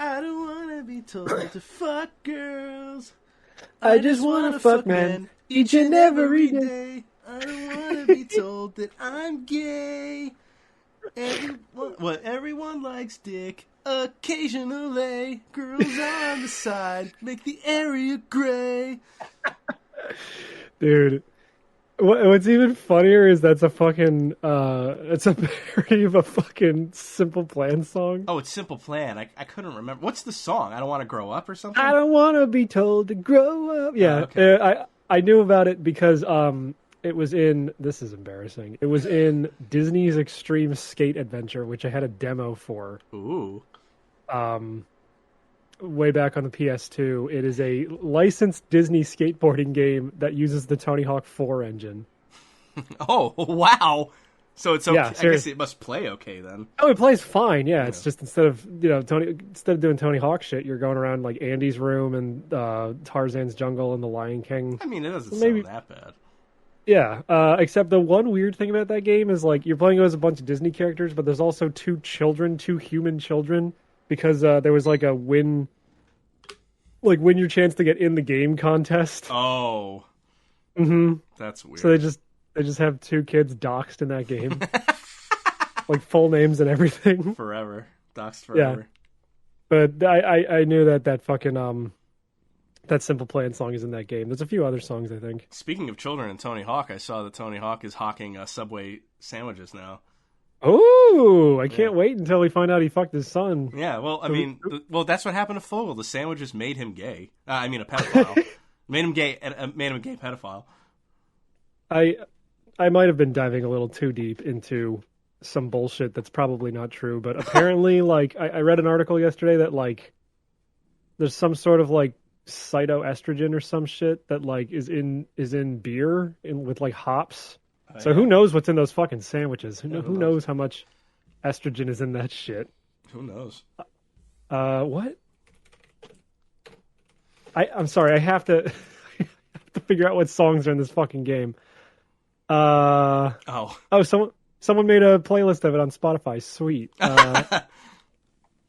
I don't wanna be told to fuck girls. I just wanna fuck men each and every day. I don't wanna be told that I'm gay. Everyone likes dick. Occasionally, girls on the side make the area gray. Dude, what's even funnier is that's a fucking it's a parody of a fucking Simple Plan song. Oh, it's Simple Plan. I couldn't remember. What's the song? I don't want to grow up or something? I don't want to be told to grow up. Yeah, okay. I knew about it because it was in, this is embarrassing, it was in Disney's Extreme Skate Adventure, which I had a demo for. Ooh. Way back on the PS2. It is a licensed Disney skateboarding game that uses the Tony Hawk 4 engine. Oh, wow. So it's okay. Yeah, I guess it must play okay then. Oh, it plays fine. Yeah, it's just instead of doing Tony Hawk shit, you're going around like Andy's room and Tarzan's jungle and the Lion King. I mean, it doesn't sound that bad. Yeah, except the one weird thing about that game is like you're playing as a bunch of Disney characters, but there's also two human children, because there was like a win your chance to get in the game contest. Oh, That's weird. So they just have two kids doxed in that game, like full names and everything. Forever doxed forever. Yeah. But I knew that fucking that Simple Plan song is in that game. There's a few other songs, I think. Speaking of children and Tony Hawk, I saw that Tony Hawk is hawking Subway sandwiches now. Oh, I can't wait until we find out he fucked his son. Yeah, well, I mean, that's what happened to Fogel. The sandwiches made him gay. A pedophile. made him gay pedophile. I might have been diving a little too deep into some bullshit that's probably not true, but apparently, like, I read an article yesterday that, like, there's some sort of, like, phytoestrogen or some shit that, like, is in beer with, like, hops. So who knows what's in those fucking sandwiches? Who knows how much estrogen is in that shit? Who knows? What? I'm sorry. I have to figure out what songs are in this fucking game. Someone made a playlist of it on Spotify. Sweet.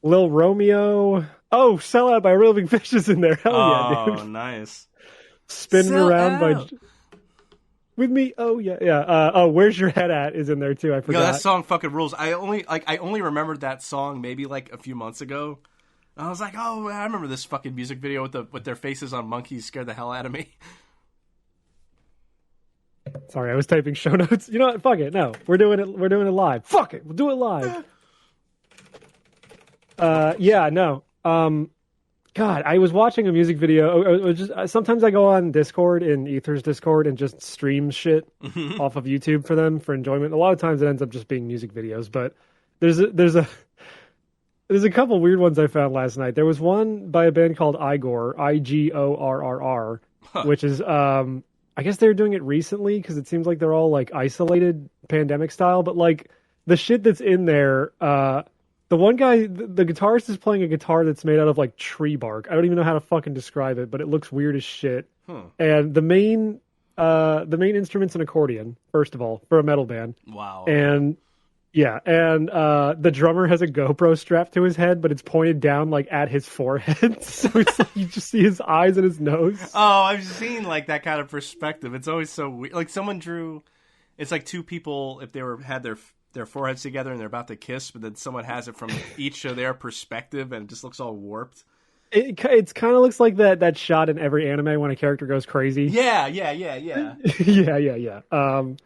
Lil Romeo. Oh, Sell Out by Real Big Fish is in there. Hell yeah, dude. Oh, nice. Spinning Around by... With me, oh yeah. Where's Your Head At is in there too. I forgot. Yeah, that song fucking rules. I only remembered that song maybe like a few months ago. I was like, oh, I remember this fucking music video with their faces on monkeys scared the hell out of me. Sorry, I was typing show notes. You know what? Fuck it. No, we're doing it live. Fuck it, we'll do it live. Yeah, no. God, I was watching a music video. Sometimes I go on Discord, in Ether's Discord, and just stream shit off of YouTube for them for enjoyment. A lot of times it ends up just being music videos, but there's a couple weird ones I found last night. There was one by a band called Igor, Igorrr, which is I guess they were doing it recently because it seems like they're all like isolated pandemic style, but like the shit that's in there. The one guy, the guitarist is playing a guitar that's made out of, like, tree bark. I don't even know how to fucking describe it, but it looks weird as shit. And the main instrument's an accordion, first of all, for a metal band. Wow. And, the drummer has a GoPro strapped to his head, but it's pointed down, like, at his forehead. So it's like you just see his eyes and his nose. Oh, I've seen, like, that kind of perspective. It's always so weird. Like, someone drew... It's like two people, if they had their foreheads together and they're about to kiss, but then someone has it from each of their perspective and it just looks all warped. It kind of looks like that shot in every anime when a character goes crazy. Yeah. yeah. And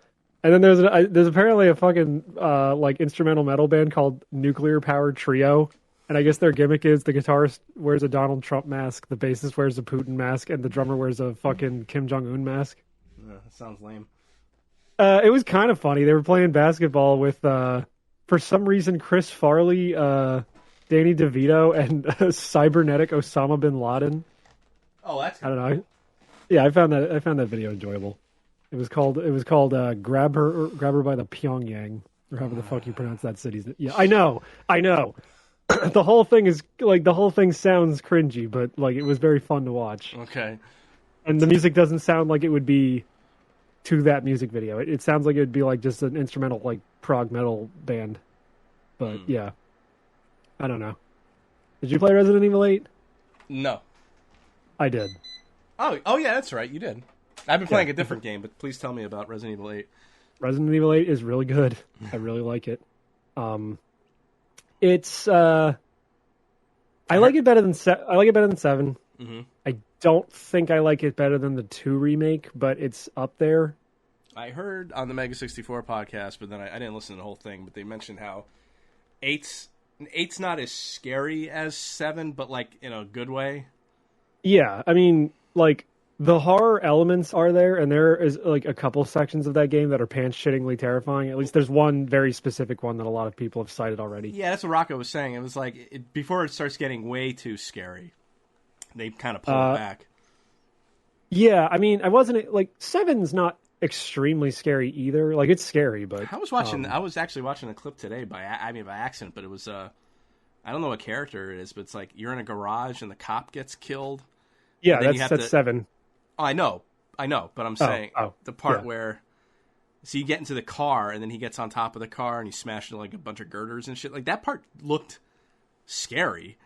then there's apparently a fucking like instrumental metal band called Nuclear Powered Trio, and I guess their gimmick is the guitarist wears a Donald Trump mask, the bassist wears a Putin mask, and the drummer wears a fucking Kim Jong-un mask. That sounds lame. It was kind of funny. They were playing basketball with, for some reason, Chris Farley, Danny DeVito, and cybernetic Osama bin Laden. Oh, that's cool. I don't know. Yeah, I found that video enjoyable. It was called Grab Her by the Pyongyang, or however the fuck you pronounce that city's. Yeah, I know. The whole thing sounds cringy, but like it was very fun to watch. Okay. And the music doesn't sound like it would be to that music video. It sounds like it would be like just an instrumental, like prog metal band. But yeah, I don't know. Did you play Resident Evil 8? No. I did. Oh yeah, that's right. You did. I've been Yeah. playing a different game, but please tell me about Resident Evil 8. Resident Evil 8 is really good. I really like it. It's I like it better than I like it better than 7. Mm-hmm. I don't think I like it better than the 2 remake, but it's up there. I heard on the Mega 64 podcast, but then I didn't listen to the whole thing, but they mentioned how 8's not as scary as 7, but like in a good way. Yeah, I mean, like the horror elements are there, and there is like a couple sections of that game that are pants-shittingly terrifying. At least there's one very specific one that a lot of people have cited already. Yeah, that's what Rocco was saying. It was like before it starts getting way too scary, they kind of pull it back. Yeah, I mean, I wasn't like 7's not extremely scary either. Like it's scary, but I was actually watching a clip today by accident, but it was I don't know what character it is, but it's like you're in a garage and the cop gets killed. Yeah, that's 7. Oh, I know, but I'm saying the part where so you get into the car and then he gets on top of the car and he smashed like a bunch of girders and shit. Like that part looked scary,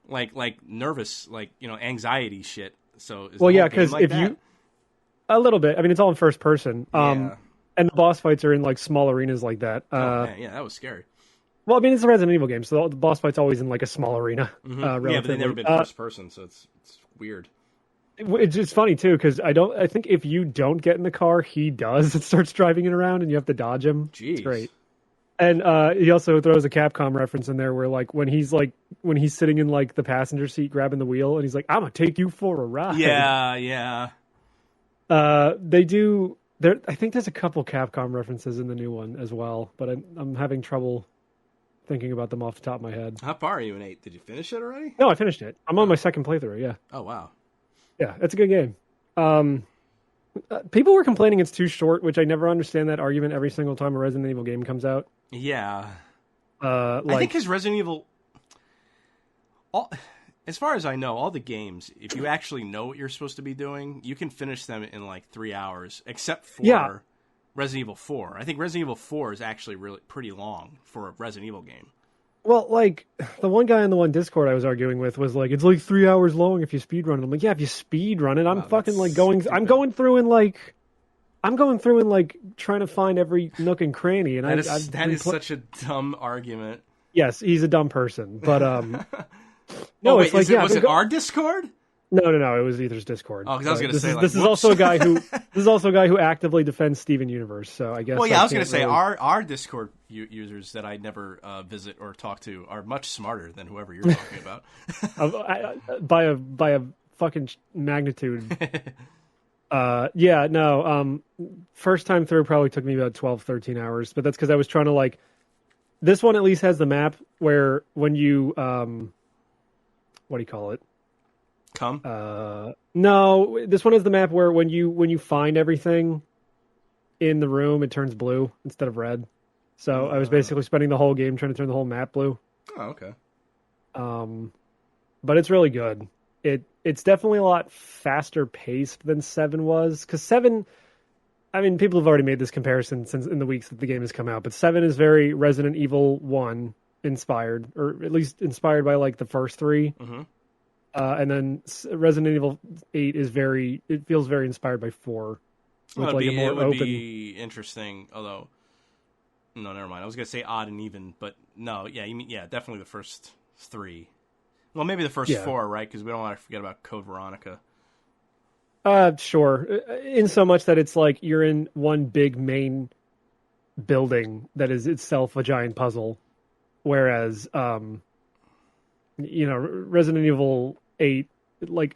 like nervous, like anxiety shit. So because like you a little bit. I mean, it's all in first person. And the boss fights are in like small arenas like that. Man, yeah, that was scary. Well, I mean, it's a Resident Evil game, so the boss fight's always in like a small arena. Mm-hmm. Yeah, but they've never been first person, so it's weird. It's just funny too because I think if you don't get in the car, he does. It starts driving it around, and you have to dodge him. Jeez. It's great. And he also throws a Capcom reference in there where when he's sitting in like the passenger seat grabbing the wheel, and he's like, "I'm gonna take you for a ride." Yeah. They do. There, I think there's a couple Capcom references in the new one as well, but I'm having trouble thinking about them off the top of my head. How far are you in 8? Did you finish it already? No, I finished it. I'm on my second playthrough. Yeah. Oh wow. Yeah, it's a good game. People were complaining it's too short, which I never understand that argument every single time a Resident Evil game comes out. Yeah. I think his Resident Evil... as far as I know, all the games, if you actually know what you're supposed to be doing, you can finish them in like 3 hours, except for Resident Evil 4. I think Resident Evil 4 is actually really pretty long for a Resident Evil game. Well, like, the one guy in the one Discord I was arguing with was like, it's like 3 hours long if you speedrun it. I'm like, yeah, if you speedrun it, I'm fucking like I'm going through and trying to find every nook and cranny. And that is such a dumb argument. Yes, he's a dumb person, but no, wait, it's like was it our Discord? No, it was Ether's Discord. Oh, because I was going to say, this is also a guy who actively defends Steven Universe. So I guess. Well, yeah, I was going to say our Discord users that I never visit or talk to are much smarter than whoever you're talking about. by a fucking magnitude. First time through probably took me about 12, 13 hours, but that's because I was trying to like. This one at least has the map where when you what do you call it? Come? No, this one is the map where when you find everything in the room, it turns blue instead of red. So I was basically spending the whole game trying to turn the whole map blue. Oh, okay. But it's really good. It's definitely a lot faster paced than 7 was. Because 7, I mean, people have already made this comparison since in the weeks that the game has come out. But 7 is very Resident Evil 1 inspired, or at least inspired by like the first 3. Mm-hmm. And then Resident Evil 8 it feels very inspired by 4. Well, it would be interesting, although, no, never mind. I was going to say odd and even, but no, yeah, you mean, yeah, definitely the first 3. Well, maybe the first 4, right? Because we don't want to forget about Code Veronica. Sure. In so much that it's like you're in one big main building that is itself a giant puzzle, whereas, Resident Evil 8, like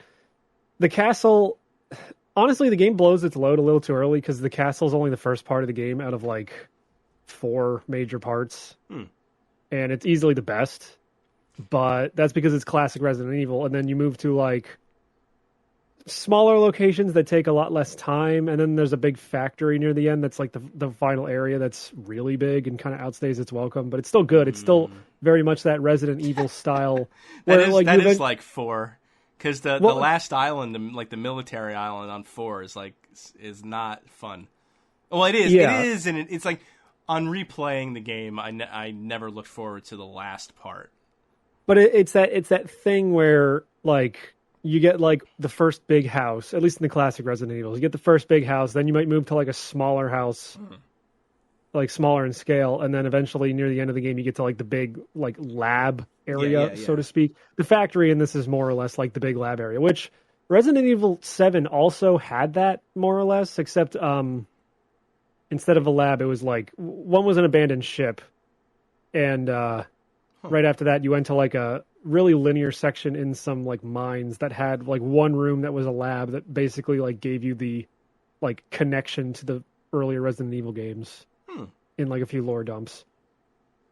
the castle, honestly, the game blows its load a little too early because the castle is only the first part of the game out of like 4 major parts. And it's easily the best, but that's because it's classic Resident Evil. And then you move to like smaller locations that take a lot less time. And then there's a big factory near the end. That's like the final area that's really big and kind of outstays its welcome, but it's still good. It's still very much that Resident Evil style. That is like 4. Because the last island, like the military island on 4, is not fun. Well, it is. Yeah. It is, and it's like on replaying the game, I never looked forward to the last part. But it's that thing where like you get like the first big house, at least in the classic Resident Evil. You get the first big house, then you might move to like a smaller house, like smaller in scale, and then eventually near the end of the game you get to like the big like lab area, so to speak. The factory in this is more or less like the big lab area, which Resident Evil 7 also had that more or less, except instead of a lab, it was like one was an abandoned ship, and right after that you went to like a really linear section in some like mines that had like one room that was a lab that basically like gave you the like connection to the earlier Resident Evil games in like a few lore dumps.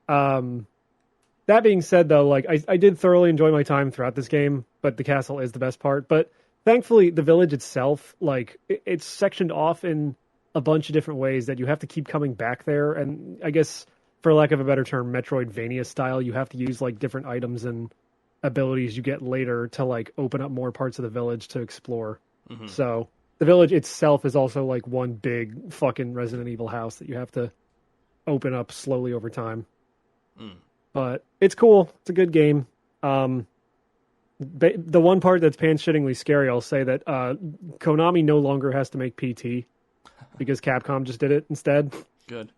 That being said, though, like I did thoroughly enjoy my time throughout this game, but the castle is the best part. But thankfully, the village itself, like it's sectioned off in a bunch of different ways that you have to keep coming back there. And I guess, for lack of a better term, Metroidvania style, you have to use like different items and abilities you get later to like open up more parts of the village to explore. So the village itself is also like one big fucking Resident Evil house that you have to open up slowly over time. But it's cool. It's a good game. The one part that's pants-shittingly scary, I'll say that Konami no longer has to make PT because Capcom just did it instead. Good.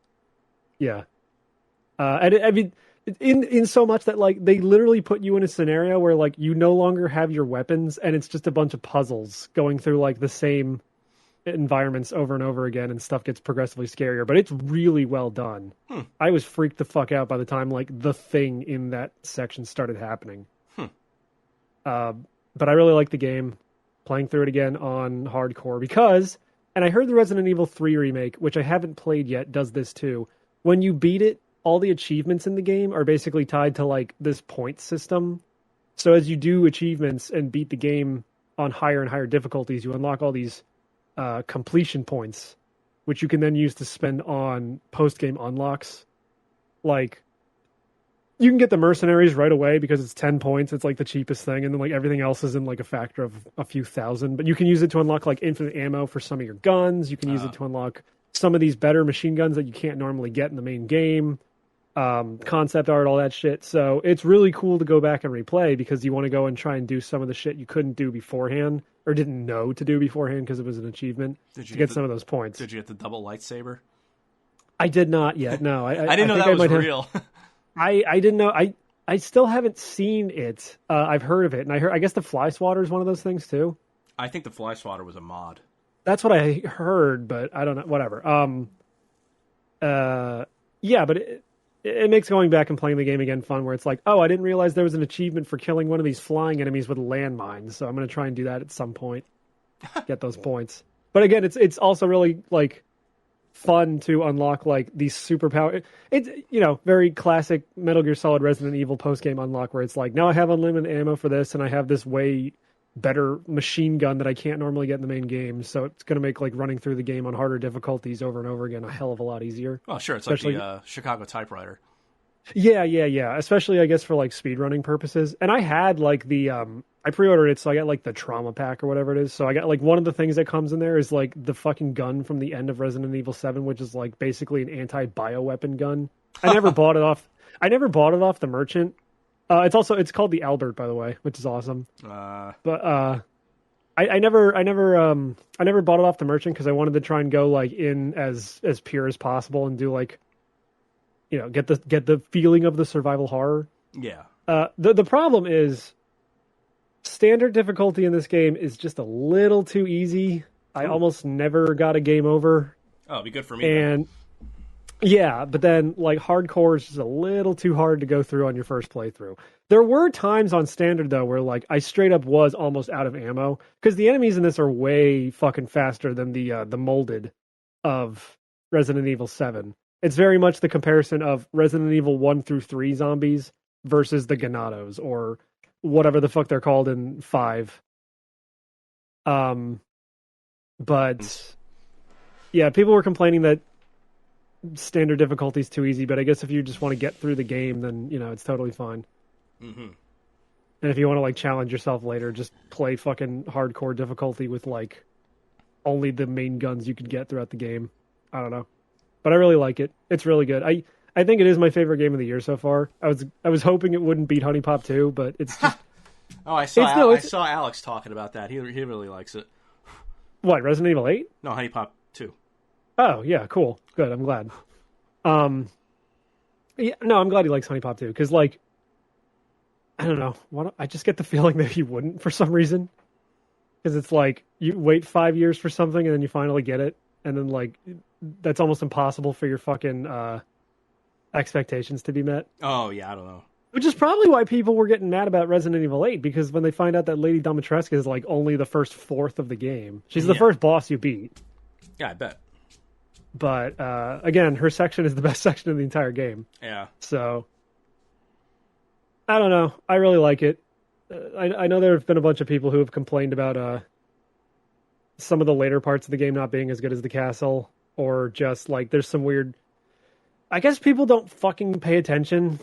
Yeah. I mean, in so much that like they literally put you in a scenario where like you no longer have your weapons and it's just a bunch of puzzles going through like the same environments over and over again, and stuff gets progressively scarier, but it's really well done. I was freaked the fuck out by the time like the thing in that section started happening. But I really like the game, playing through it again on hardcore because, and I heard the Resident Evil 3 remake, which I haven't played yet, does this too. When you beat it, all the achievements in the game are basically tied to like this point system. So as you do achievements and beat the game on higher and higher difficulties, you unlock all these completion points, which you can then use to spend on post-game unlocks. Like, you can get the mercenaries right away because it's 10 points. It's like the cheapest thing. And then like everything else is in like a factor of a few thousand. But you can use it to unlock like infinite ammo for some of your guns. You can use it to unlock some of these better machine guns that you can't normally get in the main game. Concept art, all that shit. So it's really cool to go back and replay because you want to go and try and do some of the shit you couldn't do beforehand or didn't know to do beforehand because it was an achievement to get some of those points. Did you get the double lightsaber? I did not yet. No, I didn't know that was real. I didn't know. I still haven't seen it. I've heard of it, and I guess the fly swatter is one of those things too. I think the fly swatter was a mod. That's what I heard, but I don't know. Whatever. Yeah, but it makes going back and playing the game again fun, where it's like, oh, I didn't realize there was an achievement for killing one of these flying enemies with landmines, so I'm going to try and do that at some point, get those points. But again, it's also really like fun to unlock like these superpower. It's, you know, very classic Metal Gear Solid Resident Evil post game unlock, where it's like, now I have unlimited ammo for this, and I have this way better machine gun that I can't normally get in the main game, so it's going to make like running through the game on harder difficulties over and over again a hell of a lot easier. Oh, sure, it's especially like the Chicago typewriter. Yeah. Especially, I guess, for like speedrunning purposes. And I had like the I pre-ordered it, so I got like the trauma pack or whatever it is. So I got like one of the things that comes in there is like the fucking gun from the end of Resident Evil 7, which is like basically an anti-bioweapon gun. I never bought it off. I never bought it off the merchant. It's called the Albert, by the way, which is awesome. But I never bought it off the merchant because I wanted to try and go like in as pure as possible and do like, you know, get the feeling of the survival horror. Yeah. The problem is standard difficulty in this game is just a little too easy. I almost never got a game over. Oh, it'd be good for me. And yeah, but then like hardcore is just a little too hard to go through on your first playthrough. There were times on standard though where like I straight up was almost out of ammo because the enemies in this are way fucking faster than the molded of Resident Evil 7. It's very much the comparison of Resident Evil 1 through 3 zombies versus the Ganados or whatever the fuck they're called in 5. But yeah, people were complaining that standard difficulty is too easy, but I guess if you just want to get through the game, then, you know, it's totally fine. Mm-hmm. And if you want to like challenge yourself later, just play fucking hardcore difficulty with like only the main guns you can get throughout the game. I don't know, but I really like it. It's really good. I I think it is my favorite game of the year so far. I was hoping it wouldn't beat Honey Pop 2, but it's just Oh, I saw Alex talking about that. He really likes it. what, Resident Evil 8? No, Honey Pop 2. Oh, yeah, cool. Good. I'm glad. Yeah, no, I'm glad he likes Honey Pop 2 cuz like I don't know. I just get the feeling that he wouldn't for some reason. Cuz it's like you wait 5 years for something and then you finally get it and then like that's almost impossible for your fucking expectations to be met. Oh, yeah, I don't know. Which is probably why people were getting mad about Resident Evil 8, because when they find out that Lady Dimitrescu is like only the first fourth of the game. She's the first boss you beat. Yeah, I bet. But again, her section is the best section of the entire game. Yeah. So I don't know. I really like it. I know there have been a bunch of people who have complained about some of the later parts of the game not being as good as the castle, or just like there's some weird. I guess people don't fucking pay attention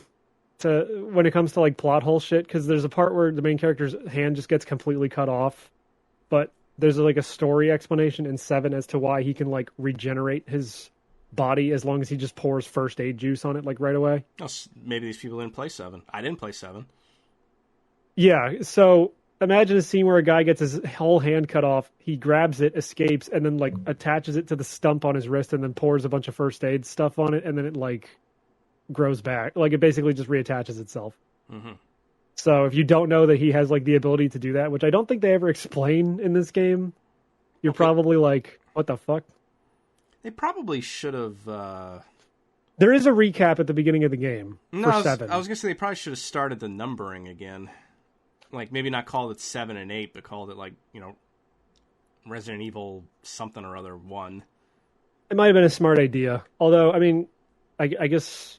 to when it comes to like plot hole shit, because there's a part where the main character's hand just gets completely cut off, but there's like a story explanation in 7 as to why he can like regenerate his body as long as he just pours first aid juice on it like right away. Oh, maybe these people didn't play 7. I didn't play 7. Yeah, so imagine a scene where a guy gets his whole hand cut off, he grabs it, escapes, and then like attaches it to the stump on his wrist and then pours a bunch of first aid stuff on it, and then it like grows back. Like it basically just reattaches itself. Mm-hmm. So if you don't know that he has like the ability to do that, which I don't think they ever explain in this game, you're probably like, what the fuck? They probably should have... There is a recap at the beginning of the game for 7. I was going to say they probably should have started the numbering again. Like, maybe not called it 7 and 8, but called it, like, Resident Evil something or other 1. It might have been a smart idea. Although, I mean, I guess...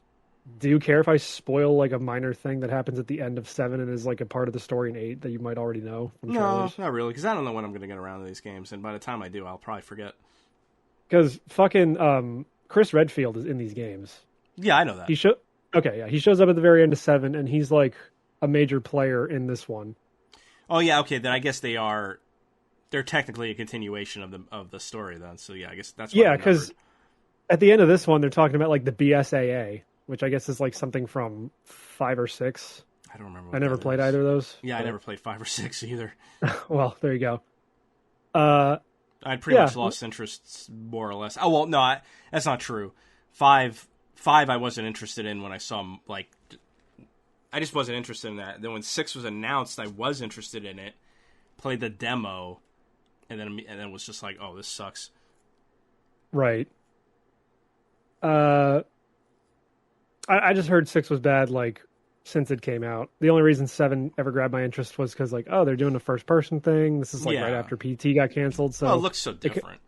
Do you care if I spoil like a minor thing that happens at the end of 7 and is like a part of the story in 8 that you might already know from trailers? No, not really, because I don't know when I'm going to get around to these games, and by the time I do, I'll probably forget. Because fucking Chris Redfield is in these games. Yeah, I know that. He shows up at the very end of 7, and he's like a major player in this one. Oh yeah, okay. Then I guess they're technically a continuation of the story then. So yeah, I guess that's yeah. Because at the end of this one, they're talking about like the BSAA, which I guess is like something from 5 or 6. I don't remember. I never played either of those. Yeah, I never played 5 or 6 either. Well, there you go. I'd pretty much lost interest, more or less. Oh well, no, that's not true. 5 I wasn't interested in when I saw like. I just wasn't interested in that. Then when 6 was announced, I was interested in it. Played the demo, and then was just like, oh, this sucks. Right. I just heard 6 was bad, like, since it came out. The only reason 7 ever grabbed my interest was because, like, oh, they're doing a first-person thing. This is, like, right after PT got canceled. So it looks so different.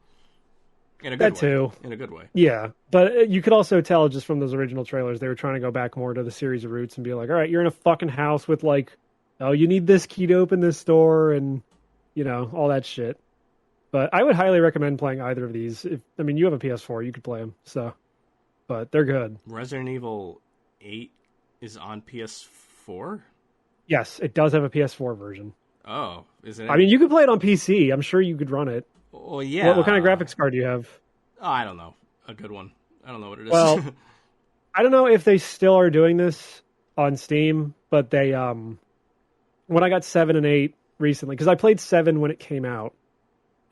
In a good way. That too. In a good way. Yeah, but you could also tell just from those original trailers, they were trying to go back more to the series of roots and be like, all right, you're in a fucking house with, like, oh, you need this key to open this door and, all that shit. But I would highly recommend playing either of these. You have a PS4, you could play them, so... But they're good. Resident Evil 8 is on PS4? Yes, it does have a PS4 version. Oh, is it? I mean, you could play it on PC. I'm sure you could run it. Well, yeah. What kind of graphics card do you have? Oh, I don't know. A good one. I don't know what it is. Well, I don't know if they still are doing this on Steam, but they, when I got 7 and 8 recently, because I played 7 when it came out,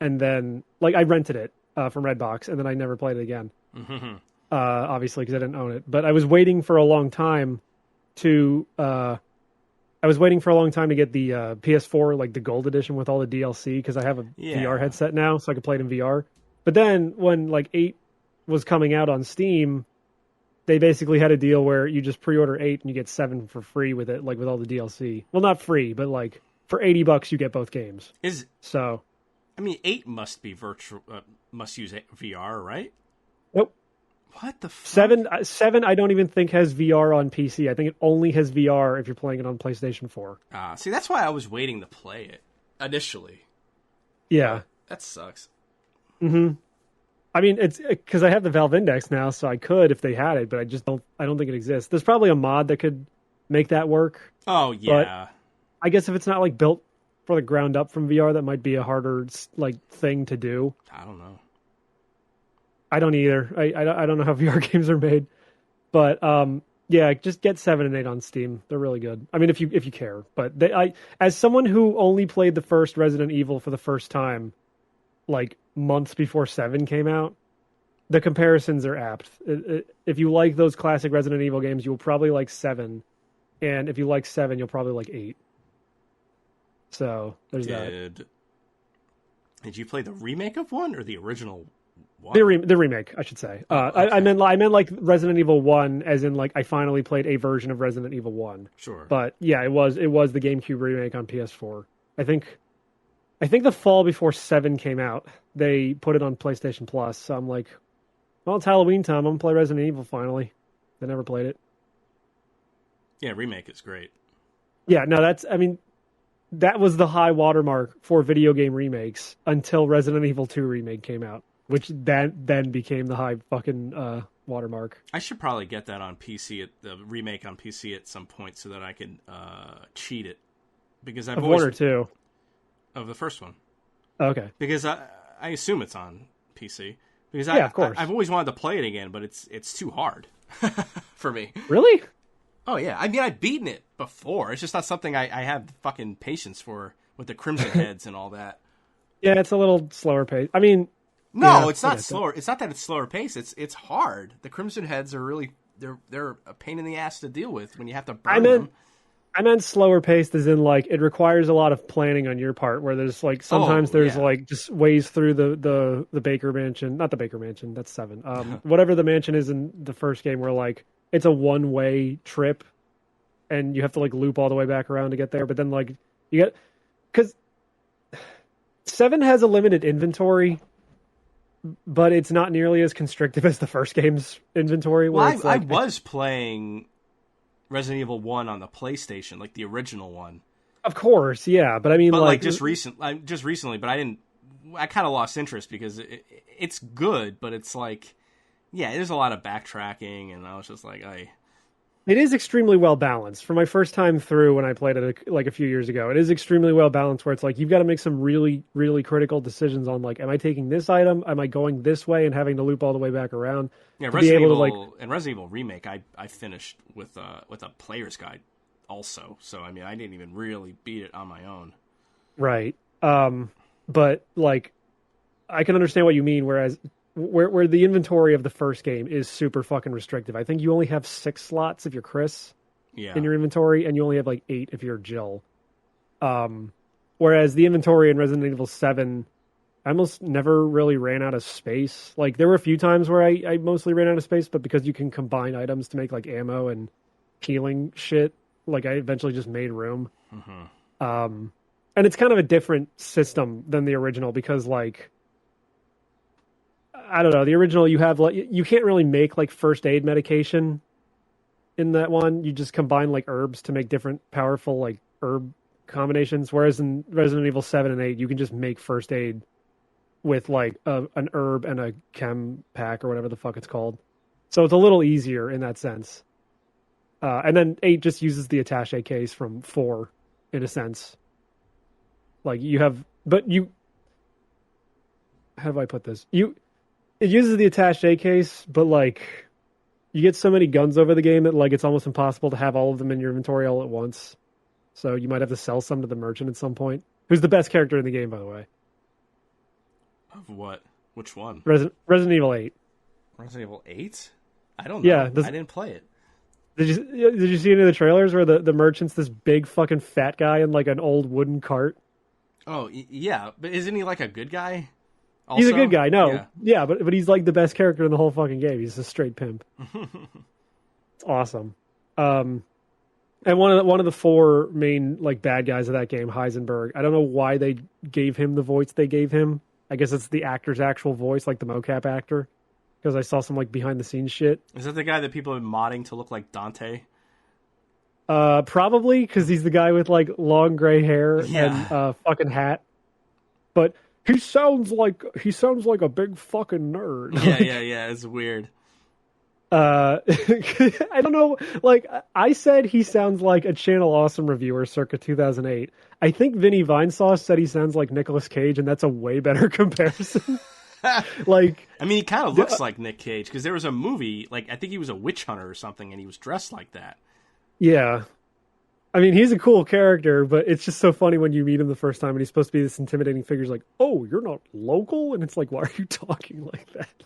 and then, like, I rented it from Redbox, and then I never played it again. Mm-hmm. Obviously, because I didn't own it. But I was waiting for a long time to get the PS4, like the gold edition with all the DLC, because I have a VR headset now, so I could play it in VR. But then when like 8 was coming out on Steam, they basically had a deal where you just pre-order 8 and you get 7 for free with it, like with all the DLC. Well, not free, but like for $80 you get both games. 8 must be virtual, must use VR, right? Nope. What the fuck? 7 I don't even think has VR on PC. I think it only has VR if you're playing it on PlayStation 4. See, that's why I was waiting to play it initially. Yeah. That sucks. Mm-hmm. I mean, it's because I have the Valve Index now, so I could if they had it, but I don't think it exists. There's probably a mod that could make that work. Oh, yeah. But I guess if it's not like built for the ground up from VR, that might be a harder like thing to do. I don't know. I don't either. I don't know how VR games are made. But yeah, just get 7 and 8 on Steam. They're really good. I mean, if you care. But as someone who only played the first Resident Evil for the first time, like months before 7 came out, the comparisons are apt. If you like those classic Resident Evil games, you'll probably like 7, and if you like 7, you'll probably like 8. So there's that. Did you play the remake of 1 or the original one? The remake, I should say. Okay. I meant like Resident Evil 1, as in like I finally played a version of Resident Evil 1. Sure. But yeah, it was the GameCube remake on PS4. I think the fall before 7 came out, they put it on PlayStation Plus. So I'm like, well, it's Halloween time. I'm gonna play Resident Evil finally. I never played it. Yeah, remake is great. Yeah, no, that was the high watermark for video game remakes until Resident Evil 2 remake came out, which then became the high fucking watermark. I should probably get that on PC, the remake on PC at some point, so that I can cheat it. Because I've always... 1 or 2? Of the first one. Okay. Because I assume it's on PC. Because of course. I've always wanted to play it again, but it's too hard for me. Really? Oh, yeah. I mean, I've beaten it before. It's just not something I have fucking patience for with the Crimson Heads and all that. Yeah, it's a little slower pace. I mean... No, yeah, it's not slower. It's not that it's slower pace. It's hard. The Crimson Heads are really... They're a pain in the ass to deal with when you have to burn them. I meant slower paced as in like it requires a lot of planning on your part where there's like sometimes there's like just ways through the Baker Mansion, not the Baker Mansion, that's 7. Whatever the mansion is in the first game where like it's a one-way trip and you have to like loop all the way back around to get there, but then like you get cuz 7 has a limited inventory, but it's not nearly as constrictive as the first game's inventory where well, I was playing Resident Evil 1 on the PlayStation, like the original one. Of course, yeah, but I mean, but like just recently, but I kind of lost interest because it's good, but it's like, yeah, there's a lot of backtracking, and I was just like, It is extremely well balanced. For my first time through when I played it like a few years ago, it is extremely well balanced where it's like you've got to make some really, really critical decisions on like, am I taking this item? Am I going this way and having to loop all the way back around? Yeah, Resident Evil Remake, I finished with a player's guide also. So I mean, I didn't even really beat it on my own. Right. But like, I can understand what you mean. Whereas where the inventory of the first game is super fucking restrictive. I think you only have 6 slots if you're Chris in your inventory, and you only have like 8 if you're Jill. Whereas the inventory in Resident Evil 7, I almost never really ran out of space. Like there were a few times where I mostly ran out of space, but because you can combine items to make like ammo and healing shit, like I eventually just made room. Mm-hmm. And it's kind of a different system than the original because like, I don't know. The original, you have like you can't really make like first aid medication in that one. You just combine like herbs to make different powerful like herb combinations. Whereas in Resident Evil 7 and 8, you can just make first aid with like an herb and a chem pack or whatever the fuck it's called. So it's a little easier in that sense. And then 8 just uses the attaché case from 4 in a sense. Like you have, but you, how do I put this? It uses the attaché case, but like you get so many guns over the game that like it's almost impossible to have all of them in your inventory all at once. So you might have to sell some to the merchant at some point. Who's the best character in the game, by the way? Of what? Which one? Resident Evil 8. Resident Evil 8? I don't know. Yeah, I didn't play it. Did you see any of the trailers where the merchant's this big fucking fat guy in like an old wooden cart? Oh, yeah. But isn't he like a good guy? Also? He's a good guy, no. Yeah, but he's like the best character in the whole fucking game. He's a straight pimp. It's awesome. And one of the 4 main like bad guys of that game, Heisenberg, I don't know why they gave him the voice they gave him. I guess it's the actor's actual voice, like the mocap actor. Because I saw some like behind the scenes shit. Is that the guy that people have been modding to look like Dante? Probably, because he's the guy with like long gray hair and fucking hat. But he sounds like a big fucking nerd. Yeah. It's weird. I don't know. Like I said, he sounds like a Channel Awesome reviewer circa 2008. I think Vinny Vinesauce said he sounds like Nicolas Cage, and that's a way better comparison. Like, I mean, he kind of looks like Nick Cage because there was a movie, like I think he was a witch hunter or something, and he was dressed like that. yeah. I mean, he's a cool character, but it's just so funny when you meet him the first time and he's supposed to be this intimidating figure. He's like, "Oh, you're not local?" And it's like, "Why are you talking like that?"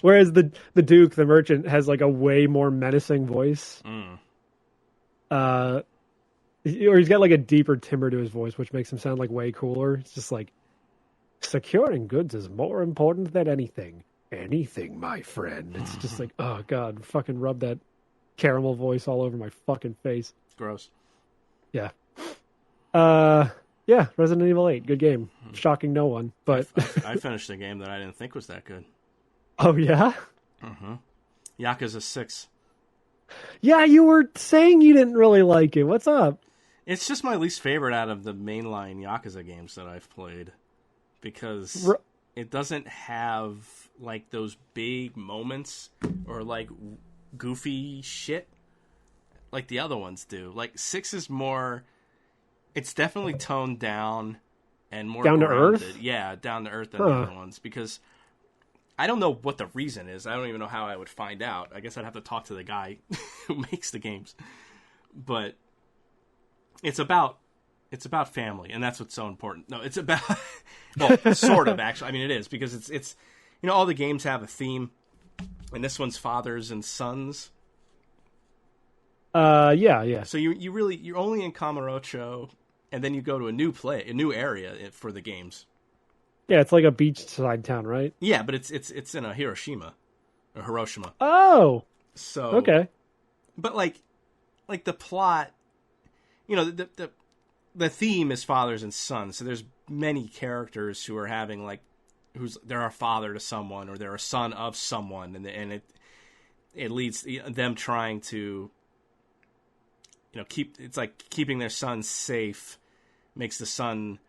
Whereas the Duke, the merchant, has like a way more menacing voice. Or he's got like a deeper timbre to his voice, which makes him sound like way cooler. It's just like, securing goods is more important than anything. Anything, my friend. It's just like, oh god, fucking rub that caramel voice all over my fucking face. Gross. Yeah. Yeah, Resident Evil 8, good game. Shocking no one, but I finished a game that I didn't think was that good. Oh yeah? Yakuza 6. Yeah, you were saying you didn't really like it. What's up? It's just my least favorite out of the mainline Yakuza games that I've played because it doesn't have like those big moments or like goofy shit like the other ones do. Like 6 is more, it's definitely toned down and more down grounded. to earth. Yeah, down to earth than the other ones because I don't know what the reason is. I don't even know how I would find out. I guess I'd have to talk to the guy who makes the games. But it's about family, and that's what's so important. No, it's about well, sort of actually. I mean, it is because it's you know, all the games have a theme, and this one's fathers and sons. Yeah. So you're only in Kamurocho, and then you go to a new area for the games. Yeah, it's like a beachside town, right? Yeah, but it's in a Hiroshima. Oh. So okay. But like the plot, you know, the theme is fathers and sons. So there's many characters who are having like they're a father to someone or they're a son of someone, and it leads them trying to, you know, it's like keeping their son safe makes the son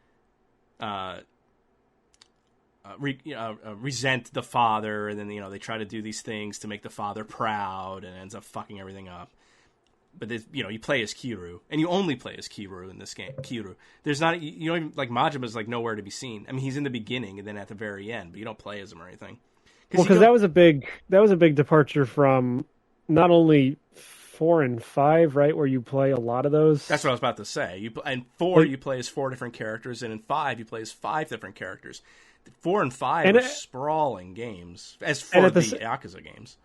resent the father, and then, you know, they try to do these things to make the father proud, and ends up fucking everything up. But you know, you play as Kiryu, and you only play as Kiryu in this game. There's not, you don't even, like, Majima's like nowhere to be seen. I mean, he's in the beginning and then at the very end, but you don't play as him or anything. Because that was a big departure from not only 4 and 5, right, where you play a lot of those. That's what I was about to say. In 4 you play as 4 different characters, and in 5 you play as 5 different characters. 4 and 5 are sprawling games as for the Yakuza games.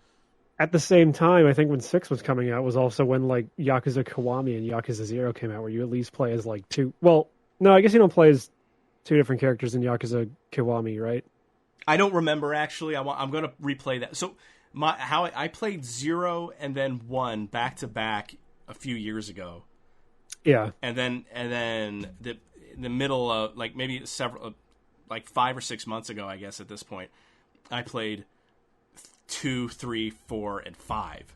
At the same time, I think when 6 was coming out was also when like Yakuza Kiwami and Yakuza 0 came out, where you at least play as like 2. Well, no, I guess you don't play as 2 different characters in Yakuza Kiwami, right? I don't remember actually. I'm going to replay that. So I played 0 and then 1 back to back a few years ago. Yeah, and then the middle of like maybe several. Like 5 or 6 months ago, I guess at this point, I played 2, 3, 4, and 5.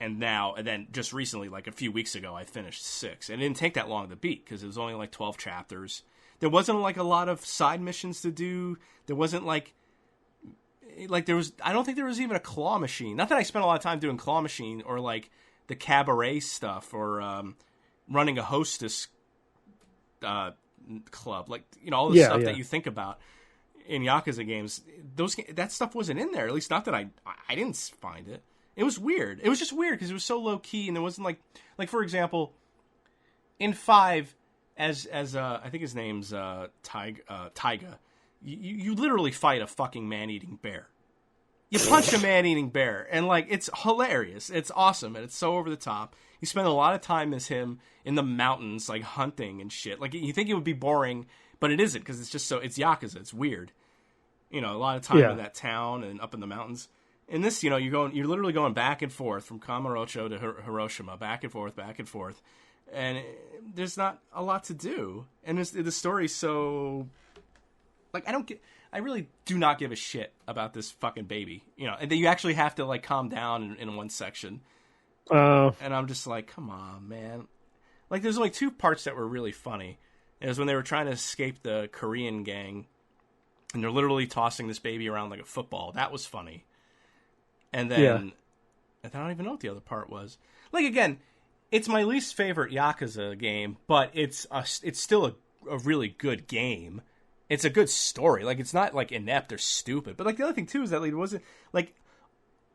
And then just recently, like a few weeks ago, I finished 6. And it didn't take that long to beat because it was only like 12 chapters. There wasn't like a lot of side missions to do. There wasn't like there was, I don't think there was even a claw machine. Not that I spent a lot of time doing claw machine or like the cabaret stuff or running a hostess club, like, you know, all the stuff that you think about in Yakuza games. That stuff wasn't in there, at least not that I didn't find it. It was weird. It was just weird because it was so low key, and there wasn't like for example, in 5, as I think his name's Taiga, you literally fight a fucking man-eating bear. You punch a man-eating bear, and like it's hilarious. It's awesome, and it's so over the top. You spend a lot of time as him in the mountains, like hunting and shit. Like you think it would be boring, but it isn't because it's just it's Yakuza. It's weird. You know, a lot of time in that town and up in the mountains. In this, you know, you're literally going back and forth from Kamurocho to Hiroshima, back and forth, and there's not a lot to do. And the story's so, like, I really do not give a shit about this fucking baby, you know. And then you actually have to like calm down in one section. And I'm just like, come on, man. Like, there's only 2 parts that were really funny. It was when they were trying to escape the Korean gang, and they're literally tossing this baby around like a football. That was funny. And then I don't even know what the other part was. Like, again, it's my least favorite Yakuza game, but it's still a really good game. it's a good story. Like, it's not like inept or stupid. But like the other thing too is that like, it wasn't like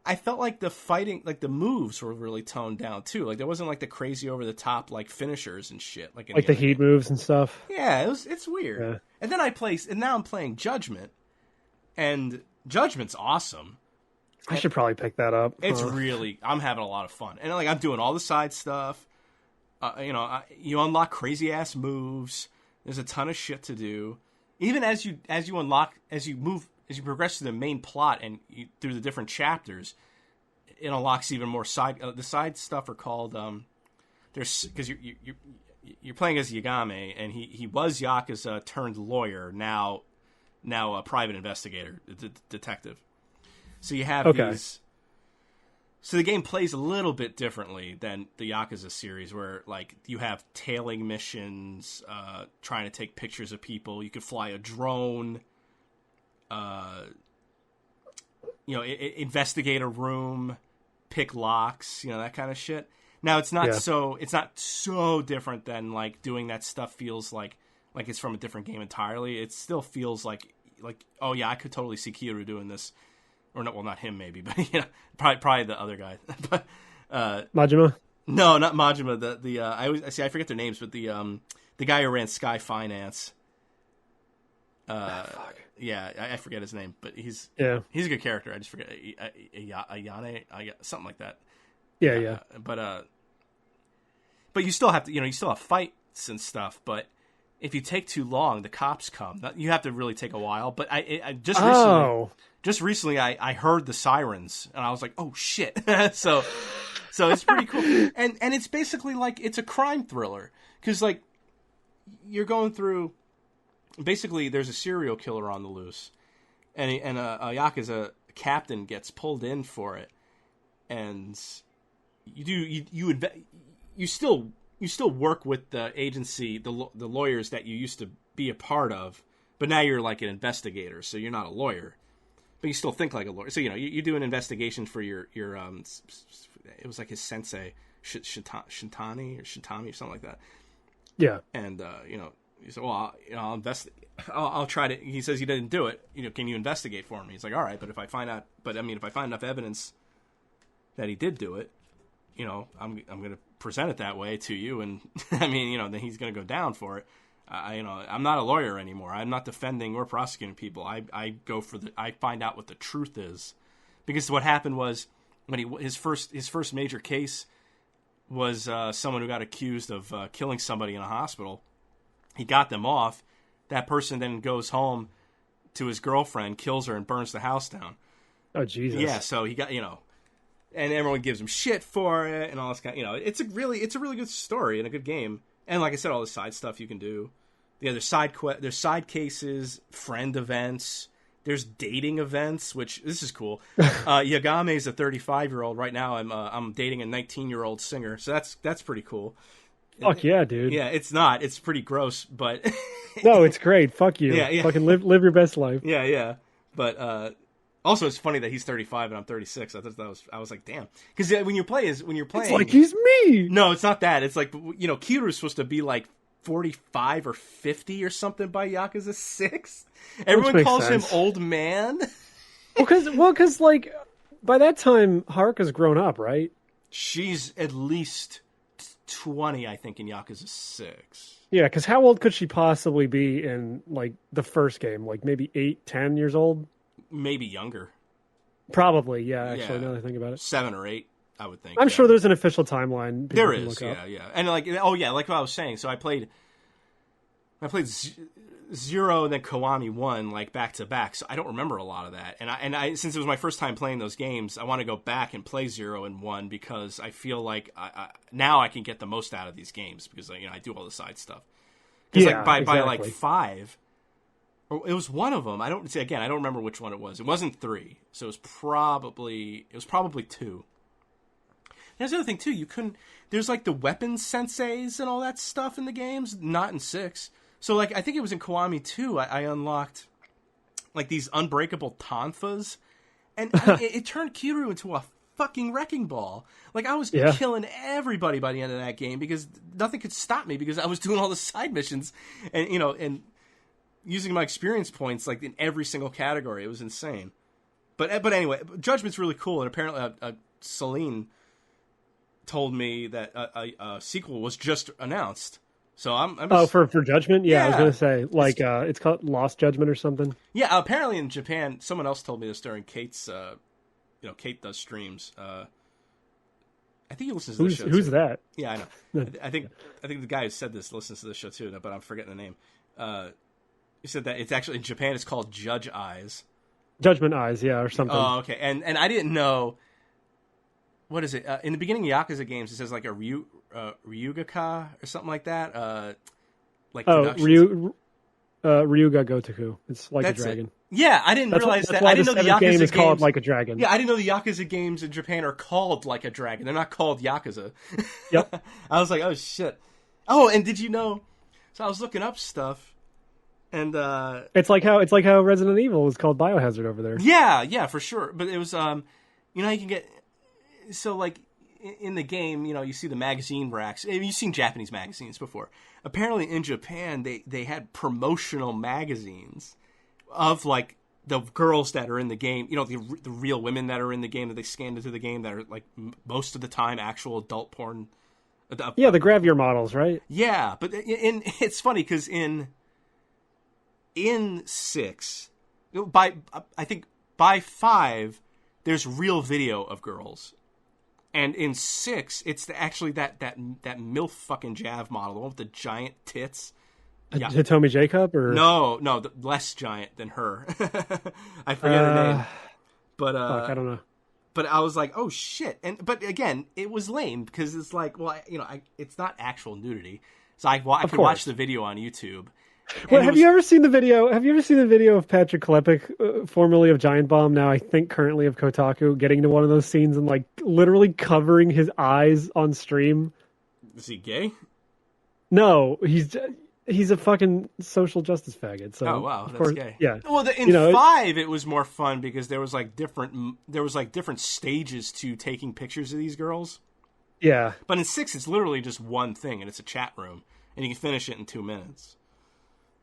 I felt like the fighting, like the moves were really toned down too. Like there wasn't like the crazy over the top like finishers and shit. Like in Like the heat game. moves and stuff. Yeah, it's weird. Yeah. And then now I'm playing Judgment, and Judgment's awesome. I should probably pick that up. It's really, I'm having a lot of fun, and like I'm doing all the side stuff. You unlock crazy ass moves. There's a ton of shit to do. Even as you progress through the main plot and through the different chapters, it unlocks even more side. The side stuff are called there's because you're playing as Yagami, and he was Yakuza turned lawyer, now a private investigator, detective. So you have these. So the game plays a little bit differently than the Yakuza series, where like you have tailing missions, trying to take pictures of people. You could fly a drone. Investigate a room, pick locks, that kind of shit. Now it's not so different than like doing that stuff feels like it's from a different game entirely. It still feels like oh yeah, I could totally see Kiryu doing this. Or not, well, not him maybe, but probably the other guy. But Majima? No, not Majima. I forget their names, but the guy who ran Sky Finance. Fuck. Yeah, I forget his name, but he's a good character. I just forget Ayane, something like that. Yeah. But you still have to, you still have fights and stuff. But if you take too long, the cops come. You have to really take a while. But Just recently, I heard the sirens, and I was like, "Oh shit!" so it's pretty cool, and it's basically like it's a crime thriller because like you're going through. Basically, there's a serial killer on the loose, and a Yakuza captain gets pulled in for it, and you still work with the agency, the lawyers that you used to be a part of, but now you're like an investigator, so you're not a lawyer. But you still think like a lawyer. So, you do an investigation for your it was like his sensei, Shintani or Shintami or something like that. Yeah. And, he said, well, I'll investigate. I'll try to, he says he didn't do it. Can you investigate for me? He's like, all right, but if I find enough evidence that he did do it, I'm going to present it that way to you. And then he's going to go down for it. I'm not a lawyer anymore. I'm not defending or prosecuting people. I go for I find out what the truth is, because what happened was when his first major case was someone who got accused of killing somebody in a hospital. He got them off. That person then goes home to his girlfriend, kills her, and burns the house down. Oh Jesus! Yeah, so he got and everyone gives him shit for it and all this kind. It's a really good story and a good game. And like I said, all the side stuff you can do. There's side cases, friend events. There's dating events, which this is cool. Yagame is a 35-year-old right now. I'm dating a 19-year-old singer, so that's pretty cool. Fuck yeah, dude. Yeah, it's not. It's pretty gross, but no, it's great. Fuck you. Yeah. Fucking live your best life. Yeah. But also, it's funny that he's 35 and I'm 36. I was like, damn, because when you're playing, it's like he's me. No, it's not that. It's like Kiru's supposed to be like 45 or 50 or something by Yakuza 6. Everyone calls him old man. Because like by that time Haruka's grown up, right? She's at least 20, I think, in Yakuza 6. Yeah, because how old could she possibly be in like the first game? Like maybe 8, 10 years old? Maybe younger. Probably, yeah. Actually, now that I think about it, 7 or 8. I would think. I'm sure there's an official timeline. There is, yeah. And like, like what I was saying. So I played Zero and then Kiwami 1 like back to back. So I don't remember a lot of that. And I since it was my first time playing those games, I want to go back and play 0 and 1 because I feel like now I can get the most out of these games because I do all the side stuff. Because by like 5, or it was one of them. I don't remember which one it was. It wasn't 3, so it was probably 2. There's the other thing too. There's like the weapons senseis and all that stuff in the games, not in 6. So like I think it was in Kiwami 2. I unlocked like these unbreakable tonfas, and it turned Kiryu into a fucking wrecking ball. Like I was killing everybody by the end of that game because nothing could stop me because I was doing all the side missions, and using my experience points like in every single category. It was insane. But anyway, Judgment's really cool, and apparently Celine told me that a sequel was just announced. So I'm just, for Judgment? Yeah, I was Yeah. gonna say it's called Lost Judgment or something. yeah. Apparently in Japan, someone else told me this during Kate's. Kate does streams. I think he listens to this show. Who's too. that? Yeah, I know. I think the guy who said this listens to this show too, but I'm forgetting the name. He said that it's actually in Japan. It's called Judge Eyes. Judgment Eyes, yeah, or something. Oh, okay. And I didn't know. What is it? In the beginning of Yakuza games, it says like a Ryugaka or something like that. Like Ryuga Gotoku. It's like That's a dragon. it. Yeah, I didn't realize That's that. why I didn't know the seventh Yakuza game is games called Like a Dragon. Yeah, I didn't know the Yakuza games in Japan are called Like a Dragon. They're not called Yakuza. Yep. I was like, oh shit. Oh, and did you know? So I was looking up stuff, and It's like how Resident Evil is called Biohazard over there. yeah, for sure. But it was you can get so like in the game, you see the magazine racks. You've seen Japanese magazines before. Apparently, in Japan, they had promotional magazines of like the girls that are in the game. The real women that are in the game that they scanned into the game that are like most of the time actual adult porn. Yeah, the Gravier models, right? Yeah, but it's funny because in 6, I think by 5, there's real video of girls. And in 6, it's actually that MILF fucking Jav model, the one with the giant tits. Yeah. Hitomi Jacob, or No, less giant than her. I forget her name. But fuck, I don't know. But I was like, oh shit! But again, it was lame because it's like, well, it's not actual nudity, so I could watch the video on YouTube. Well, have you ever seen the video? Have you ever seen the video of Patrick Klepek, formerly of Giant Bomb, now I think currently of Kotaku, getting to one of those scenes and like literally covering his eyes on stream? Is he gay? No, he's a fucking social justice faggot. So oh wow, of that's course, gay. Yeah. Well, in 5, it was more fun because there was like different stages to taking pictures of these girls. Yeah. But in 6, it's literally just one thing, and it's a chat room, and you can finish it in 2 minutes.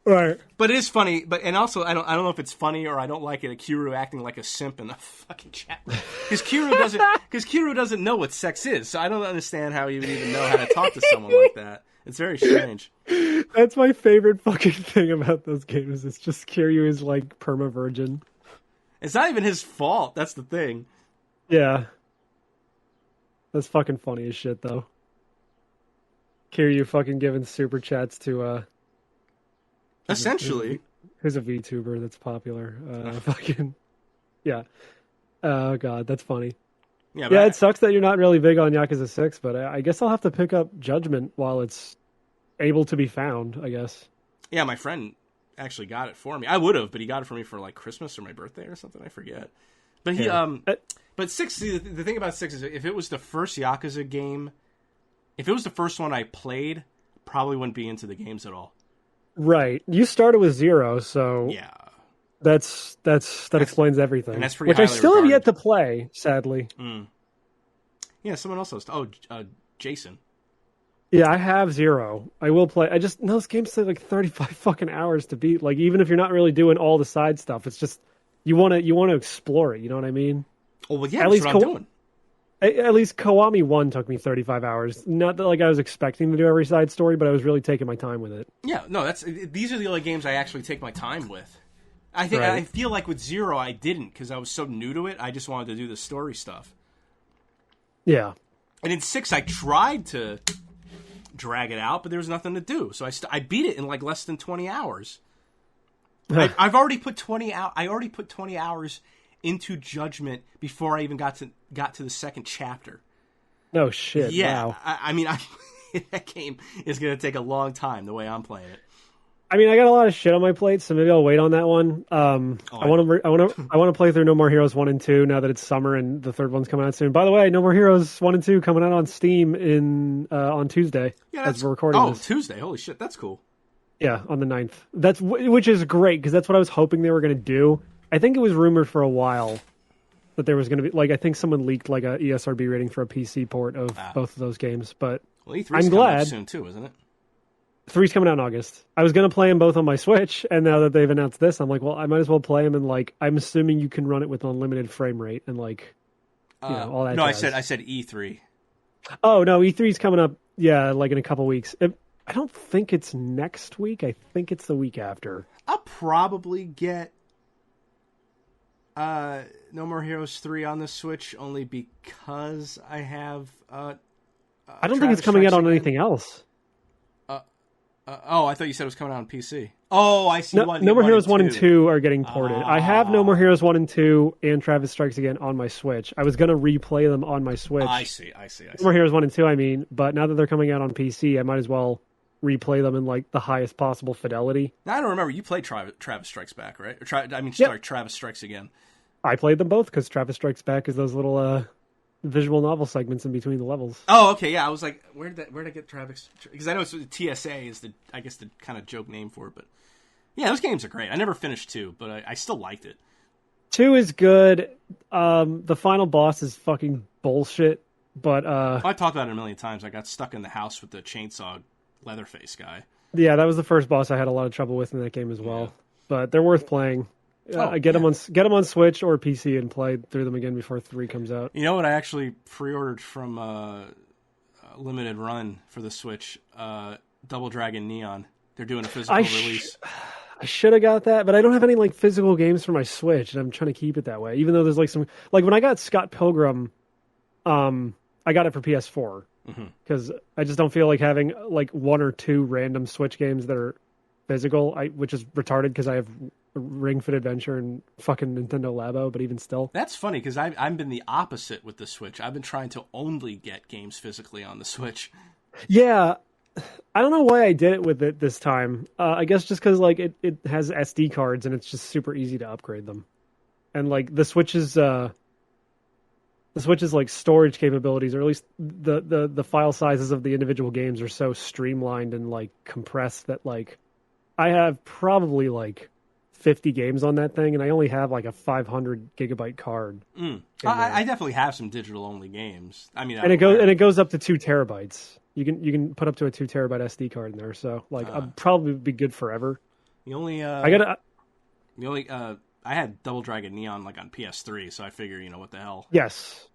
Right. But it is funny. And also, I don't know if it's funny or I don't like it. Kiryu acting like a simp in the fucking chat room because Kiryu doesn't know what sex is. So I don't understand how he would even know how to talk to someone like that. It's very strange. That's my favorite fucking thing about those games. It's just Kiryu is like perma virgin. It's not even his fault. That's the thing. Yeah. That's fucking funny as shit, though. Kiryu fucking giving super chats to essentially, who's a VTuber that's popular. Fucking yeah. Oh god, that's funny. Yeah, it sucks that you're not really big on Yakuza 6, but I guess I'll have to pick up Judgment while it's able to be found, I guess. Yeah, my friend actually got it for me. I would have, but he got it for me for like Christmas or my birthday or something. I forget. But he but 6, see, the thing about 6 is if it was the first Yakuza game, if it was the first one I played, probably wouldn't be into the games at all. Right. You started with 0, so yeah. That explains everything. And that's pretty which I still regarded. have yet to play, sadly. Mm. Yeah, someone else has. Oh, Jason. Yeah, I have 0. I will play. Those games take like 35 fucking hours to beat. Like, even if you're not really doing all the side stuff, it's just you want to explore it. You know what I mean? Oh well, yeah, that's what I'm doing. At least Kiwami 1 took me 35 hours. Not that like I was expecting to do every side story, but I was really taking my time with it. Yeah, no, these are the only games I actually take my time with. I feel like with 0 I didn't because I was so new to it. I just wanted to do the story stuff. Yeah. And in 6 I tried to drag it out, but there was nothing to do. So I beat it in like less than 20 hours. I've already put 20 out. I already put 20 hours into Judgment before I even got to the second chapter. No shit. Yeah, wow. I mean, that game is going to take a long time the way I'm playing it. I mean, I got a lot of shit on my plate, so maybe I'll wait on that one. I want to play through No More Heroes 1 and 2 now that it's summer and the third one's coming out soon. By the way, No More Heroes 1 and 2 coming out on Steam on Tuesday. Yeah, as we're recording this. Tuesday. Holy shit, that's cool. Yeah, on the 9th. Which is great because that's what I was hoping they were going to do. I think it was rumored for a while that there was going to be I think someone leaked like a ESRB rating for a PC port of both of those games, but well, E3's I'm glad soon too, isn't it? 3's coming out in August. I was gonna play them both on my Switch, and now that they've announced this, I'm like, well, I might as well play them. And like, I'm assuming you can run it with unlimited frame rate and like, all that. No, jazz. I said E3. Oh no, E3's coming up. Yeah, like in a couple weeks. I don't think it's next week. I think it's the week after. I'll probably get No More Heroes 3 on the Switch only because I have. I don't think it's coming out on anything else. I thought you said it was coming out on PC. Oh, I see. No More Heroes 1 and 2 are getting ported. I have No More Heroes 1 and 2 and Travis Strikes Again on my Switch. I was going to replay them on my Switch. I see. No More Heroes 1 and 2, I mean. But now that they're coming out on PC, I might as well replay them in like the highest possible fidelity. Now, I don't remember. You played Travis Strikes Back, right? Travis Strikes Again. I played them both because Travis Strikes Back is those little visual novel segments in between the levels. Oh, okay, yeah. I was like, where did I get Travis? Because I know TSA is the kind of joke name for it, but yeah, those games are great. I never finished 2, but I still liked it. 2 is good. The final boss is fucking bullshit, but I talked about it a million times. I got stuck in the house with the chainsaw Leatherface guy. Yeah, that was the first boss I had a lot of trouble with in that game as well. Yeah. But they're worth playing. Get them on Switch or PC and play through them again before 3 comes out. You know what? I actually pre-ordered from Limited Run for the Switch. Double Dragon Neon. They're doing a physical release. I should have got that, but I don't have any like physical games for my Switch, and I'm trying to keep it that way. Even though there's like some when I got Scott Pilgrim, I got it for PS4 because I just don't feel like having like 1 or 2 random Switch games that are physical, which is retarded because I have Ring Fit Adventure and fucking Nintendo Labo, but even still. That's funny because I've been the opposite with the Switch. I've been trying to only get games physically on the Switch. Yeah, I don't know why I did it with it this time. I guess just because like it has SD cards and it's just super easy to upgrade them, and like the Switch's like storage capabilities, or at least the file sizes of the individual games are so streamlined and like compressed that like I have probably like 50 games on that thing, and I only have like a 500 gigabyte card. I definitely have some digital only games. I mean, it goes up to 2 terabytes. You can put up to a 2 terabyte SD card in there. So like I'll probably be good forever. I had Double Dragon Neon like on PS3, so I figure what the hell. Yes,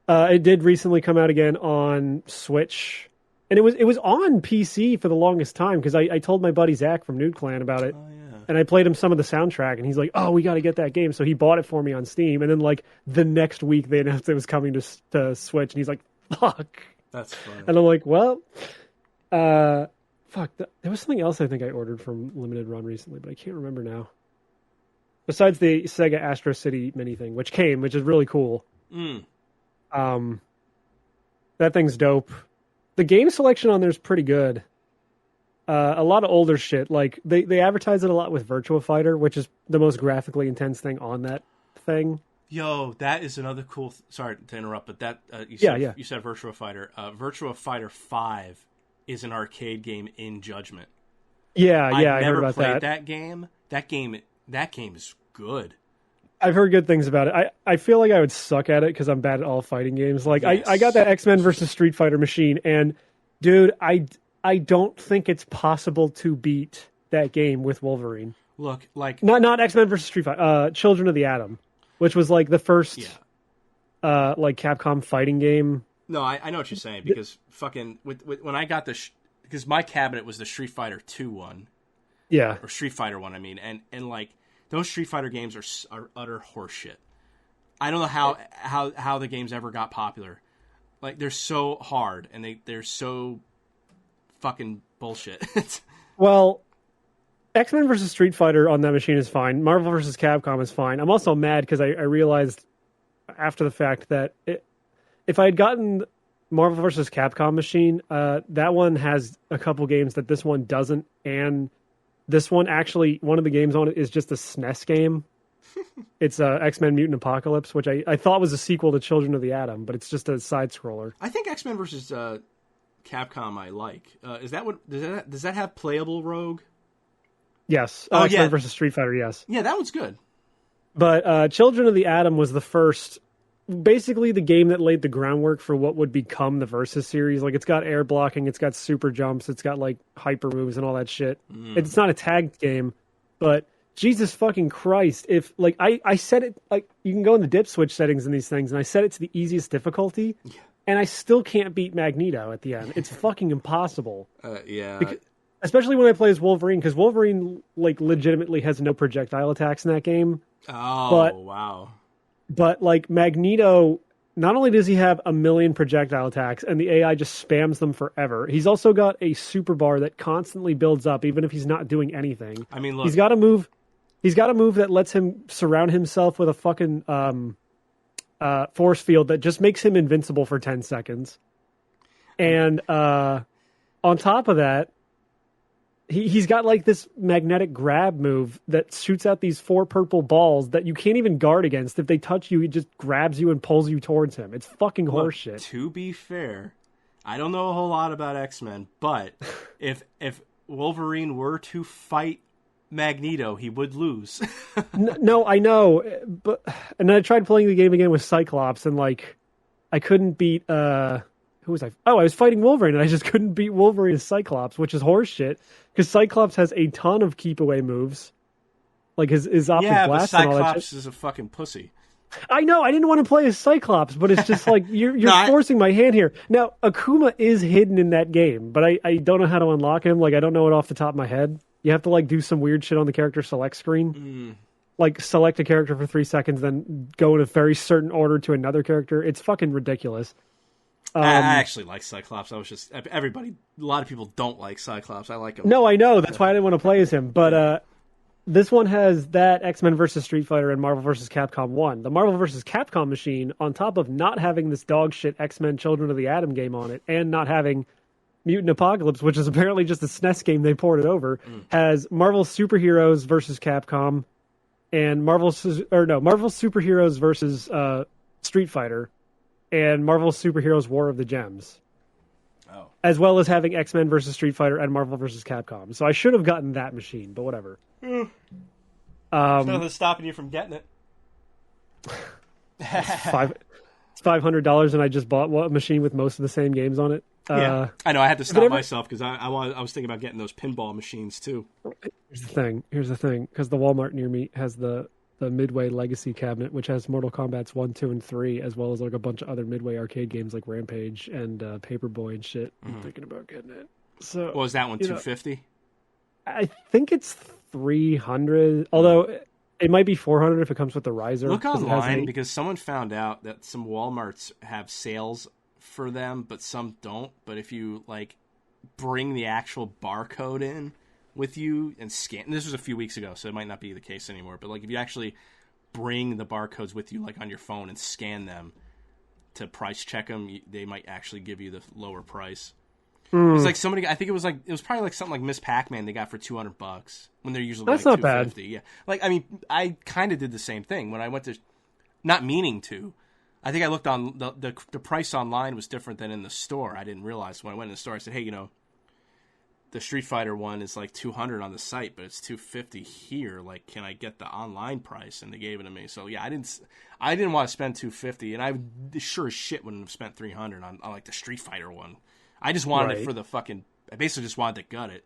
it did recently come out again on Switch. And it was on PC for the longest time because I told my buddy Zach from Nude Clan about it. Oh, yeah. And I played him some of the soundtrack, and he's like, oh, we got to get that game. So he bought it for me on Steam. And then, like, the next week they announced it was coming to Switch. And he's like, fuck. That's funny. And I'm like, well, fuck. There was something else I think I ordered from Limited Run recently, but I can't remember now. Besides the Sega Astro City mini thing, which is really cool. That thing's dope. The game selection on there is pretty good. A lot of older shit. Like they advertise it a lot with Virtua Fighter, which is the most graphically intense thing on that thing. Yo, that is another cool. Sorry to interrupt, but that you said Virtua Fighter. Virtua Fighter 5 is an arcade game in Judgment. Yeah, I heard about that. That game. That game is good. I've heard good things about it. I feel like I would suck at it because I'm bad at all fighting games. Like yes. I got that X-Men versus Street Fighter machine, and dude, I don't think it's possible to beat that game with Wolverine. Look, like not X-Men versus Street Fighter, Children of the Atom, which was like the first like Capcom fighting game. No, I know what you're saying because fucking when I got because my cabinet was the Street Fighter 2 one. Yeah. Or Street Fighter one, I mean, and like those Street Fighter games are utter horseshit. I don't know how the games ever got popular. Like they're so hard and they're so fucking bullshit. Well, X-Men versus Street Fighter on that machine is fine. Marvel versus Capcom is fine. I'm also mad because I realized after the fact that if I had gotten Marvel versus Capcom machine, that one has a couple games that this one doesn't, and this one actually, one of the games on it is just a SNES game. It's X-Men Mutant Apocalypse, which I thought was a sequel to Children of the Atom, but it's just a side-scroller. I think X-Men versus Capcom I like. Is that what does that have playable Rogue? Yes. X-Men versus Street Fighter, yes. Yeah, that one's good. But Children of the Atom was the first basically the game that laid the groundwork for what would become the Versus series. Like, it's got air blocking, it's got super jumps, it's got like hyper moves and all that shit. It's not a tagged game, but Jesus fucking Christ, if like I set it, like, you can go in the dip switch settings in these things, and I set it to the easiest difficulty, and I still can't beat Magneto at the end. It's fucking impossible. Especially when I play as Wolverine, because Wolverine like legitimately has no projectile attacks in that game. Wow. But like Magneto, not only does he have a million projectile attacks and the AI just spams them forever, he's also got a super bar that constantly builds up even if he's not doing anything. I mean, look, he's got a move that lets him surround himself with a fucking force field that just makes him invincible for 10 seconds. And on top of that, he's got like this magnetic grab move that shoots out these 4 purple balls that you can't even guard against. If they touch you, he just grabs you and pulls you towards him. It's fucking horseshit. To be fair, I don't know a whole lot about X-Men, but if Wolverine were to fight Magneto, he would lose. No, I know, but and I tried playing the game again with Cyclops, and like I couldn't beat who was I? Oh, I was fighting Wolverine, and I just couldn't beat Wolverine as Cyclops, which is horseshit, because Cyclops has a ton of keep away moves, like his optic blast. But and all that Cyclops shit. is a fucking pussy. I know. I didn't want to play as Cyclops, but it's just like you're forcing my hand here. Now Akuma is hidden in that game, but I don't know how to unlock him. Like, I don't know it off the top of my head. You have to like do some weird shit on the character select screen. Like select a character for 3 seconds, then go in a very certain order to another character. It's fucking ridiculous. I actually like Cyclops. A lot of people don't like Cyclops. I like him. No, I know. That's why I didn't want to play as him. But this one has that X-Men vs. Street Fighter and Marvel vs. Capcom 1. The Marvel vs. Capcom machine, on top of not having this dog shit X-Men Children of the Atom game on it, and not having Mutant Apocalypse, which is apparently just a SNES game they ported over, has Marvel Superheroes vs. Capcom and Marvel Superheroes vs. Street Fighter and Marvel Superheroes War of the Gems. Oh. As well as having X-Men vs. Street Fighter and Marvel vs. Capcom. So I should have gotten that machine, but whatever. There's nothing stopping you from getting it. It's $500, and I just bought a machine with most of the same games on it. Yeah, I know. I had to stop myself because I was thinking about getting those pinball machines too. Here's the thing, because the Walmart near me has the Midway Legacy cabinet, which has Mortal Kombat's 1, 2, and 3, as well as like a bunch of other Midway arcade games like Rampage and Paperboy and shit. I'm thinking about getting it. So, what was that one? $250? I think it's $300. Although it might be $400 if it comes with the riser. Look online, because someone found out that some Walmarts have sales for them, but some don't. But if you like bring the actual barcode in with you and scan, and this was a few weeks ago, so it might not be the case anymore, but like if you actually bring the barcodes with you, like on your phone, and scan them to price check them, they might actually give you the lower price. It was like somebody, I think it was probably like something like Miss Pac-Man they got for $200 when they're usually that's like not $250. Yeah, like I mean, I kind of did the same thing when I went to, not meaning to. I think I looked on the price online was different than in the store. I didn't realize when I went in the store. I said, hey, the Street Fighter one is like $200 on the site, but it's $250 here. Like, can I get the online price? And they gave it to me. So yeah, I didn't want to spend $250, and I sure as shit wouldn't have spent $300 on like the Street Fighter one. I just wanted it for the fucking. I basically just wanted to gut it.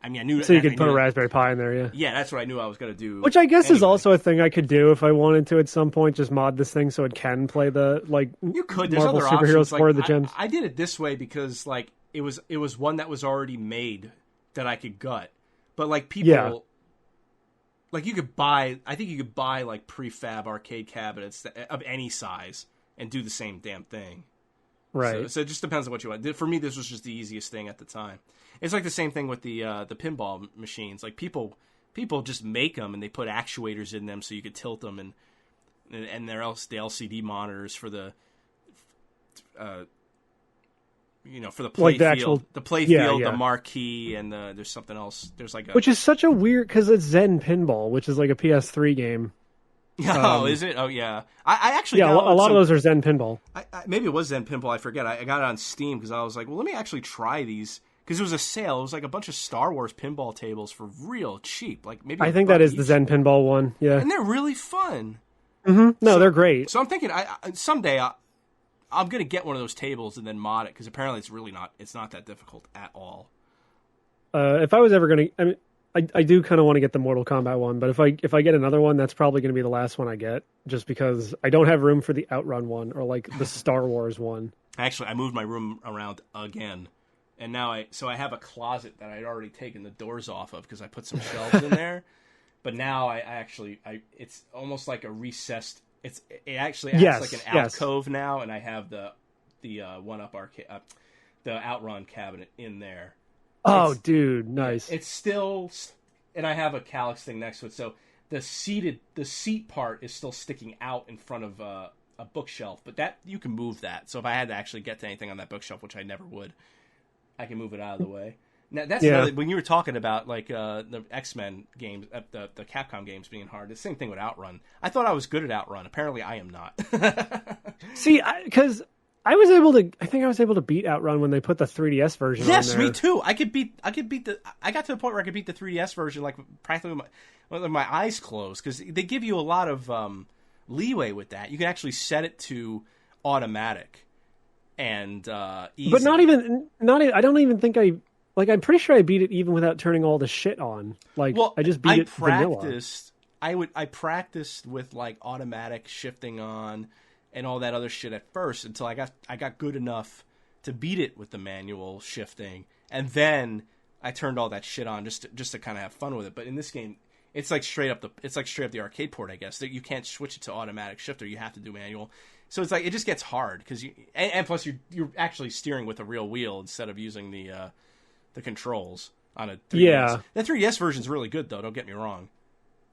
I mean, I knew so you could put a Raspberry Pi in there, yeah. Yeah, that's what I knew I was gonna do. Which I guess is also a thing I could do if I wanted to at some point. Just mod this thing so it can play the like. You could. There's Marvel other superheroes options. for the gems. I did it this way because like it was one that was already made that I could gut, but like people. Like you could buy. I think you could buy like prefab arcade cabinets of any size and do the same damn thing. Right. So it just depends on what you want. For me, this was just the easiest thing at the time. It's like the same thing with the pinball machines. Like people just make them and they put actuators in them so you could tilt them, and they're else the LCD monitors for the for the play like field, the play field, the marquee, and there's something else. There's like which is such a weird because it's Zen Pinball, which is like a PS3 game. Oh, is it? Oh, yeah. I actually a lot of those are Zen Pinball. Maybe it was Zen Pinball. I forget. I got it on Steam because I was like, well, let me actually try these because it was a sale. It was like a bunch of Star Wars pinball tables for real cheap. Like maybe I think that is the Zen Pinball one. Yeah, and they're really fun. No, they're great. So I'm thinking, someday I'm gonna get one of those tables and then mod it because apparently it's not that difficult at all. If I was ever gonna, I mean, I do kind of want to get the Mortal Kombat one, but if I get another one, that's probably going to be the last one I get, just because I don't have room for the Outrun one or like the Star Wars one. Actually, I moved my room around again, and now I have a closet that I'd already taken the doors off of because I put some shelves in there. But now it's almost like a recessed. It actually acts like an alcove now, and I have the one up arcade, the Outrun cabinet in there. Oh, dude, nice. It's still, and I have a Calyx thing next to it, so the seat part is still sticking out in front of a bookshelf, but that you can move that. So if I had to actually get to anything on that bookshelf, which I never would, I can move it out of the way. Now that's another, when you were talking about like the X-Men games, the Capcom games being hard. The same thing with Outrun. I thought I was good at Outrun. Apparently, I am not. See, because I think I was able to beat Outrun when they put the 3DS version on there. Yes, me too. I got to the point where I could beat the 3DS version like practically with my eyes closed, because they give you a lot of leeway with that. You can actually set it to automatic and easy. But not even I don't even think I'm pretty sure I beat it even without turning all the shit on. Like, well, I just beat it vanilla. I practiced with like automatic shifting on and all that other shit at first until I got good enough to beat it with the manual shifting, and then I turned all that shit on just to kind of have fun with it. But in this game, it's like straight up the arcade port, I guess. That you can't switch it to automatic shifter; you have to do manual. So it's like it just gets hard because and plus you're actually steering with a real wheel instead of using the controls on a 3DS. Yeah. The 3DS version's really good though. Don't get me wrong.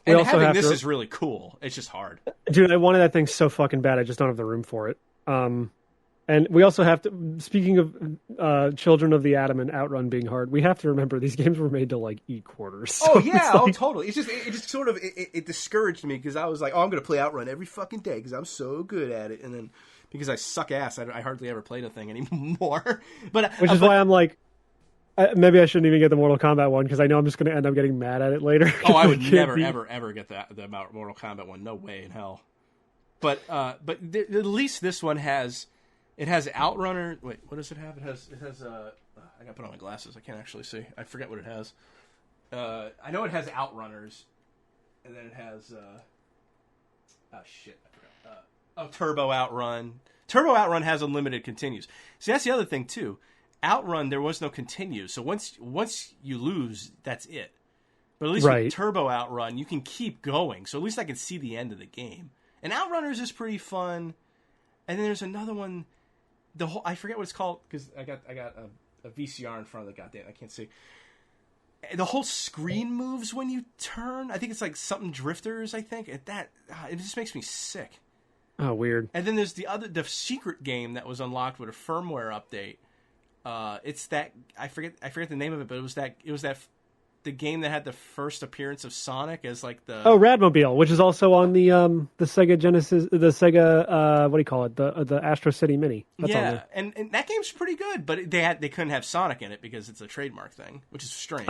And having this is really cool. It's just hard. Dude, I wanted that thing so fucking bad. I just don't have the room for it. And we also have to, speaking of Children of the Atom and Outrun being hard, we have to remember these games were made to like eat quarters. So oh yeah, totally. It just sort of it discouraged me because I was like, I'm going to play Outrun every fucking day because I'm so good at it, and then because I suck ass, I hardly ever play the thing anymore. Which is why I'm like, maybe I shouldn't even get the Mortal Kombat one because I know I'm just going to end up getting mad at it later. Oh, I would never, ever get the Mortal Kombat one. No way in hell. But at least this one has Outrunner. Wait, what does it have? It has. I got to put on my glasses. I can't actually see. I forget what it has. I know it has Outrunners, and then it has. Oh shit! I forgot. Turbo Outrun. Turbo Outrun has unlimited continues. See, that's the other thing too. Outrun, there was no continues, so once you lose, that's it. But at least with Turbo Outrun, you can keep going. So at least I can see the end of the game. And Outrunners is pretty fun. And then there's another one. I forget what it's called because I got a VCR in front of the goddamn. I can't see. The whole screen moves when you turn. I think it's like something Drifters. I think it just makes me sick. Oh, weird. And then there's the secret game that was unlocked with a firmware update. It's that I forget the name of it, but it was the game that had the first appearance of Sonic as like the Radmobile, which is also on the Sega Genesis, the Sega what do you call it, the Astro City Mini. That's on there. And that game's pretty good, but they couldn't have Sonic in it because it's a trademark thing, which is strange.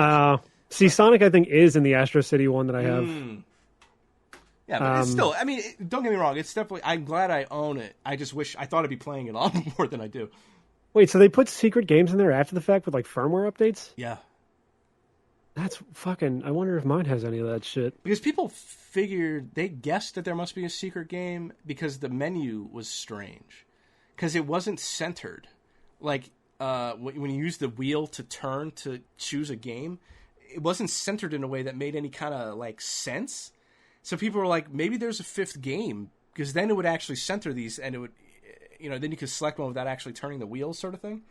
Sonic I think is in the Astro City one that I have. Yeah, but it's still. I mean, don't get me wrong. It's definitely. I'm glad I own it. I just wish I thought I'd be playing it a lot more than I do. Wait, so they put secret games in there after the fact with like firmware updates? Yeah. That's fucking... I wonder if mine has any of that shit. Because people they guessed that there must be a secret game because the menu was strange. Because it wasn't centered. Like, when you use the wheel to turn to choose a game, it wasn't centered in a way that made any kind of, like, sense. So people were like, maybe there's a fifth game, because then it would actually center these, and it would... then you could select one without actually turning the wheels, sort of thing.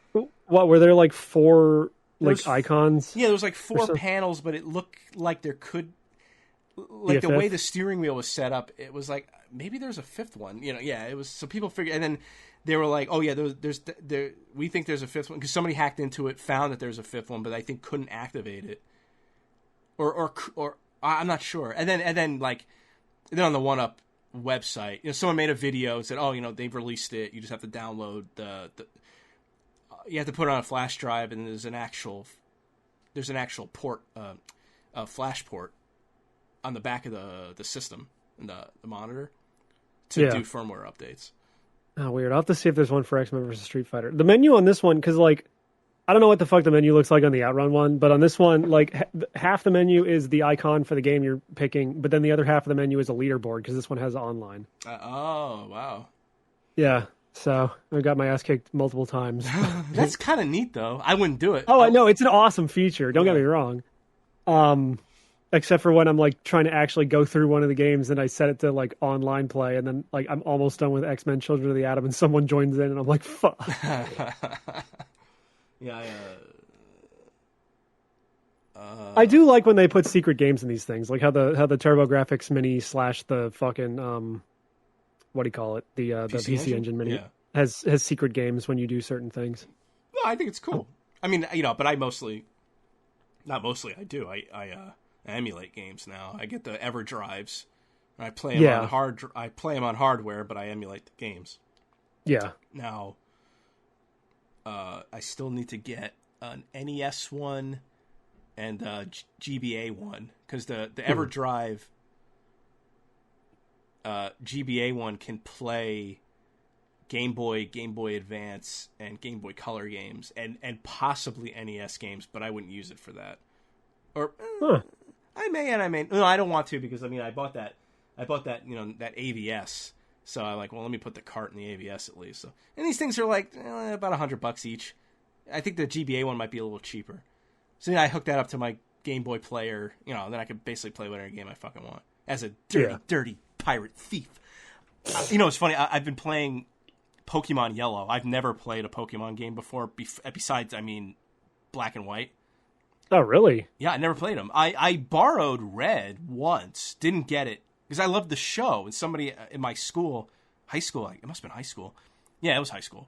What, were there like four icons? Yeah, there was like four panels, but it looked like there could, like the way the steering wheel was set up, it was like maybe there's a fifth one. It was. So people figured, and then they were like, oh yeah, we think there's a fifth one because somebody hacked into it, found that there's a fifth one, but I think couldn't activate it, or I'm not sure. And then on the 1UP website, someone made a video and said, they've released it, you just have to download you have to put it on a flash drive, and there's an actual port, flash port on the back of the system and the monitor. to Yeah. do firmware updates. Oh, weird. I'll have to see if there's one for X-Men versus Street Fighter. The menu on this one, because like, I don't know what the fuck the menu looks like on the Outrun one, but on this one, like half the menu is the icon for the game you're picking, but then the other half of the menu is a leaderboard because this one has online. Oh, wow. Yeah. So I got my ass kicked multiple times. That's kind of neat, though. I wouldn't do it. Oh, I know. It's an awesome feature. Don't get me wrong. Except for when I'm like trying to actually go through one of the games and I set it to like online play and then like I'm almost done with X-Men Children of the Atom and someone joins in and I'm like, fuck. Yeah, I do like when they put secret games in these things, like how the TurboGrafx mini / the fucking what do you call it? The PC engine mini has secret games when you do certain things. No, I think it's cool. I mean, but I do. I emulate games now. I get the EverDrives. I play them I play them on hardware, but I emulate the games. Yeah. Now, I still need to get an NES one and GBA one because the EverDrive GBA one can play Game Boy Advance, and Game Boy Color games, and possibly NES games, but I wouldn't use it for that. Or I may and I may. No, I don't want to because I bought that that AVS. So I'm like, well, let me put the cart in the AVS at least. So, and these things are like about $100 each. I think the GBA one might be a little cheaper. So I hooked that up to my Game Boy player. Then I could basically play whatever game I fucking want as a dirty pirate thief. It's funny. I've been playing Pokemon Yellow. I've never played a Pokemon game before. Besides, Black and White. Oh, really? Yeah, I never played them. I borrowed Red once, didn't get it, because I loved the show. And somebody in my school, high school, it must have been high school. Yeah, it was high school.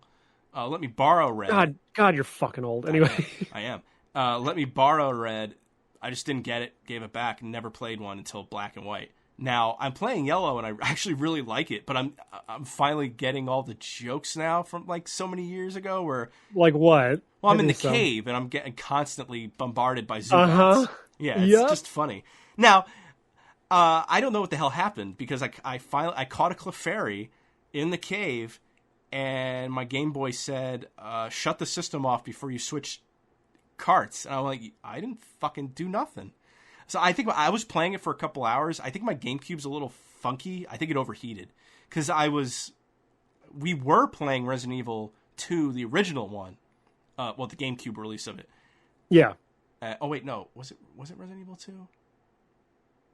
Let me borrow Red. God, you're fucking old. Anyway. I am. Let me borrow Red. I just didn't get it, gave it back, and never played one until Black and White. Now, I'm playing Yellow, and I actually really like it, but I'm finally getting all the jokes now from, like, so many years ago where... Like what? Well, I'm in the cave, and I'm getting constantly bombarded by Zubats. Yeah, it's just funny. Now, I don't know what the hell happened, because I caught a Clefairy in the cave, and my Game Boy said, shut the system off before you switch carts. And I'm like, I didn't fucking do nothing. So I think I was playing it for a couple hours. I think my GameCube's a little funky. I think it overheated because we were playing Resident Evil 2, the original one. The GameCube release of it. Yeah. Oh wait, no. Was it Resident Evil 2?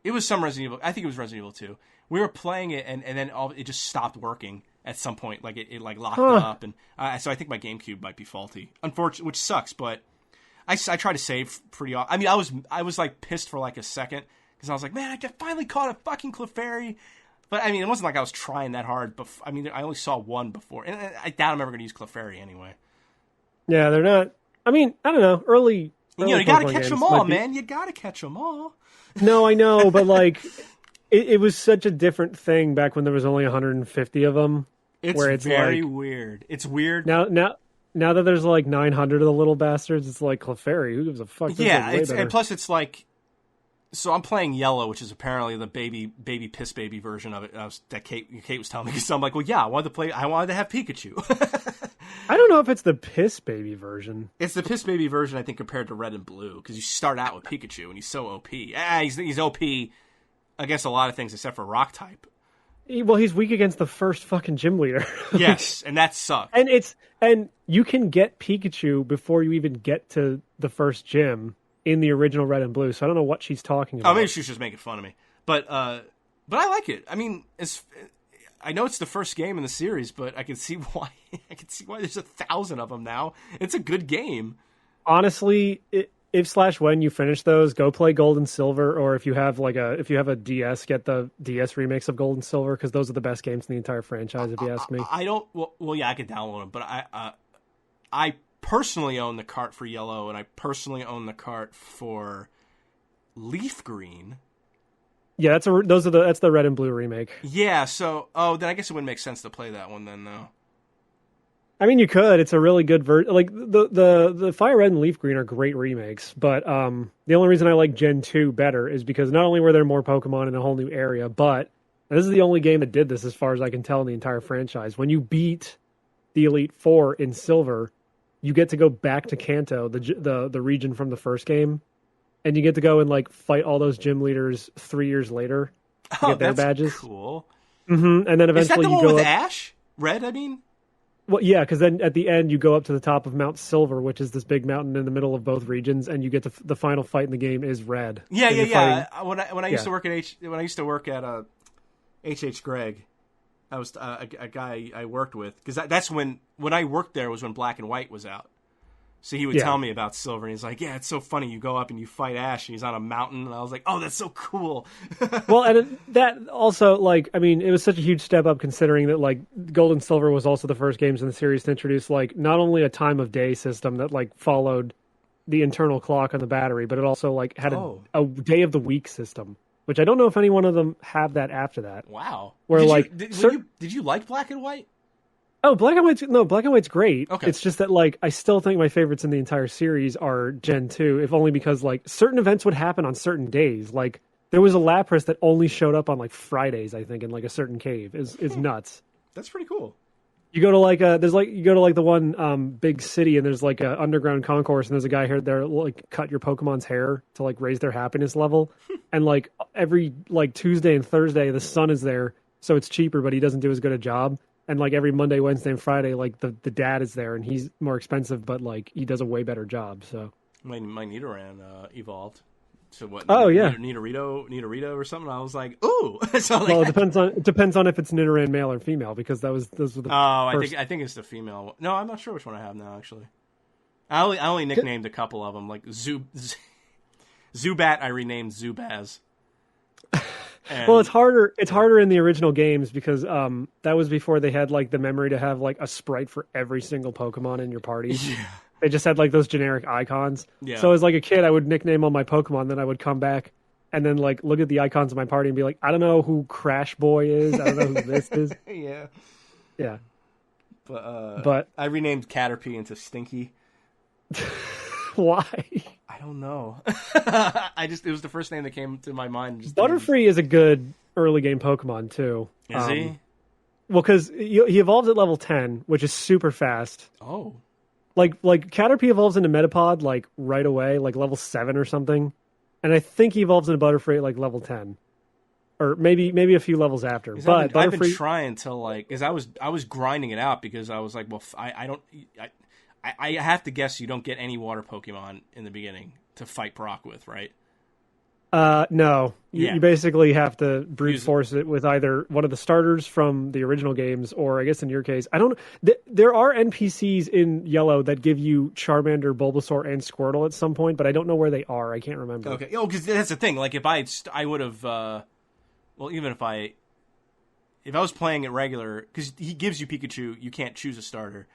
It was some Resident Evil. I think it was Resident Evil 2. We were playing it and then it just stopped working at some point. Like it like locked up, and so I think my GameCube might be faulty. Unfortunately, which sucks, but. I try to save pretty often. I was like pissed for like a second because I was like, man, I finally caught a fucking Clefairy. But it wasn't like I was trying that hard. But I only saw one before, and I doubt I'm ever going to use Clefairy anyway. Yeah, they're not. I don't know. Early you got to catch them all, man. You got to catch them all. No, I know, but like, it was such a different thing back when there was only 150 of them. It's very weird. It's weird Now that there's like 900 of the little bastards, it's like Clefairy. Who gives a fuck? And plus it's like, so I'm playing Yellow, which is apparently the baby piss baby version of it. That Kate was telling me. So I'm like, well, yeah, I wanted to have Pikachu. I don't know if it's the piss baby version. It's the piss baby version, I think, compared to Red and Blue, because you start out with Pikachu and he's so OP. He's OP against a lot of things except for Rock type. Well, he's weak against the first fucking gym leader. Yes, and that sucks. And you can get Pikachu before you even get to the first gym in the original Red and Blue. So I don't know what she's talking about. Oh, maybe she's just making fun of me. But I like it. I know it's the first game in the series, but I can see why. I can see why there's 1,000 of them now. It's a good game. Honestly, if/when you finish those, go play Gold and Silver, or if you have a DS, get the DS remakes of Gold and Silver, because those are the best games in the entire franchise, if you ask me. I don't. Well, yeah, I could download them, but I personally own the cart for Yellow, and I personally own the cart for Leaf Green. Yeah, that's the Red and Blue remake. Yeah. So, then I guess it wouldn't make sense to play that one then, though. You could. It's a really good version. Like the Fire Red and Leaf Green are great remakes, but the only reason I like Gen 2 better is because not only were there more Pokemon in a whole new area, but And this is the only game that did this, as far as I can tell, in the entire franchise. When you beat the Elite Four in Silver, you get to go back to Kanto, the region from the first game, and you get to go and like fight all those gym leaders 3 years later to get their badges. Cool. Mm-hmm. And then eventually is that the you one go with up... Ash? Red, I mean? Well, yeah, because then at the end you go up to the top of Mount Silver, which is this big mountain in the middle of both regions, and you get to the final fight in the game is Red. Yeah. When I used to work at H.H. Gregg, I was a guy I worked with, because that's when I worked there was when Black and White was out. So he would tell me about Silver, and he's like, "Yeah, it's so funny. You go up and you fight Ash, and he's on a mountain." And I was like, "Oh, that's so cool." Well, and that also, like, I mean, it was such a huge step up considering that, like, Gold and Silver was also the first games in the series to introduce, like, not only a time of day system that, like, followed the internal clock on the battery, but it also, like, had a day of the week system, which I don't know if any one of them have that after that. Wow. Where, did you like Black and White? Oh, Black and White's great. Okay. It's just that, like, I still think my favorites in the entire series are Gen 2, if only because, like, certain events would happen on certain days. Like, there was a Lapras that only showed up on, like, Fridays, I think, in, like, a certain cave. It's nuts. That's pretty cool. You go to, like, the one big city, and there's, like, a underground concourse, and there's a guy here there, like, cut your Pokemon's hair to, like, raise their happiness level. And, like, every, like, Tuesday and Thursday, the sun is there, so it's cheaper, but he doesn't do as good a job. And, like, every Monday, Wednesday, and Friday, like, the dad is there, and he's more expensive, but, like, he does a way better job, so. My Nidoran evolved. So what? Oh, yeah. Nidorito or something. I was like, ooh. So, like, well, it depends on if it's Nidoran male or female, because those were the first... I think it's the female one. No, I'm not sure which one I have now, actually. I only nicknamed a couple of them, like Zubat I renamed Zubaz. And... Well, it's harder in the original games because that was before they had like the memory to have like a sprite for every single Pokemon in your party. Yeah. They just had like those generic icons. Yeah. So as like a kid, I would nickname all my Pokemon, then I would come back and then like look at the icons of my party and be like, I don't know who Crash Boy is. I don't know who this is. Yeah. Yeah. But I renamed Caterpie into Stinky. Why? I don't know. It was the first name that came to my mind. Butterfree is a good early game Pokemon too. Is he? Well, because he evolves at level 10, which is super fast. Oh. Like Caterpie evolves into Metapod like right away, like level 7 or something. And I think he evolves into Butterfree at like level 10. Or maybe a few levels after. But I've been trying to like, because I was grinding it out because I was like, well, I have to guess you don't get any water Pokemon in the beginning to fight Brock with, right? No. Yeah. You basically have to brute force it with either one of the starters from the original games, or I guess in your case, I don't. There are NPCs in Yellow that give you Charmander, Bulbasaur, and Squirtle at some point, but I don't know where they are. I can't remember. Okay. Oh, because that's the thing. Like if I would have. Well, even if I was playing it regular, because he gives you Pikachu, you can't choose a starter.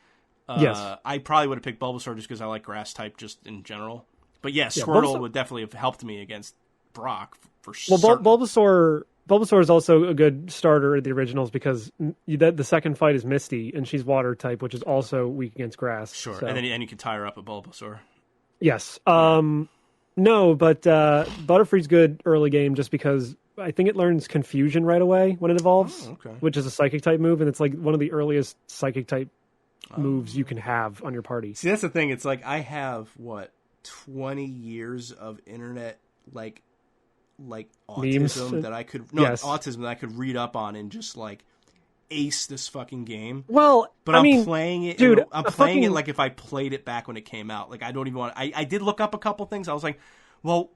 Yes. I probably would have picked Bulbasaur just because I like grass type just in general. But yeah, Squirtle would definitely have helped me against Brock for sure. Well, Bulbasaur is also a good starter in the originals because the second fight is Misty, and she's water type, which is also weak against grass. Sure, so. and then you can tie her up with Bulbasaur. Yes. No, but Butterfree's good early game just because I think it learns Confusion right away when it evolves, which is a Psychic type move, and it's like one of the earliest Psychic type moves you can have on your party. See, that's the thing. It's like I have 20 years of internet like autism memes? That I could autism that I could read up on and just like ace this fucking game. Well, but I'm playing it, dude. I'm playing it like if I played it back when it came out. Like I don't even want. I did look up a couple things. I was like, well,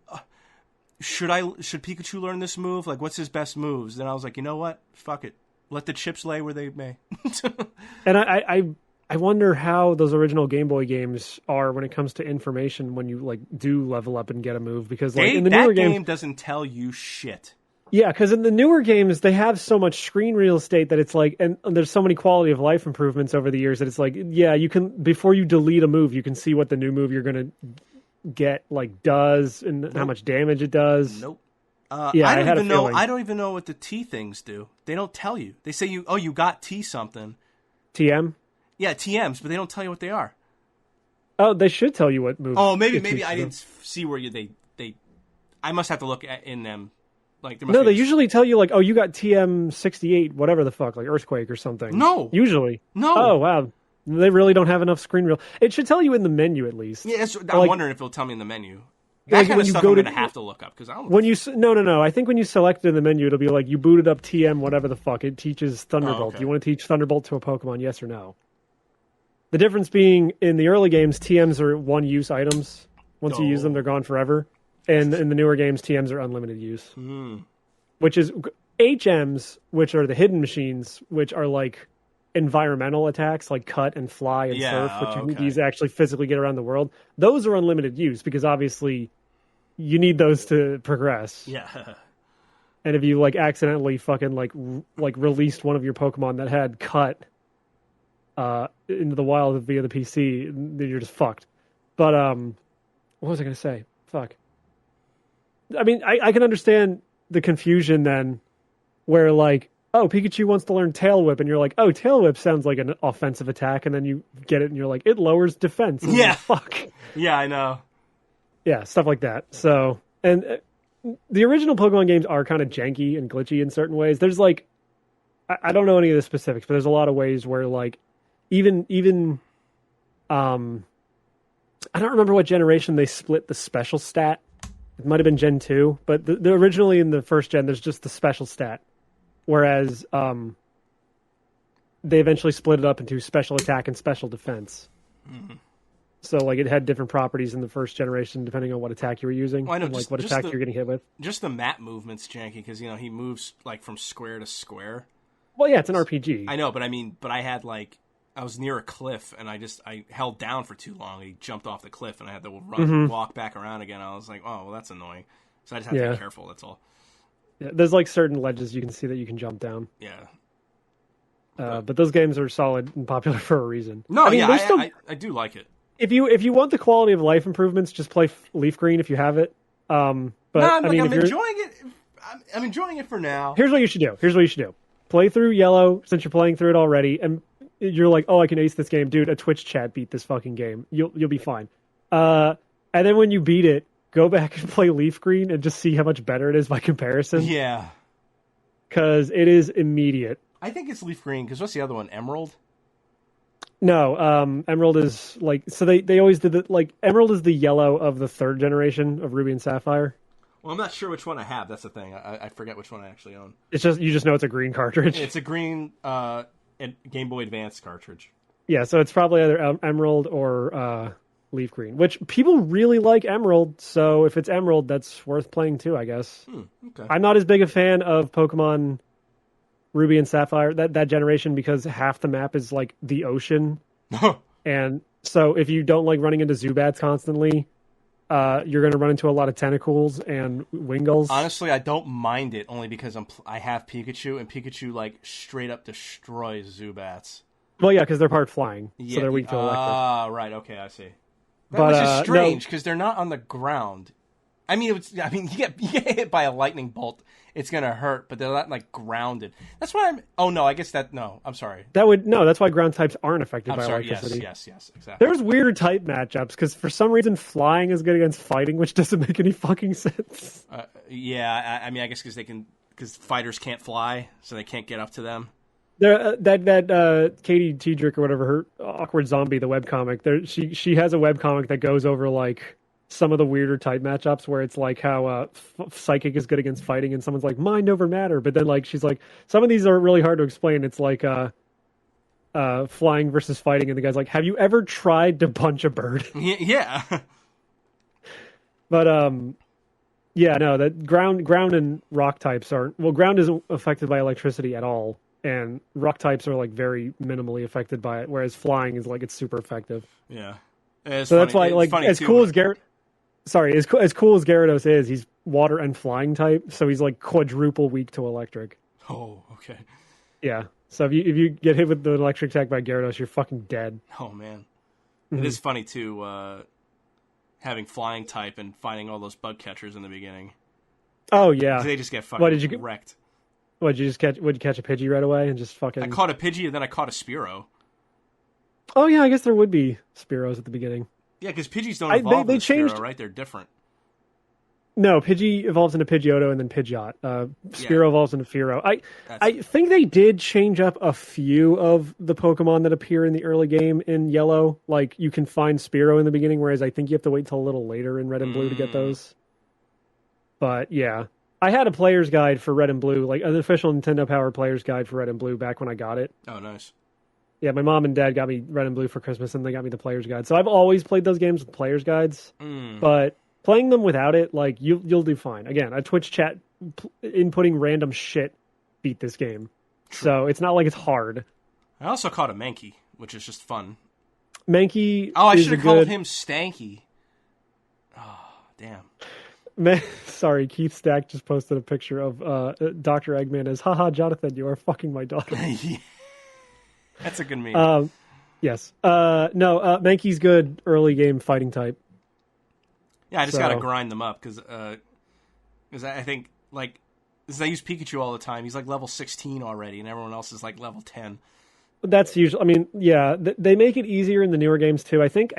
should Pikachu learn this move? Like, what's his best moves? Then I was like, you know what? Fuck it. Let the chips lay where they may. And I wonder how those original Game Boy games are when it comes to information when you like do level up and get a move, because like in the newer games, game doesn't tell you shit. Yeah, because in the newer games they have so much screen real estate that it's like, and there's so many quality of life improvements over the years that it's like, yeah, you can, before you delete a move, you can see what the new move you're gonna get like does and how much damage it does. Nope. Yeah, I don't even know what the T things do. They don't tell you. They say you got T something. TM. Yeah, TMs, but they don't tell you what they are. Oh, they should tell you what moves. Oh, maybe I didn't see where they. I must have to look in them Like there must No, be they usually tell you like, oh, you got TM68, whatever the fuck, like earthquake or something. No. Usually. No. Oh wow, they really don't have enough screen real. It should tell you in the menu at least. Yeah, I'm like, wondering if it'll tell me in the menu. That kind when of you stuff go I'm to- gonna have to look up because I don't. When you no, I think when you select it in the menu, it'll be like you booted up TM whatever the fuck. It teaches Thunderbolt. okay. Do you want to teach Thunderbolt to a Pokemon? Yes or no? The difference being in the early games, TMs are one-use items. Once you use them, they're gone forever. And in the newer games, TMs are unlimited use. Which is HMs, which are the hidden machines, which are like environmental attacks, like cut and fly and surf, which you need to use to actually physically get around the world. Those are unlimited use because obviously you need those to progress. Yeah. And if you like accidentally fucking like released one of your Pokemon that had cut into the wild via the PC, then you're just fucked. But what was I gonna say? Fuck. I mean, I can understand the confusion then, where like, oh, Pikachu wants to learn Tail Whip, and you're like, oh, Tail Whip sounds like an offensive attack, and then you get it, and you're like, it lowers defense. And Yeah. Fuck. Yeah, I know. Yeah, stuff like that. So, and the original Pokemon games are kind of janky and glitchy in certain ways. There's like, I don't know any of the specifics, but there's a lot of ways where like, even, I don't remember what generation they split the special stat. It might have been Gen 2, but the originally in the first gen, there's just the special stat. Whereas they eventually split it up into special attack and special defense. Mm-hmm. So like it had different properties in the first generation depending on what attack you were using, well, I know, and, like what attack you're getting hit with. Just the map movement's janky because he moves like from square to square. Well, yeah, it's an RPG. I know, but I had like I was near a cliff and I held down for too long. He jumped off the cliff and I had to walk back around again. I was like, oh, well, that's annoying. So I just have to be careful. That's all. Yeah, there's like certain ledges you can see that you can jump down. Yeah. But those games are solid and popular for a reason. No, I mean, I do like it. If you want the quality of life improvements, just play Leaf Green if you have it. But I'm enjoying it. I'm enjoying it for now. Here's what you should do. Play through Yellow since you're playing through it already, and you're like, oh, I can ace this game, dude. A Twitch chat beat this fucking game. You'll be fine. And then when you beat it, go back and play Leaf Green and just see how much better it is by comparison. Yeah, because it is immediate. I think it's Leaf Green. Because what's the other one? Emerald. No, Emerald is like, so they always did it like Emerald is the yellow of the third generation of Ruby and Sapphire. Well, I'm not sure which one I have. That's the thing. I forget which one I actually own. It's just you just know it's a green cartridge. It's a green Game Boy Advance cartridge. Yeah, so it's probably either Emerald or Leaf Green, which people really like Emerald. So if it's Emerald, that's worth playing too, I guess. Okay. I'm not as big a fan of Pokemon Ruby and Sapphire, that generation, because half the map is like the ocean. And so if you don't like running into Zubats constantly, you're going to run into a lot of tentacles and Wingulls. Honestly, I don't mind it only because I have Pikachu, and Pikachu like straight up destroys Zubats. Well, yeah, because they're part flying, Yeah, so they're weak to electric. Ah, right. Okay, I see. But, which is strange because they're not on the ground. I mean, you get hit by a lightning bolt, it's gonna hurt, but they're not like grounded. That's why I'm. Oh no, I guess that no. I'm sorry. That's why ground types aren't affected by electricity. Yes, exactly. There's weird type matchups because for some reason flying is good against fighting, which doesn't make any fucking sense. Yeah, I mean, I guess because fighters can't fly, so they can't get up to them. There, that Katie Tiedrick or whatever, her awkward zombie, the webcomic. There, she has a webcomic that goes over like some of the weirder type matchups where it's like how psychic is good against fighting, and someone's like mind over matter, but then like she's like some of these are really hard to explain. It's like flying versus fighting, and the guy's like, have you ever tried to punch a bird? Yeah. But yeah, no, that ground and rock types aren't. Well, ground isn't affected by electricity at all, and rock types are like very minimally affected by it, whereas flying is like it's super effective. Yeah. So that's why, like, as cool as Garrett. Sorry, as cool as Gyarados is, he's water and flying type, so he's like quadruple weak to electric. Oh, okay. Yeah. So if you get hit with the electric attack by Gyarados, you're fucking dead. Oh man, It is funny too, having flying type and finding all those bug catchers in the beginning. Oh yeah. They just get fucking wrecked. Would you catch a Pidgey right away and just fucking? I caught a Pidgey and then I caught a Spearow. Oh yeah, I guess there would be Spearows at the beginning. Yeah, because Pidgeys don't evolve in Spearow, right? They're different. No, Pidgey evolves into Pidgeotto and then Pidgeot. Yeah, Spearow evolves into Fearow. that's I think they did change up a few of the Pokemon that appear in the early game in Yellow. Like you can find Spearow in the beginning, whereas I think you have to wait till a little later in Red and Blue to get mm, those. But yeah, I had a player's guide for Red and Blue, like an official Nintendo Power player's guide for Red and Blue back when I got it. oh nice. Yeah, my mom and dad got me Red and Blue for Christmas, and they got me the player's guide. So I've always played those games with player's guides, Mm. but playing them without it, like you'll do fine. Again, a Twitch chat inputting random shit beat this game, so it's not like it's hard. I also caught a Mankey, which is just fun. Mankey. Oh, I is should a have called good... him Stanky. Oh, damn. Sorry, Keith Stack just posted a picture of Dr. Eggman as, haha, Jonathan, you are fucking my daughter. Yeah. That's a good meme. Yes. No, Mankey's good early game fighting type. Yeah, I just So- gotta grind them up because I think like because I use Pikachu all the time. He's like level 16 already, and everyone else is like level 10. That's usually, I mean, yeah, they make it easier in the newer games too. I think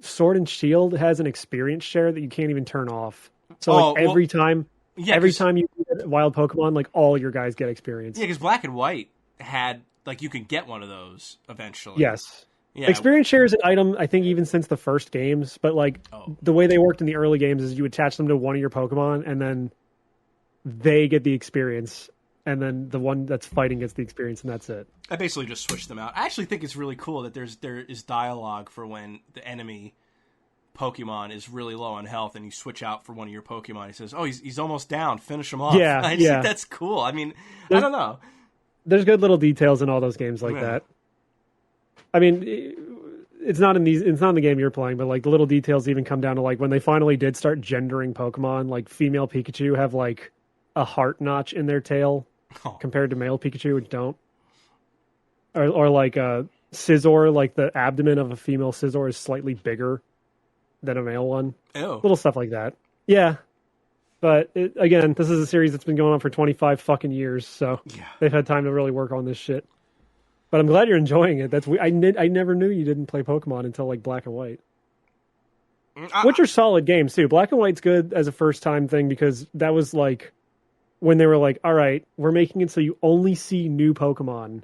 Sword and Shield has an experience share that you can't even turn off. So like every time you get a wild Pokemon, like all your guys get experience. Yeah, because Black and White had like you could get one of those eventually. Yes. Yeah. Experience share is an item, I think, even since the first games, but like the way they worked in the early games is you attach them to one of your Pokemon and then they get the experience, and then the one that's fighting gets the experience, and that's it. I basically just switched them out. I actually think it's really cool that there is dialogue for when the enemy Pokemon is really low on health and you switch out for one of your Pokemon. He says, "Oh, he's almost down. Finish him off." Yeah, I just think that's cool. I mean, I don't know. There's good little details in all those games like that. I mean, it's not in the game you're playing, but like the little details even come down to like when they finally did start gendering Pokemon, like female Pikachu have like a heart notch in their tail compared to male Pikachu, which don't. Or like Scizor, like the abdomen of a female Scizor is slightly bigger than a male one. Ew. Little stuff like that. Yeah. But again, this is a series that's been going on for 25 fucking years, so they've had time to really work on this shit. But I'm glad you're enjoying it. I never knew you didn't play Pokemon until like Black and White. Which are solid games too. Black and White's good as a first time thing because that was like when they were like, all right, we're making it so you only see new Pokemon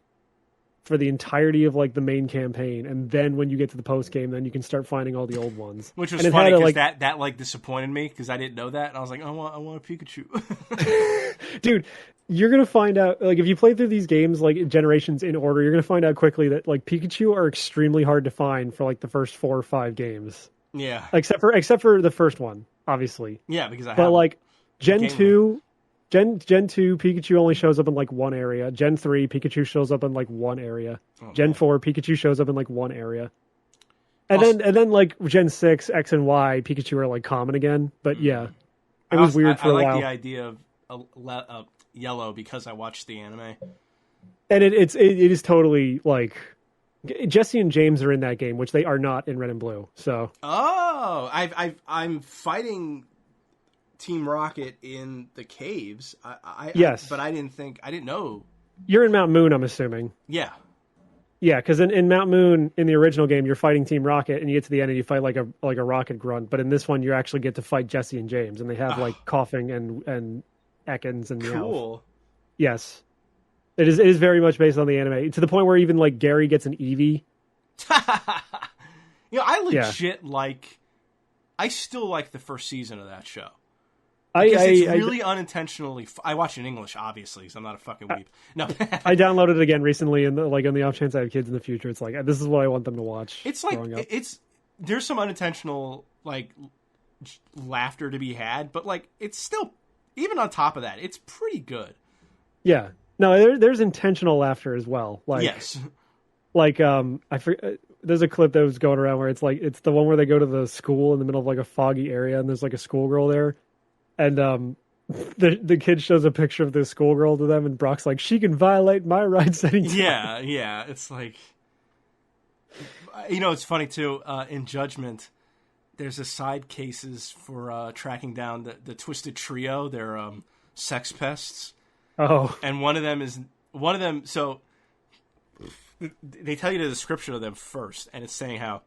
for the entirety of like the main campaign, and then when you get to the post game, then you can start finding all the old ones. Which was funny because that like disappointed me because I didn't know that, and I was like, I want a Pikachu. Dude, you're gonna find out like if you play through these games like generations in order, you're gonna find out quickly that like Pikachu are extremely hard to find for like the first 4 or 5 games. Yeah. Except for the first one, obviously. Yeah, because I. But have like Gen 2. Gen 2, Pikachu only shows up in like one area. Gen 3, Pikachu shows up in like one area. Gen 4, Pikachu shows up in like one area. And then like Gen 6, X and Y, Pikachu are like common again. But yeah, it was weird for a while. I like the idea of Yellow because I watched the anime. And it is totally like Jesse and James are in that game, which they are not in Red and Blue. So I'm fighting Team Rocket in the caves. Yes, but I didn't know. You're in Mount Moon, I'm assuming. Yeah. Yeah, because in Mount Moon, in the original game, you're fighting Team Rocket, and you get to the end and you fight like a rocket grunt. But in this one, you actually get to fight Jesse and James, and they have like coughing and Ekans and Meowth. Cool. Yes, it is very much based on the anime to the point where even like Gary gets an Eevee. I legit like. I still like the first season of that show. Because it's really unintentionally. I watch it in English, obviously, because I'm not a fucking weep. No, I downloaded it again recently, and like on the off chance I have kids in the future, it's like this is what I want them to watch. It's like there's some unintentional like laughter to be had, but like it's still even on top of that, it's pretty good. Yeah, no, there's intentional laughter as well. Like yes, like there's a clip that was going around where it's the one where they go to the school in the middle of like a foggy area, and there's like a schoolgirl there. And the kid shows a picture of this schoolgirl to them, and Brock's like, she can violate my rights anytime. Yeah. It's like, it's funny too. In Judgment, there's a side cases for tracking down the Twisted Trio. They're sex pests. Oh, and one of them. So they tell you the description of them first, and it's saying how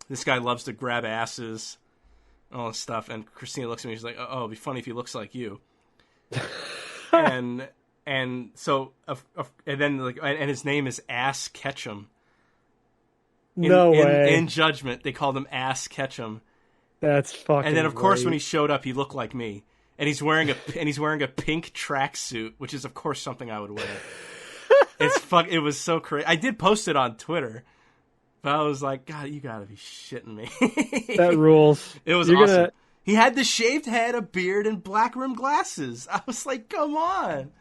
this guy loves to grab asses. and all this stuff. And Christina looks at me. She's like, "Oh, it'd be funny if he looks like you." and so and then like and his name is Ass Ketchum. No way. In Judgment, they called him Ass Ketchum. That's fucking. And then of course great. when he showed up, he looked like me. And he's wearing a pink tracksuit, which is of course something I would wear. It was so crazy. I did post it on Twitter, but I was like, God, you gotta be shitting me. That rules. It was awesome. He had the shaved head, a beard, and black rimmed glasses. I was like, come on.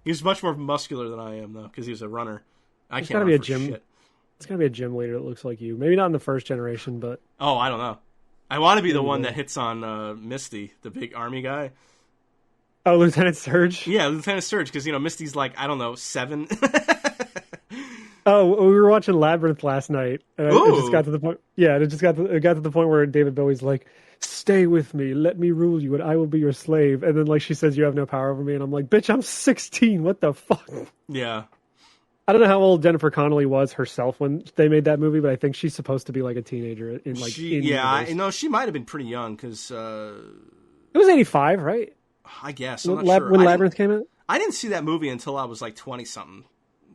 He was much more muscular than I am though, because he was a runner. It's gotta be a gym. It's gotta be a gym leader that looks like you. Maybe not in the first generation, but oh, I don't know. I want to be the one that hits on Misty, the big army guy. Oh, Lieutenant Surge? Yeah, Lieutenant Surge, because, Misty's like, I don't know, 7. Oh, we were watching Labyrinth last night. And it just got to the point. Yeah, it got to the point where David Bowie's like, stay with me, let me rule you, and I will be your slave. And then, like, she says, you have no power over me. And I'm like, bitch, I'm 16. What the fuck? Yeah. I don't know how old Jennifer Connelly was herself when they made that movie, but I think she's supposed to be like a teenager in like. She might have been pretty young because it was 85, right? I guess I'm not sure. When Labyrinth came out. I didn't see that movie until I was like 20 something.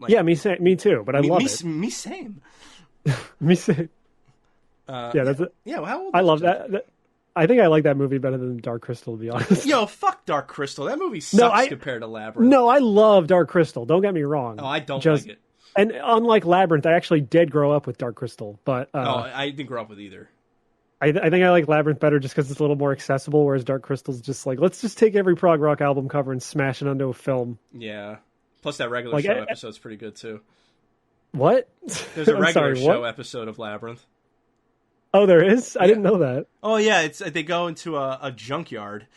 Like, yeah, me too. But I love it. Me same. Me same. Yeah, that's it. Yeah, well, how old? I love that. I think I like that movie better than Dark Crystal, to be honest. Yo, fuck Dark Crystal. That movie sucks compared to Labyrinth. No, I love Dark Crystal. Don't get me wrong. Oh, I don't like it. And unlike Labyrinth, I actually did grow up with Dark Crystal. But I didn't grow up with either. I think I like Labyrinth better just because it's a little more accessible, whereas Dark Crystal's just like, let's just take every prog rock album cover and smash it onto a film. Yeah. Plus that regular show episode's pretty good, too. What? There's a regular show episode of Labyrinth. Oh, there is? I didn't know that. Oh, yeah. They go into a junkyard,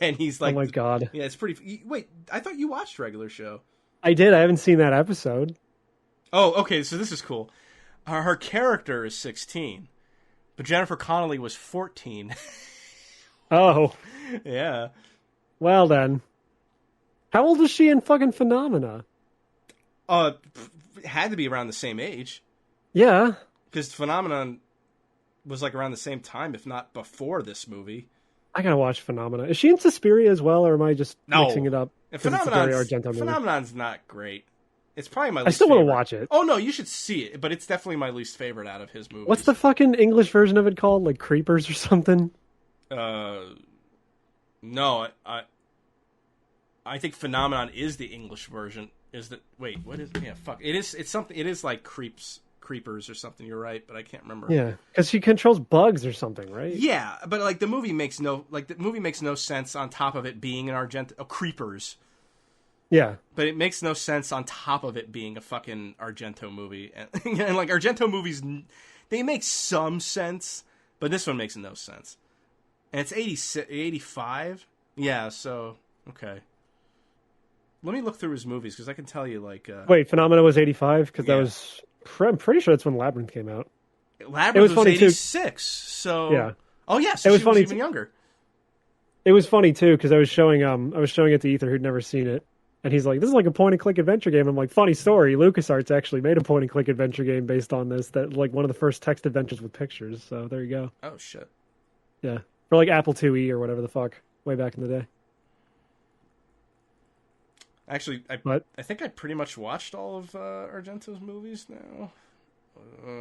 and he's like... Oh, my God. Yeah, it's pretty... Wait, I thought you watched regular show. I did. I haven't seen that episode. Oh, okay. So this is cool. Her character is 16, but Jennifer Connelly was 14. Oh. Yeah. Well, then. How old is she in fucking Phenomena? Had to be around the same age. Yeah. Because Phenomenon was like around the same time, if not before this movie. I gotta watch Phenomena. Is she in Suspiria as well, or am I just mixing it up? Phenomenon's not great. It's probably my least I still want to watch it. Oh, no, you should see it, but it's definitely my least favorite out of his movies. What's the fucking English version of it called? Like Creepers or something? No, I think Phenomenon is the English version. Wait, what is... Yeah, fuck. It's something... It is like Creepers or something, you're right, but I can't remember. Yeah, because she controls bugs or something, right? Yeah, but like the movie makes no sense on top of it being an Argento... Creepers. Yeah. But it makes no sense on top of it being a fucking Argento movie. And like Argento movies, they make some sense, but this one makes no sense. And it's 85? Yeah, so, okay. Let me look through his movies, because I can tell you, like... Wait, Phenomena was 85? Because that was... I'm pretty sure that's when Labyrinth came out. Labyrinth was 86, so... Yeah. Oh, yeah, so she was even younger. It was funny, too, because I was showing it to Ether, who'd never seen it. And he's like, this is like a point-and-click adventure game. I'm like, funny story. LucasArts actually made a point-and-click adventure game based on this. That like one of the first text adventures with pictures. So there you go. Oh, shit. Yeah. For like Apple IIe or whatever the fuck. Way back in the day. Actually, I think I pretty much watched all of Argento's movies now.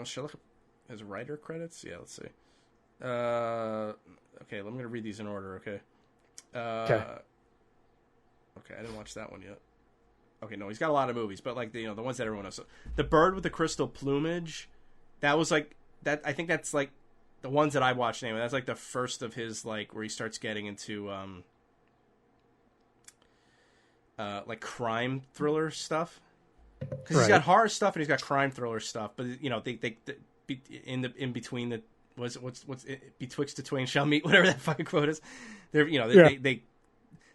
Should I look up his writer credits? Yeah, let's see. Okay, I'm going to read these in order, okay? Okay, I didn't watch that one yet. Okay, no, he's got a lot of movies, but like the ones that everyone knows. So, The Bird with the Crystal Plumage, that was like that. I think that's like the ones that I watched anyway. That's like the first of his like where he starts getting into like crime thriller stuff. Because he's got horror stuff and he's got crime thriller stuff, but they in between the what's betwixt the twain shall meet, whatever that fucking quote is. They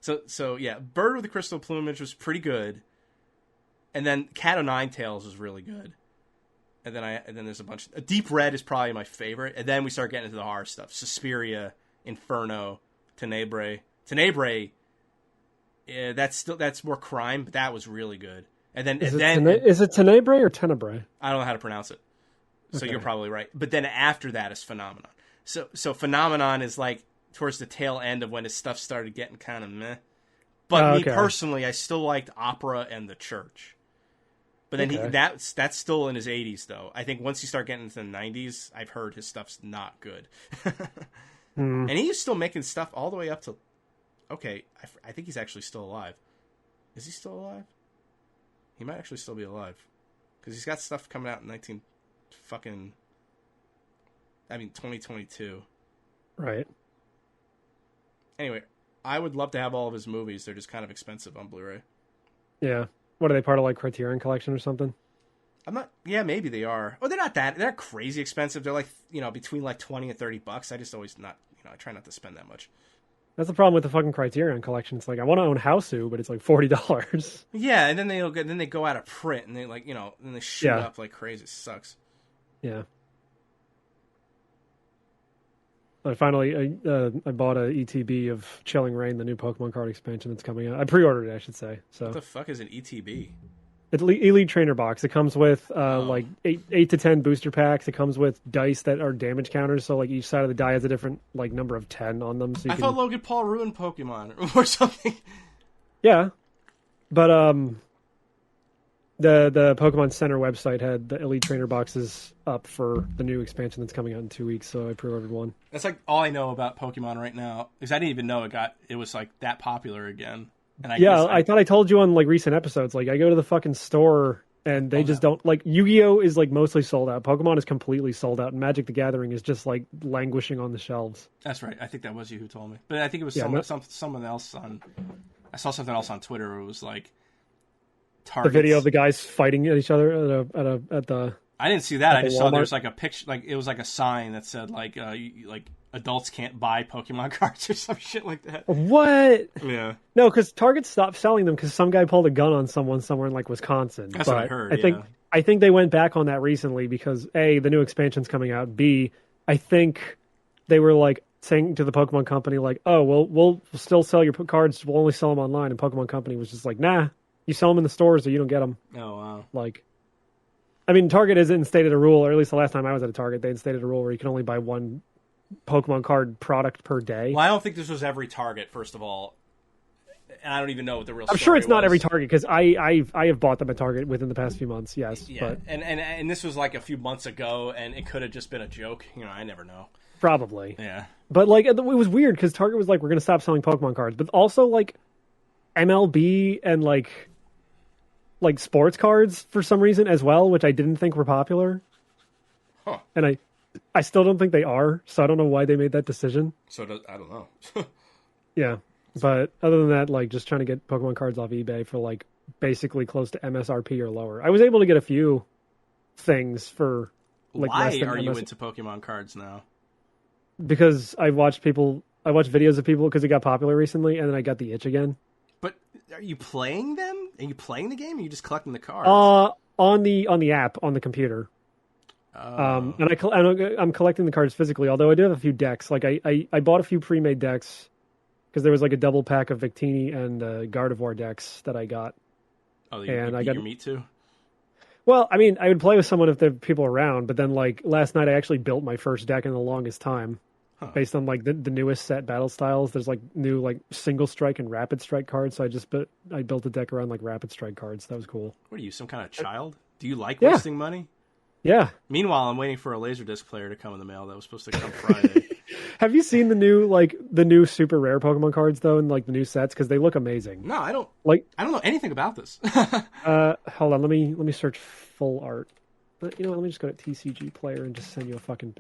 So yeah, Bird with the Crystal Plumage was pretty good, and then Cat o' Nine Tails was really good, and then there's a bunch. Deep Red is probably my favorite, and then we start getting into the horror stuff: Suspiria, Inferno, Tenebrae. Yeah, that's more crime, but that was really good. And then is it Tenebrae or Tenebrae? I don't know how to pronounce it, so You're probably right. But then after that is Phenomenon. So Phenomenon is like towards the tail end of when his stuff started getting kind of meh. But me personally, I still liked Opera and The Church. But then that's still in his 80s, though. I think once you start getting into the 90s, I've heard his stuff's not good. And he's still making stuff all the way up to... Okay, I think he's actually still alive. Is he still alive? He might actually still be alive. Because he's got stuff coming out in 2022. Right. Anyway, I would love to have all of his movies. They're just kind of expensive on Blu-ray. Yeah. What are they, part of like Criterion Collection or something? I'm not. Yeah, maybe they are. Oh, they're not that. They're crazy expensive. They're like between like $20 and $30. I just always not. I try not to spend that much. That's the problem with the fucking Criterion Collection. It's like I want to own Hausu, but it's like $40. Yeah, and then they go out of print and they then they shoot up like crazy. It sucks. Yeah. I finally I bought a ETB of Chilling Reign, the new Pokemon card expansion that's coming out. I pre-ordered it, I should say. So what the fuck is an ETB? It's Elite Trainer box. It comes with like 8 to 10 booster packs. It comes with dice that are damage counters. So like each side of the die has a different like number of 10 on them. So I thought Logan Paul ruined Pokemon or something. Yeah, but the Pokemon Center website had the Elite Trainer boxes up for the new expansion that's coming out in 2 weeks. So I pre-ordered one. That's like all I know about Pokemon right now, because I didn't even know it was like that popular again. And I thought I told you on like recent episodes. Like I go to the fucking store and they just don't like. Yu-Gi-Oh is like mostly sold out. Pokemon is completely sold out, and Magic the Gathering is just like languishing on the shelves. That's right. I think that was you who told me, but I think it was someone else on. I saw something else on Twitter where it was like Targets. The video of the guys fighting at each other at the. I didn't see that. I just saw there was like a picture, like it was like a sign that said like adults can't buy Pokemon cards or some shit like that. What? Yeah. No, because Target stopped selling them because some guy pulled a gun on someone somewhere in like Wisconsin. That's what I heard. I think they went back on that recently because A, the new expansion's coming out. B, I think they were like saying to the Pokemon Company like, oh, well, we'll still sell your cards. We'll only sell them online. And Pokemon Company was just like, nah, you sell them in the stores or you don't get them. Oh, wow. Like, I mean, Target has instated a rule, or at least the last time I was at a Target, they instated a rule where you can only buy one Pokemon card product per day. Well, I don't think this was every Target, first of all. And I don't even know what the real I'm sure it's not every Target, because I have bought them at Target within the past few months, yes. Yeah, but... and this was like a few months ago, and it could have just been a joke. I never know. Probably. Yeah. But, like, it was weird, because Target was like, we're going to stop selling Pokemon cards. But also, like, MLB and, like sports cards for some reason as well, which I didn't think were popular. Huh. And I still don't think they are, so I don't know why they made that decision. I don't know. Yeah. But other than that, like, just trying to get Pokemon cards off eBay for, like, basically close to MSRP or lower. I was able to get a few things for, like, less than Why are you into Pokemon cards now? Because I watched videos of people because it got popular recently, and then I got the itch again. But are you playing them? Are you playing the game? Or are you just collecting the cards? On the app on the computer. And I'm collecting the cards physically. Although I do have a few decks. Like I bought a few pre-made decks because there was like a double pack of Victini and Gardevoir decks that I got. Oh, I got your meat too. Well, I mean, I would play with someone if there are people around. But then, like last night, I actually built my first deck in the longest time. Based on like the newest set battle styles. There's like new like single strike and rapid strike cards. So I built a deck around like rapid strike cards. That was cool. What are you, some kind of child? Do you like wasting money? Yeah. Meanwhile, I'm waiting for a Laserdisc player to come in the mail that was supposed to come Friday. Have you seen the new super rare Pokemon cards though, and like the new sets? Because they look amazing. No, I don't. Like, I don't know anything about this. Hold on. Let me search full art. But let me just go to TCG Player and just send you a fucking.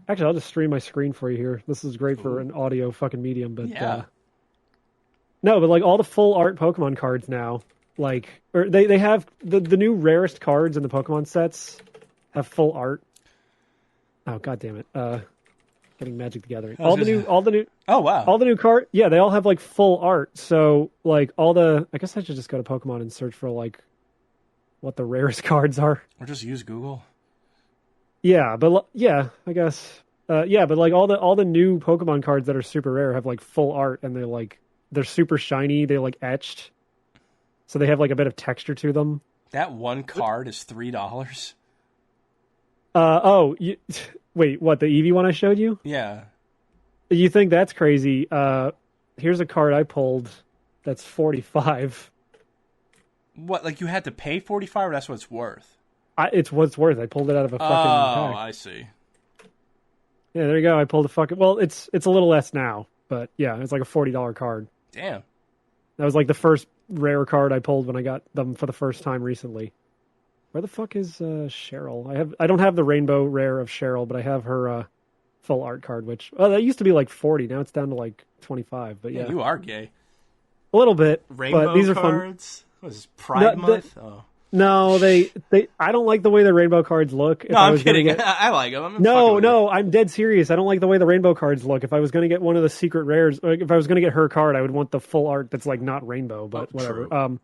Actually, I'll just stream my screen for you here. This is great for an audio fucking medium, but yeah. No, but like all the full art Pokemon cards now, like or they have the new rarest cards in the Pokemon sets have full art. Oh god damn it! Getting Magic the Gathering. All the new. Oh wow! All the new card. Yeah, they all have like full art. So like all the. I guess I should just go to Pokemon and search for like what the rarest cards are. Or just use Google. Yeah, but I guess. Yeah, but like all the new Pokemon cards that are super rare have like full art, and they're super shiny. They're like etched, so they have like a bit of texture to them. That one card is $3. Wait, what, the Eevee one I showed you? Yeah. You think that's crazy? Here's a card I pulled that's 45. What? Like you had to pay 45, or that's what it's worth? It's what it's worth. I pulled it out of a Oh, fucking pack. I see. Yeah, there you go. I pulled a fucking. Well, it's a little less now, but yeah, it's like a $40 card. Damn. That was like the first rare card I pulled when I got them for the first time recently. Where the fuck is Cheryl? I don't have the rainbow rare of Cheryl, but I have her full art card, which that used to be like 40. Now it's down to like 25. But yeah, You are gay. a little bit. Rainbow but these cards? What is this, Pride Month? Oh. No, they. I don't like the way the rainbow cards look. No, I'm kidding. I like them. No, I'm dead serious. I don't like the way the rainbow cards look. If I was going to get one of the secret rares, like if I was going to get her card, I would want the full art that's like not rainbow, but whatever. True.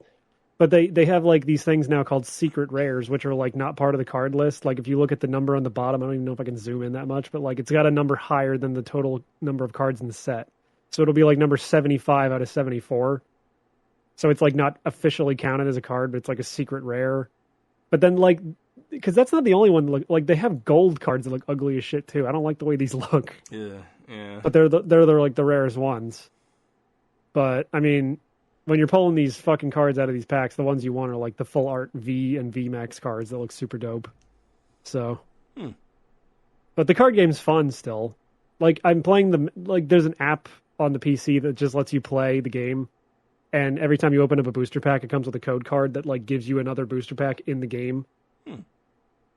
But they have like these things now called secret rares, which are like not part of the card list. Like if you look at the number on the bottom, I don't even know if I can zoom in that much, but like it's got a number higher than the total number of cards in the set. So it'll be like number 75 out of 74. So it's like not officially counted as a card, but it's like a secret rare. But then like, because that's not the only one. Like they have gold cards that look ugly as shit too. I don't like the way these look. Yeah. But they're like the rarest ones. But I mean, when you're pulling these fucking cards out of these packs, the ones you want are like the full art V and V Max cards that look super dope. So, but the card game's fun still. Like I'm playing there's an app on the PC that just lets you play the game. And every time you open up a booster pack, it comes with a code card that like gives you another booster pack in the game.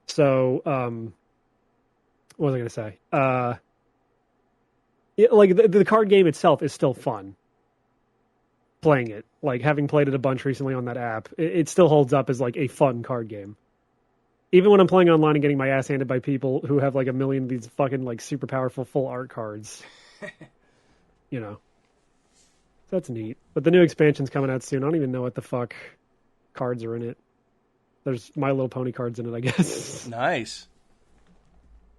So, what was I going to say? The card game itself is still fun. Playing it, like having played it a bunch recently on that app, it still holds up as like a fun card game. Even when I'm playing online and getting my ass handed by people who have like a million of these fucking like super powerful full art cards, you know. That's neat. But the new expansion's coming out soon. I don't even know what the fuck cards are in it. There's My Little Pony cards in it, I guess. Nice.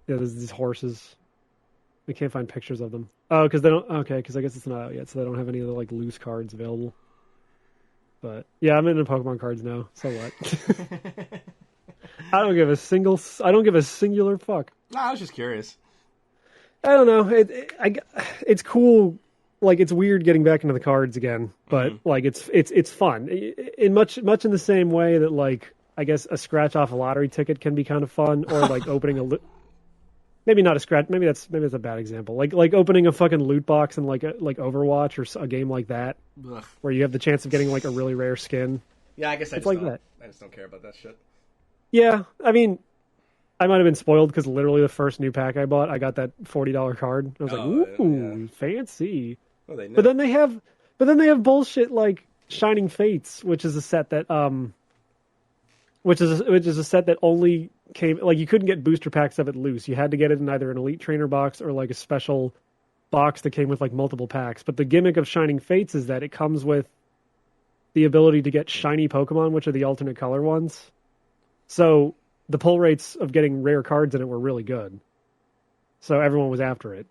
Yeah, there's these horses. We can't find pictures of them. Oh, because they don't... Okay, because I guess it's not out yet, so they don't have any of the, like, loose cards available. But, yeah, I'm into Pokemon cards now. So what? I don't give a singular fuck. No, I was just curious. I don't know. It's cool. Like it's weird getting back into the cards again, but like it's fun. In much in the same way that like I guess a scratch off a lottery ticket can be kind of fun, or like opening maybe not a scratch. Maybe that's a bad example. Like opening a fucking loot box in like Overwatch or a game like that, where you have the chance of getting like a really rare skin. Yeah, I guess it's like that. I just don't care about that shit. Yeah, I mean, I might have been spoiled because literally the first new pack I bought, I got that $40 card. I was like, ooh, fancy. Well, they know. But then they have bullshit like Shining Fates, which is a set that which is a set that only came like you couldn't get booster packs of it loose. You had to get it in either an Elite Trainer box or like a special box that came with like multiple packs. But the gimmick of Shining Fates is that it comes with the ability to get shiny Pokemon, which are the alternate color ones. So the pull rates of getting rare cards in it were really good. So everyone was after it.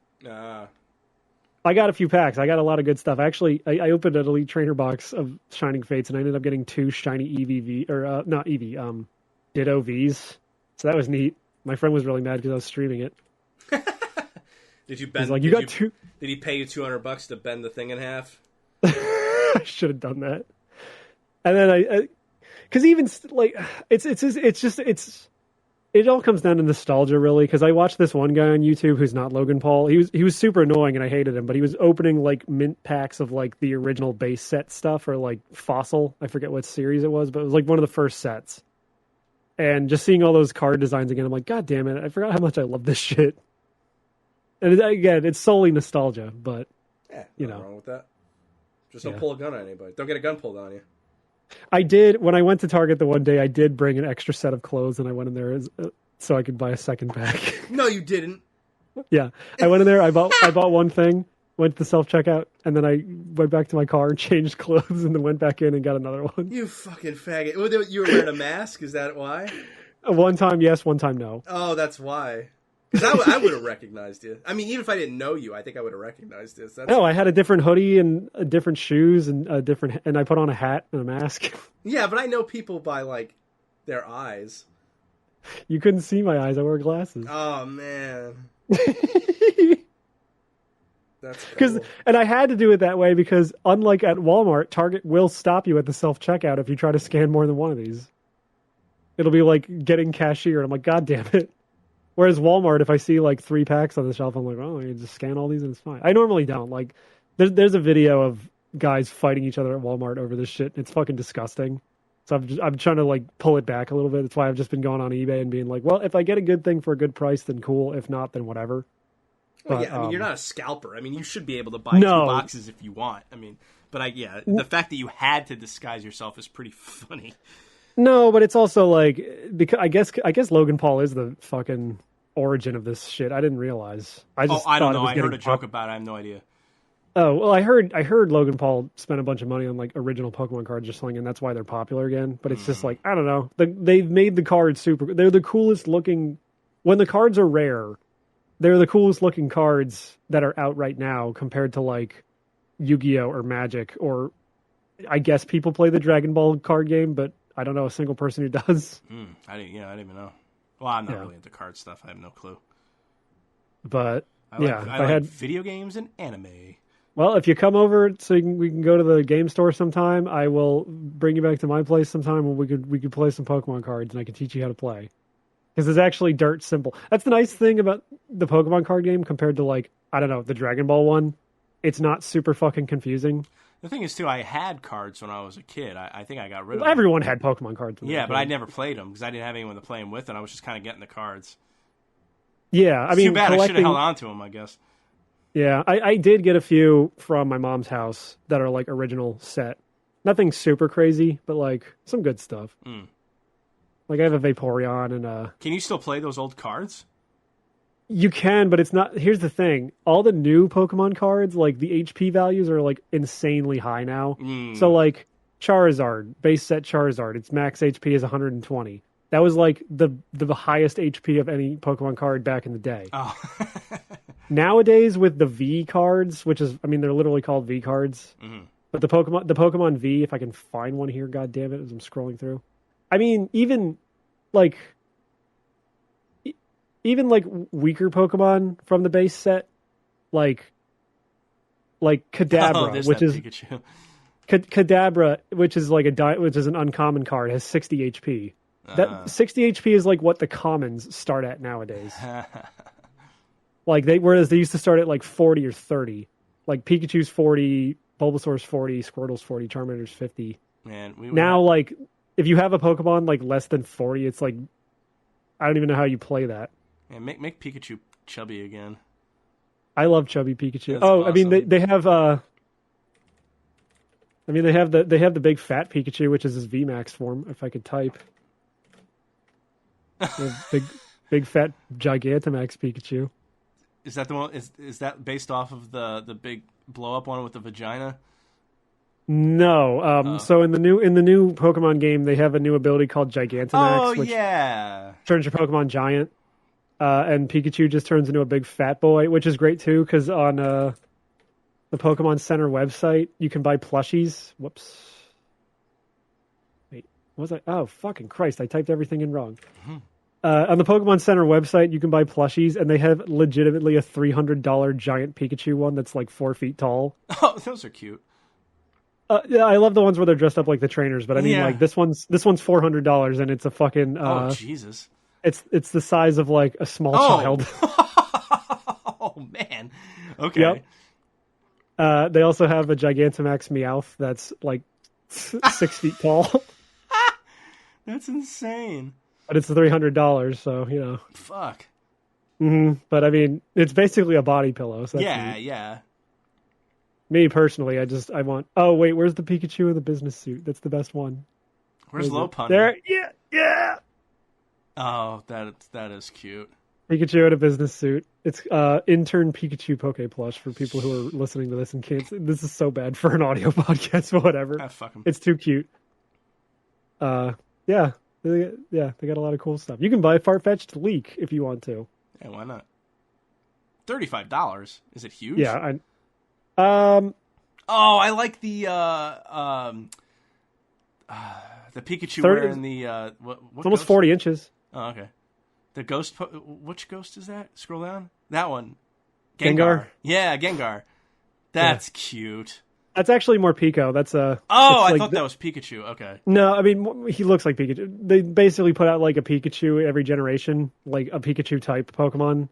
I got a few packs. I got a lot of good stuff. Actually, I opened an Elite Trainer box of Shining Fates, and I ended up getting 2 shiny EVV, or not EV, Ditto Vs. So that was neat. My friend was really mad because I was streaming it. Did you bend? He's like, you got 2. Did he pay you $200 to bend the thing in half? I should have done that. And then because even like it all comes down to nostalgia, really, because I watched this one guy on YouTube who's not Logan Paul. He was super annoying and I hated him, but he was opening like mint packs of like the original base set stuff or like Fossil. I forget what series it was, but it was like one of the first sets. And just seeing all those card designs again, I'm like, God damn it, I forgot how much I love this shit. And again, it's solely nostalgia, but you know, wrong with that. Just don't pull a gun on anybody. Don't get a gun pulled on you. I did, when I went to Target the one day, I did bring an extra set of clothes and I went in there so I could buy a second pack. No, you didn't. Yeah. I went in there, I bought one thing, went to the self-checkout, and then I went back to my car and changed clothes and then went back in and got another one. You fucking faggot. You were wearing a mask? Is that why? One time yes, one time no. Oh, that's why. Because I would have recognized you. I mean, even if I didn't know you, I think I would have recognized you. No, I had a different hoodie and different shoes and and I put on a hat and a mask. Yeah, but I know people by like their eyes. You couldn't see my eyes. I wear glasses. Oh man, that's Because cool. and I had to do it that way because unlike at Walmart, Target will stop you at the self checkout if you try to scan more than one of these. It'll be like getting cashier. I'm like, God damn it. Whereas Walmart, if I see like 3 packs on the shelf, I'm like, oh, you just scan all these and it's fine. I normally don't. Like, there's a video of guys fighting each other at Walmart over this shit. It's fucking disgusting. So I'm trying to like pull it back a little bit. That's why I've just been going on eBay and being like, well, if I get a good thing for a good price, then cool. If not, then whatever. Well, But, yeah, I mean, you're not a scalper. I mean, you should be able to buy No. 2 boxes if you want. I mean, but the fact that you had to disguise yourself is pretty funny. No, but it's also like because I guess Logan Paul is the fucking origin of this shit. I didn't realize. I just I don't thought it know. was I heard getting a joke about it. I have no idea. Oh, well, I heard Logan Paul spent a bunch of money on like original Pokemon cards or something, and that's why they're popular again. But it's just like I don't know. They've made the cards super. They're the coolest looking. When the cards are rare, they're the coolest looking cards that are out right now compared to like Yu-Gi-Oh or Magic or I guess people play the Dragon Ball card game, but I don't know a single person who does. I didn't even know. Well, I'm not Yeah. really into card stuff. I have no clue. But I yeah, like, if I I like had video games and anime. well, if you come over so we can go to the game store sometime, I will bring you back to my place sometime and we could play some Pokemon cards and I can teach you how to play. Because it's actually dirt simple. That's the nice thing about the Pokemon card game compared to like, I don't know, the Dragon Ball one. It's not super fucking confusing. The thing is, too, I had cards when I was a kid. I think I got rid of them. Everyone had Pokemon cards. When they Yeah, were but I kids. never played them because I didn't have anyone to play them with, and I was just kind of getting the cards. Yeah, I It's mean, too bad. I should have collecting. held on to them, I guess. Yeah, I did get a few from my mom's house that are like original set. Nothing super crazy, but like some good stuff. Like I have a Vaporeon and Can you still play those old cards? you can, but it's not. Here's the thing: all the new Pokemon cards, like the HP values, are like insanely high now. So like Charizard, base set Charizard, its max HP is 120. That was like the highest HP of any Pokemon card back in the day. Oh. Nowadays, with the V cards, which is, I mean, they're literally called V cards, but the Pokemon V, if I can find one here, god damn it, as I'm scrolling through. I mean, even like weaker Pokemon from the base set, like Kadabra, there's which that is Pikachu. Kadabra, which is like which is an uncommon card, has 60 HP. That 60 HP is like what the commons start at nowadays. Like whereas they used to start at like 40 or 30. Like Pikachu's 40, Bulbasaur's 40, Squirtle's 40, Charmander's 50. Man, Now, like, if you have a Pokemon like less than 40, it's like I don't even know how you play that. Yeah, make Pikachu chubby again. I love chubby Pikachu. That's I mean awesome. they have they have the big fat Pikachu, which is his VMAX form. If I could type, They have big fat Gigantamax Pikachu. Is that the one? Is that based off of the big blow up one with the vagina? No. So in the new Pokemon game, they have a new ability called Gigantamax, which yeah. turns your Pokemon giant. And Pikachu just turns into a big fat boy, which is great too, because on the Pokemon Center website, you can buy plushies. Whoops. Wait, what was I? Oh, fucking Christ, I typed everything in wrong. On the Pokemon Center website, you can buy plushies, and they have legitimately a $300 giant Pikachu one that's like 4 feet tall. Oh, those are cute. Yeah, I love the ones where they're dressed up like the trainers, but I mean, Yeah. like this one's $400, and it's a fucking. Oh, Jesus. It's the size of like a small child. Oh, man. Okay. Yep. They also have a Gigantamax Meowth that's like 6 feet tall, That's insane. but it's $300, so you know. Fuck. But I mean, it's basically a body pillow. So that's Yeah, neat. yeah. Me personally, I want. Oh wait, where's the Pikachu in the business suit? That's the best one. Where's Where is it? Lopunny? There, yeah. Oh, that is cute. Pikachu in a business suit. It's intern Pikachu Poke Plush for people who are listening to this and can't. This is so bad for an audio podcast, but whatever. Ah, fuck 'em. It's too cute. Yeah, they got a lot of cool stuff. You can buy Farfetch'd Leak if you want to. Yeah, why not? $35. Is it huge? Yeah, Oh, I like the Pikachu 30 wearing the what it's almost goes? 40 inches. Oh, okay. The ghost. Which ghost is that? Scroll down. That one. Gengar? Yeah, Gengar. That's cute. That's actually more Pico. That's a. Oh, I thought that was Pikachu. Okay. No, I mean he looks like Pikachu. They basically put out like a Pikachu every generation, like a Pikachu type Pokemon.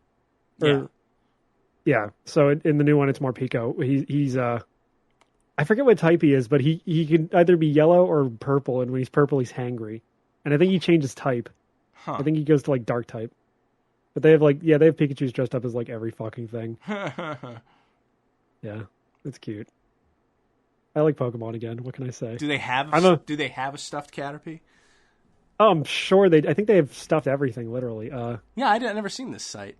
Yeah. So in the new one, it's more Pico. He's I forget what type he is, but he can either be yellow or purple, and when he's purple, he's hangry. And I think he changes type. Huh. I think he goes to like dark type. But they have they have Pikachu's dressed up as like every fucking thing. Yeah, it's cute. I like Pokemon again. What can I say? Do they have a stuffed Caterpie? Oh, I'm sure I think they have stuffed everything, literally. Yeah, I've never seen this site.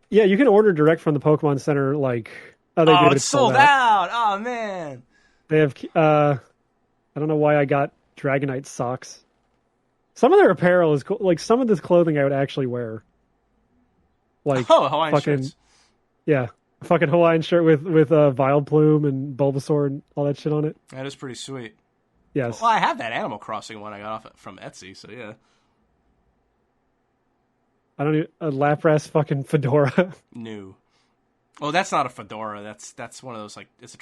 Yeah, you can order direct from the Pokemon Center. Like, it's sold out. Oh man, they have. I don't know why I got Dragonite socks. Some of their apparel is cool. Like some of this clothing I would actually wear. Like Hawaiian shirts. Yeah, fucking Hawaiian shirt with Vileplume and Bulbasaur and all that shit on it. That is pretty sweet. Yes. Well, I have that Animal Crossing one I got off from Etsy, so yeah. I don't even a Lapras fucking fedora. New. Oh, that's not a fedora. That's one of those like it's a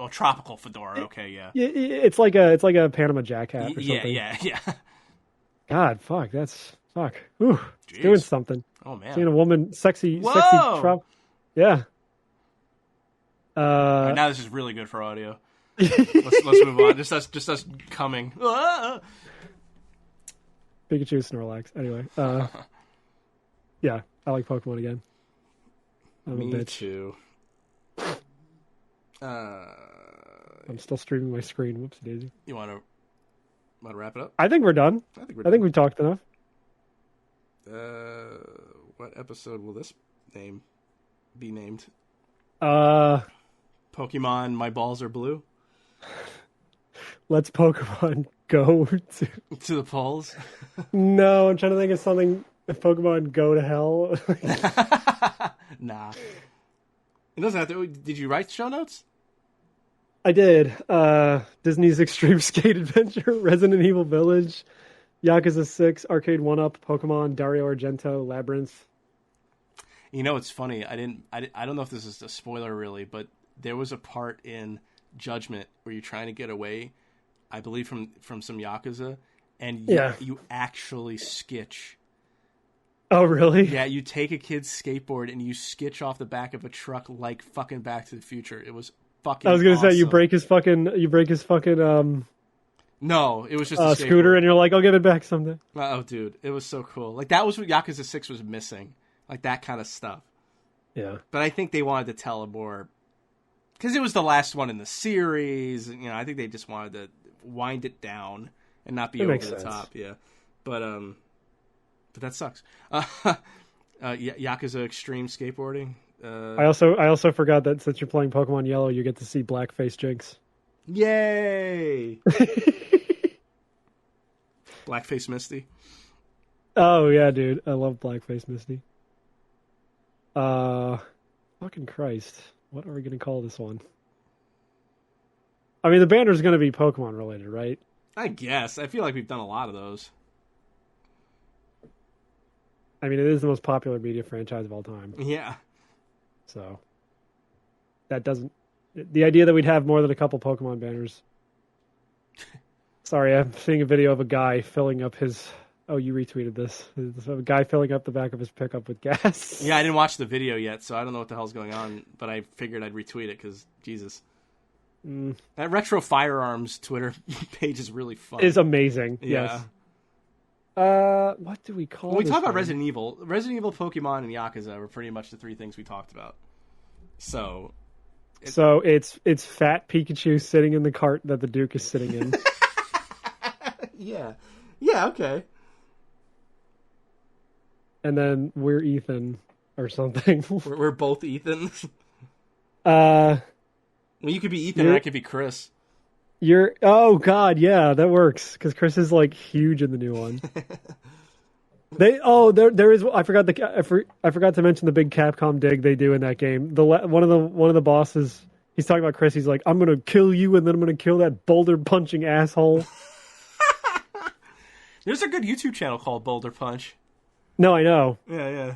tropical fedora. Okay, yeah. It's like a Panama Jack hat or something. Yeah. God, fuck, that's fuck. Ooh, it's doing something. Oh man, seeing a woman, sexy. Yeah. Right, now this is really good for audio. let's move on. Just us coming. Pikachu, Snorlax. Anyway, yeah, I like Pokemon again. Me too. I'm still streaming my screen. Whoopsie daisy. You want to wrap it up? I think we're done. I think we've talked enough. What episode will this be named? Pokemon My Balls Are Blue? Let's Pokemon go to the polls? No, I'm trying to think of something. If Pokemon go to hell? Nah. It doesn't have to. Did you write show notes? I did. Disney's Extreme Skate Adventure, Resident Evil Village, Yakuza 6, Arcade 1-Up, Pokemon, Dario Argento, Labyrinth. You know, it's funny. I don't know if this is a spoiler really, but there was a part in Judgment where you're trying to get away, I believe from some Yakuza, and you actually skitch. Oh, really? Yeah, you take a kid's skateboard and you skitch off the back of a truck like fucking Back to the Future. It was fucking I was gonna awesome. say you break his fucking No, it was just a scooter, and you're like, I'll give it back someday. Oh, dude, it was so cool. Like that was what Yakuza 6 was missing, like that kind of stuff. Yeah, but I think they wanted to tell a more, because it was the last one in the series. You know, I think they just wanted to wind it down and not be over the top. Yeah, but that sucks. Yakuza Extreme Skateboarding. I also forgot that since you're playing Pokemon Yellow, you get to see Blackface Jinx. Yay! Blackface Misty. Oh yeah, dude, I love Blackface Misty. Fucking Christ, what are we gonna call this one? I mean, the banner's gonna be Pokemon related, right? I guess. I feel like we've done a lot of those. I mean, it is the most popular media franchise of all time. Yeah. So that doesn't. The idea that we'd have more than a couple Pokemon banners. Sorry, I'm seeing a video of a guy filling up his. Oh, you retweeted this. A guy filling up the back of his pickup with gas. Yeah, I didn't watch the video yet, so I don't know what the hell's going on. But I figured I'd retweet it because Jesus. That Retro Firearms Twitter page is really fun. It's amazing. Yeah. Yes. What do we call? When we talk about Resident Evil, Pokemon, and Yakuza were pretty much the three things we talked about. So it's fat Pikachu sitting in the cart that the Duke is sitting in. Yeah, okay. And then we're Ethan or something. We're both Ethan. Well, you could be Ethan and I could be Chris. Oh god, yeah, that works because Chris is like huge in the new one. There is. I forgot to mention the big Capcom dig they do in that game. One of the bosses. He's talking about Chris. He's like, "I'm gonna kill you, and then I'm gonna kill that boulder punching asshole." There's a good YouTube channel called Boulder Punch. No, I know. Yeah.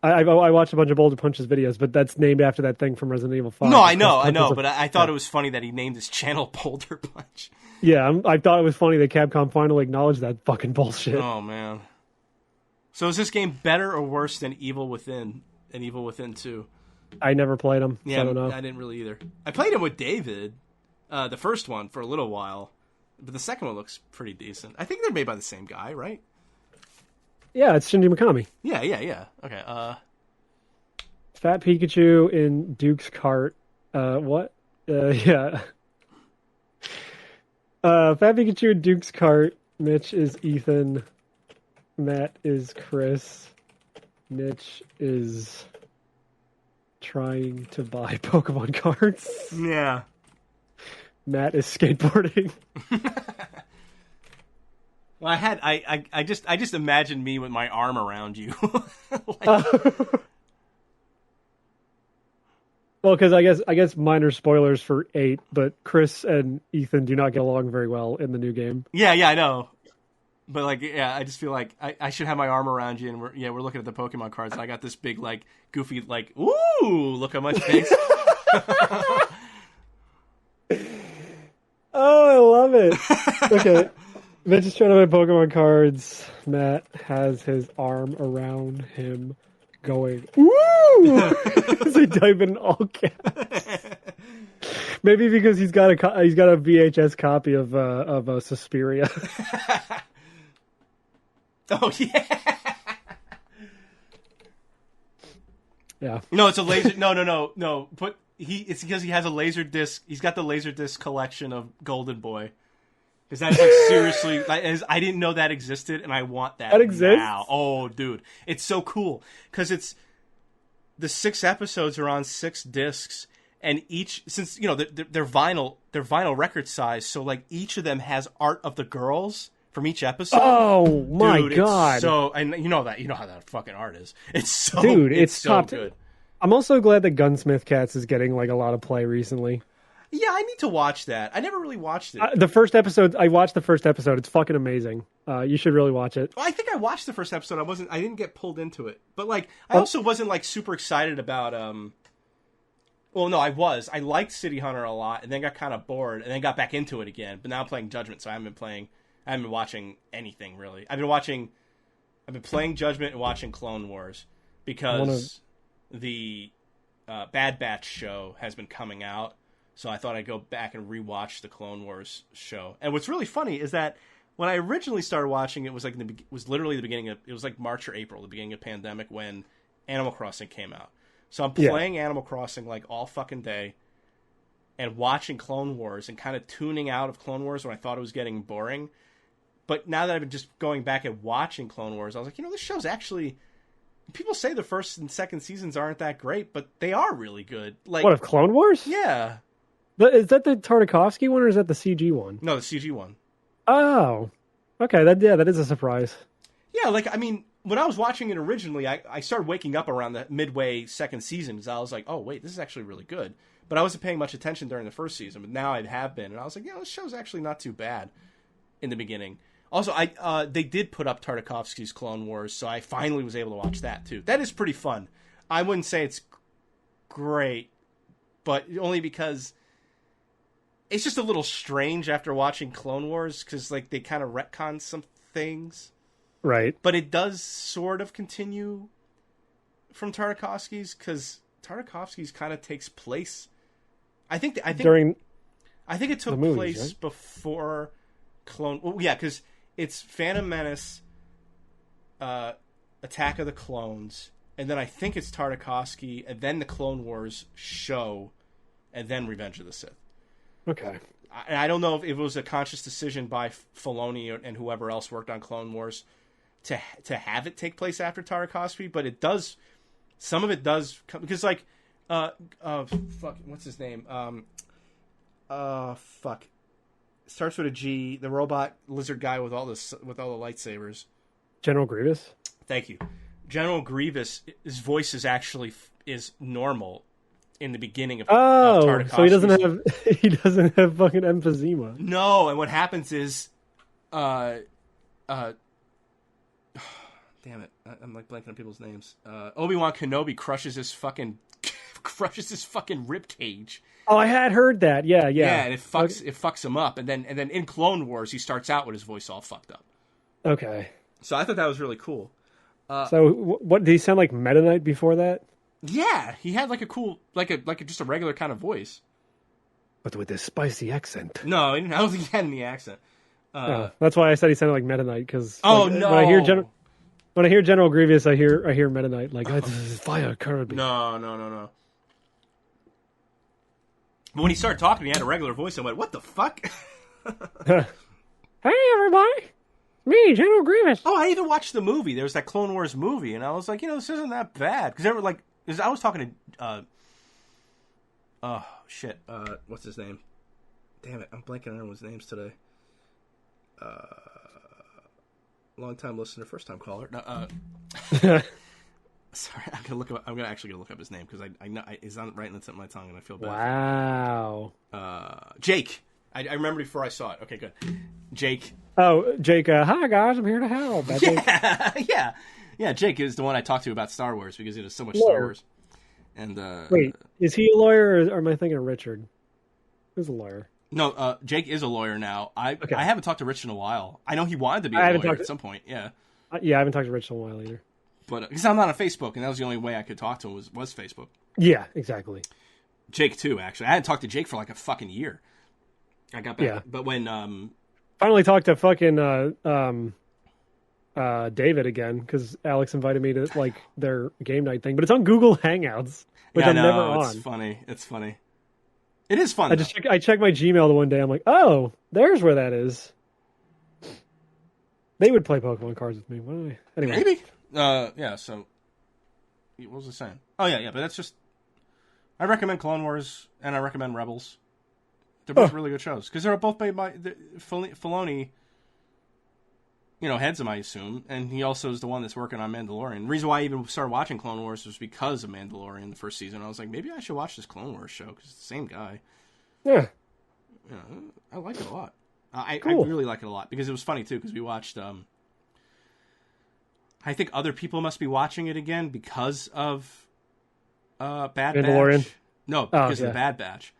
I watched a bunch of Boulder Punch's videos, but that's named after that thing from Resident Evil 5. No, I know, but I thought it was funny that he named his channel Boulder Punch. Yeah, I thought it was funny that Capcom finally acknowledged that fucking bullshit. Oh, man. So is this game better or worse than Evil Within and Evil Within 2? I never played them, Yeah, so I don't know. I didn't really either. I played him with David, the first one, for a little while, but the second one looks pretty decent. I think they're made by the same guy, right? Yeah, it's Shinji Mikami. Yeah. Okay, Fat Pikachu in Duke's cart. What? Yeah. Fat Pikachu in Duke's cart. Mitch is Ethan. Matt is Chris. Mitch is trying to buy Pokemon cards. Yeah. Matt is skateboarding. Well, I just imagined me with my arm around you. Well, because I guess minor spoilers for 8, but Chris and Ethan do not get along very well in the new game. Yeah, I know. But I just feel like I should have my arm around you, and we're looking at the Pokemon cards. And I got this big goofy ooh, look how much space. Oh, I love it. Okay, Mitch is trying to buy Pokemon cards. Matt has his arm around him, going woo as he type in all caps. Maybe because he's got a VHS copy of Suspiria. Oh yeah. Yeah. No, it's a laser. No. It's because he has a laser disc. He's got the laser disc collection of Golden Boy. Because that's seriously, I didn't know that existed, and I want that. That exists now. Oh, dude, it's so cool because the 6 episodes are on 6 discs, and each since they're vinyl record size, so each of them has art of the girls from each episode. Oh my god! So and you know how that fucking art is. It's so it's so top good. I'm also glad that Gunsmith Cats is getting a lot of play recently. Yeah, I need to watch that. I never really watched it. The first episode, I watched the first episode. It's fucking amazing. You should really watch it. Well, I think I watched the first episode. I didn't get pulled into it, but I also wasn't super excited about. Well, no, I was. I liked City Hunter a lot, and then got kind of bored, and then got back into it again. But now I'm playing Judgment, so I haven't been watching anything really. I've been playing Judgment and watching Clone Wars because the Bad Batch show has been coming out. So I thought I'd go back and rewatch the Clone Wars show. And what's really funny is that when I originally started watching it, was literally the beginning of, it was March or April, the beginning of pandemic, when Animal Crossing came out. So I'm playing Animal Crossing all fucking day and watching Clone Wars and kind of tuning out of Clone Wars when I thought it was getting boring. But now that I've been just going back and watching Clone Wars, I was like, this show's actually, people say the first and second seasons aren't that great, but they are really good. What, of Clone Wars? Yeah. Is that the Tartakovsky one or is that the CG one? No, the CG one. Oh, okay. That is a surprise. Yeah, when I was watching it originally, I started waking up around the midway second season. So I was like, oh wait, this is actually really good. But I wasn't paying much attention during the first season. But now I have been, and I was like, this show's actually not too bad in the beginning. Also, they did put up Tartakovsky's Clone Wars, so I finally was able to watch that too. That is pretty fun. I wouldn't say it's great, but only because it's just a little strange after watching Clone Wars because they kind of retcon some things, right? But it does sort of continue from Tartakovsky's because Tartakovsky's kind of takes place. I think it took movies, place right? before Clone. Well, yeah, because it's Phantom Menace, Attack of the Clones, and then I think it's Tartakovsky, and then the Clone Wars show, and then Revenge of the Sith. Okay. I don't know if it was a conscious decision by Filoni and whoever else worked on Clone Wars to have it take place after Tartakovsky, but it does. Some of it does come because what's his name? Starts with a G. The robot lizard guy with all the lightsabers. General Grievous. Thank you. General Grievous. His voice is normal in the beginning of Tartakovsky. So he doesn't have fucking emphysema. No, and what happens is damn it, I'm like blanking on people's names. Obi-Wan Kenobi crushes his fucking rib cage. Oh, I had heard that. Yeah, yeah. Yeah, and it fucks him up, and then in Clone Wars he starts out with his voice all fucked up. Okay. So I thought that was really cool. So what did he sound like Meta Knight before that? Yeah, he had like a cool, just a regular kind of voice. But with this spicy accent. No, I don't think he had any accent. That's why I said he sounded like Meta Knight, because no, when I hear General Grievous, I hear Meta Knight like, this is fire Kirby. No. But when he started talking, he had a regular voice. I went, "What the fuck?" Hey, everybody, me, General Grievous. Oh, I even watched the movie. There was that Clone Wars movie, and I was like, this isn't that bad, because they were like, I was talking to, what's his name? Damn it, I'm blanking on everyone's names today. Long time listener, first time caller. Sorry, I'm gonna actually look up his name, because I know it's not right in the tip of my tongue, and I feel bad. Wow. Jake. I remember before I saw it. Okay, good. Jake. Oh, Jake. Hi guys, I'm here to help. Yeah. Jake is the one I talked to about Star Wars, because he does so much Star Wars. And wait, is he a lawyer, or am I thinking of Richard? Who's a lawyer? No, Jake is a lawyer now. I haven't talked to Rich in a while. I know he wanted to be a lawyer at some point. Yeah. Yeah, I haven't talked to Rich in a while either. But because I'm not on Facebook, and that was the only way I could talk to him was Facebook. Yeah, exactly. Jake too, actually. I hadn't talked to Jake for like a fucking year. I got back, yeah. But when finally talked to fucking David again, because Alex invited me to like their game night thing, but it's on Google Hangouts, which I'm never on. It's funny. It's funny. It is fun. I checked my Gmail the one day. I'm like, oh, there's where that is. They would play Pokemon cards with me. Anyway. Maybe. Yeah. So, what was I saying? Oh yeah. But that's just. I recommend Clone Wars and I recommend Rebels. They're both really good shows, because they're both made by Filoni. Heads them, I assume, and he also is the one that's working on Mandalorian. The reason why I even started watching Clone Wars was because of Mandalorian the first season. I was like, maybe I should watch this Clone Wars show, because it's the same guy. Yeah. I like it a lot. I Cool. really like it a lot, because it was funny too, because we watched. I think other people must be watching it again because of Bad Mandalorian? Batch. No, because of the Bad Batch.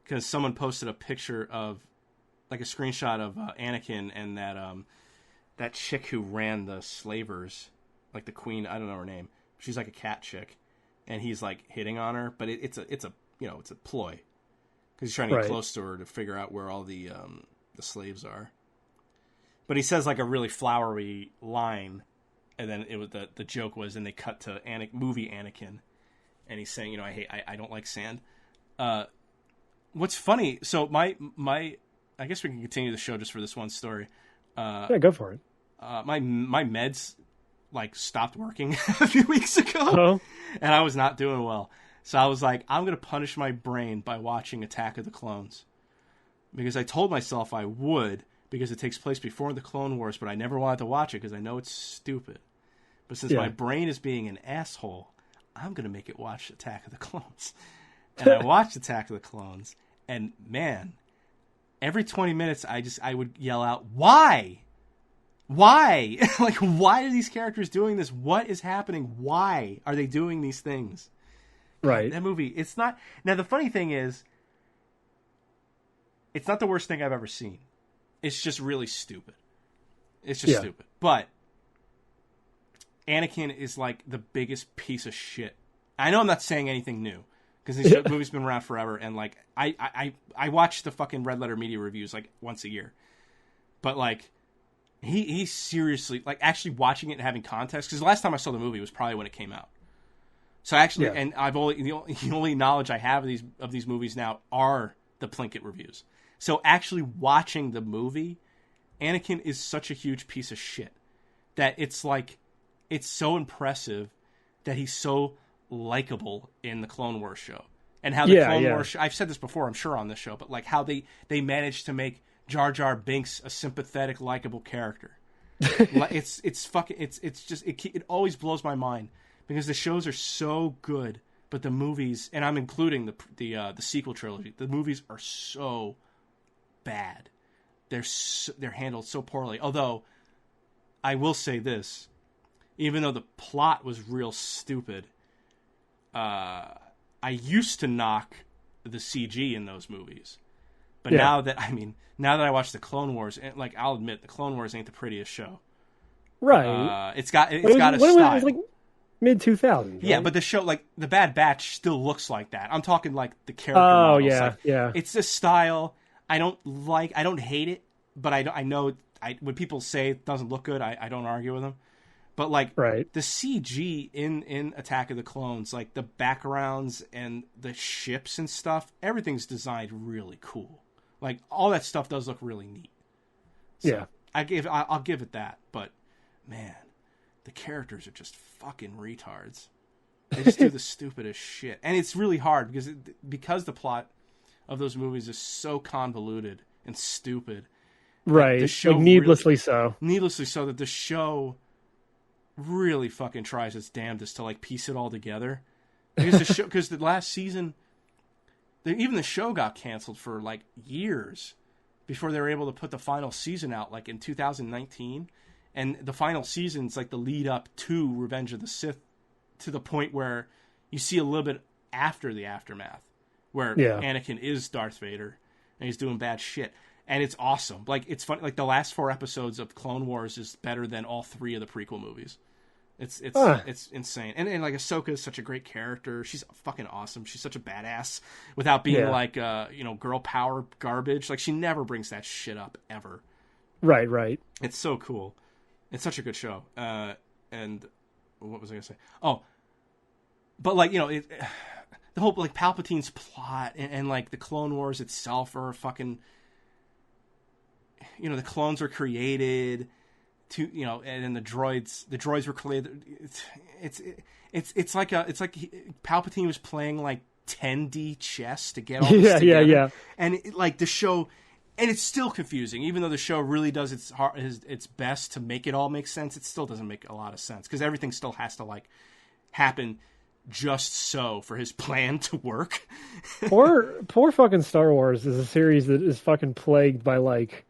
Because someone posted a picture of, like, a screenshot of Anakin and that chick who ran the slavers, like the queen. I don't know her name. She's like a cat chick, and he's like hitting on her. But it's a ploy, because he's trying to get close to her to figure out where all the slaves are. But he says like a really flowery line, and then it was the joke was, and they cut to movie Anakin, and he's saying, I don't like sand. What's funny? So my I guess we can continue the show just for this one story. Yeah, go for it. My meds like stopped working a few weeks ago, and I was not doing well. So I was like, I'm gonna punish my brain by watching Attack of the Clones, because I told myself I would, because it takes place before the Clone Wars, but I never wanted to watch it because I know it's stupid. But since my brain is being an asshole, I'm gonna make it watch Attack of the Clones. And I watched Attack of the Clones, and man, every 20 minutes I would yell out, "Why? Why? Like, why are these characters doing this? What is happening? Why are they doing these things?" Right. That movie, it's not... Now, the funny thing is, it's not the worst thing I've ever seen. It's just really stupid. It's just stupid. But Anakin is like the biggest piece of shit. I know I'm not saying anything new, because this movie's been around forever, and like I watch the fucking Red Letter Media reviews like once a year. But like he seriously, like, actually watching it and having context, because the last time I saw the movie was probably when it came out. So actually, and I've only the only knowledge I have of these movies now are the Plinkett reviews. So actually watching the movie, Anakin is such a huge piece of shit that it's like, it's so impressive that he's so likable in the Clone Wars show. And how the Clone Wars show, I've said this before, I'm sure, on this show, but like how they managed to make Jar Jar Binks a sympathetic, likable character. It's just it always blows my mind, because the shows are so good, but the movies, and I'm including the sequel trilogy, the movies are so bad. They're handled so poorly. Although I will say this, even though the plot was real stupid, I used to knock the CG in those movies. But now that I watch the Clone Wars, and like I'll admit, the Clone Wars ain't the prettiest show. Right. It's got a style. It was like mid-2000s. Yeah, right? but the show, like the Bad Batch, still looks like that. I'm talking like the character. Oh models. yeah, like, yeah. It's a style I don't hate it, but I know when people say it doesn't look good, I don't argue with them. But like Right. the CG in Attack of the Clones, like the backgrounds and the ships and stuff, everything's designed really cool. Like all that stuff does look really neat. So Yeah. I'll give it that. But man, the characters are just fucking retards. They just do the stupidest shit, and it's really hard because the plot of those movies is so convoluted and stupid. Right. The show like needlessly really, so. Needlessly so that the show really fucking tries its damnedest to like piece it all together. Because the last season, even the show got canceled for like years before they were able to put the final season out, like in 2019. And the final season's like the lead up to Revenge of the Sith, to the point where you see a little bit after the aftermath, where Anakin is Darth Vader and he's doing bad shit. And it's awesome. Like, it's fun. Like, the last 4 episodes of Clone Wars is better than all 3 of the prequel movies. It's insane. And like, Ahsoka is such a great character. She's fucking awesome. She's such a badass without being like, girl power garbage. Like, she never brings that shit up, ever. Right, right. It's so cool. It's such a good show. And what was I going to say? Oh, but like, the whole, like, Palpatine's plot and like, the Clone Wars itself are fucking... the clones were created to, and then the droids were created. It's like Palpatine was playing like 10D chess to get all this together. Yeah. And like the show, and it's still confusing, even though the show really does its best to make it all make sense. It still doesn't make a lot of sense because everything still has to like happen just so for his plan to work. Poor fucking Star Wars is a series that is fucking plagued by like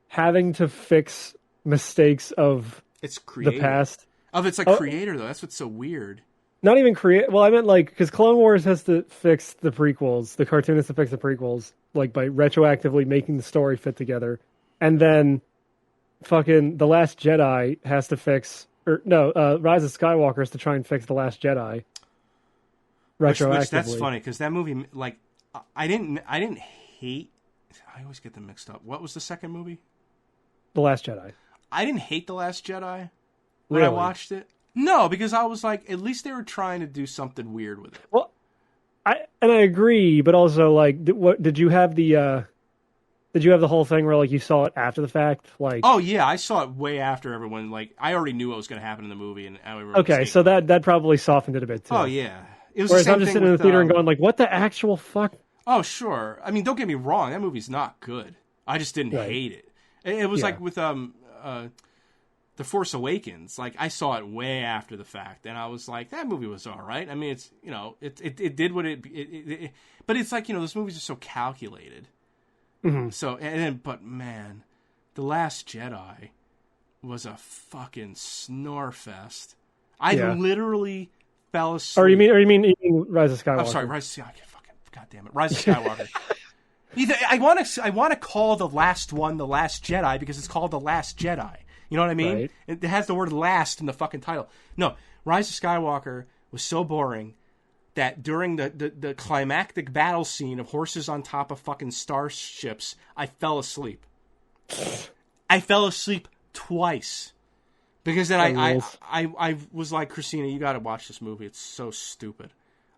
having to fix mistakes of the past. Of its creator, though. That's what's so weird. Not even create. Well, I meant like, because Clone Wars has to fix the prequels. The cartoon has to fix the prequels, like by retroactively making the story fit together. And then fucking The Last Jedi has to fix, Rise of Skywalker has to try and fix The Last Jedi. Retroactively. Which that's funny, because that movie, like, I didn't hate, I always get them mixed up. What was the second movie? The Last Jedi. I didn't hate The Last Jedi when I watched it. No, because I was like, at least they were trying to do something weird with it. Well, I agree, but also like, did you have the whole thing where like you saw it after the fact? Like, oh yeah, I saw it way after everyone. Like, I already knew what was going to happen in the movie, and okay, so that probably softened it a bit too. Oh yeah, it was. Whereas I'm just sitting in the theater and going like, what the actual fuck? Oh sure, I mean, don't get me wrong, that movie's not good. I just didn't hate it. It was like with The Force Awakens. Like, I saw it way after the fact, and I was like, that movie was all right. I mean, it's it did what it but it's like, those movies are so calculated. Mm-hmm. So but man, The Last Jedi was a fucking snore fest. I literally fell asleep. Or you mean Rise of Skywalker? I'm sorry, Rise of Skywalker. Fucking goddamn it, Rise of Skywalker. I want to call the last one The Last Jedi because it's called The Last Jedi. You know what I mean? Right. It has the word "last" in the fucking title. No, Rise of Skywalker was so boring that during the climactic battle scene of horses on top of fucking starships, I fell asleep. I fell asleep twice. Because then I was like, Christina, you got to watch this movie. It's so stupid.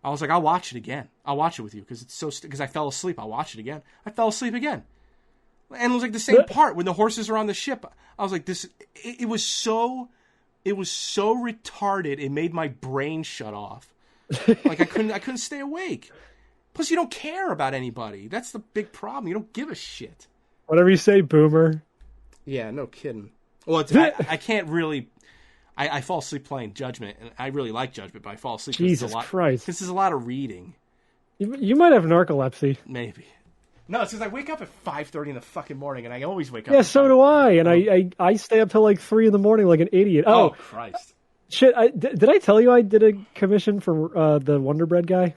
I was like, I'll watch it again. I'll watch it with you because it's so because I fell asleep. I'll watch it again. I fell asleep again. And it was like the same part when the horses are on the ship. I was like, this. It was so retarded. It made my brain shut off. Like I couldn't stay awake. Plus, you don't care about anybody. That's the big problem. You don't give a shit. Whatever you say, boomer. Yeah, no kidding. Well, I can't really. I fall asleep playing Judgment, and I really like Judgment, but I fall asleep. Jesus Christ! This is a lot of reading. You might have narcolepsy. Maybe. No, it's because I wake up at 5:30 in the fucking morning, and I always wake up. Yeah, so do I, and I stay up till like 3 in the morning like an idiot. Oh Christ! Shit, did I tell you I did a commission for the Wonder Bread guy?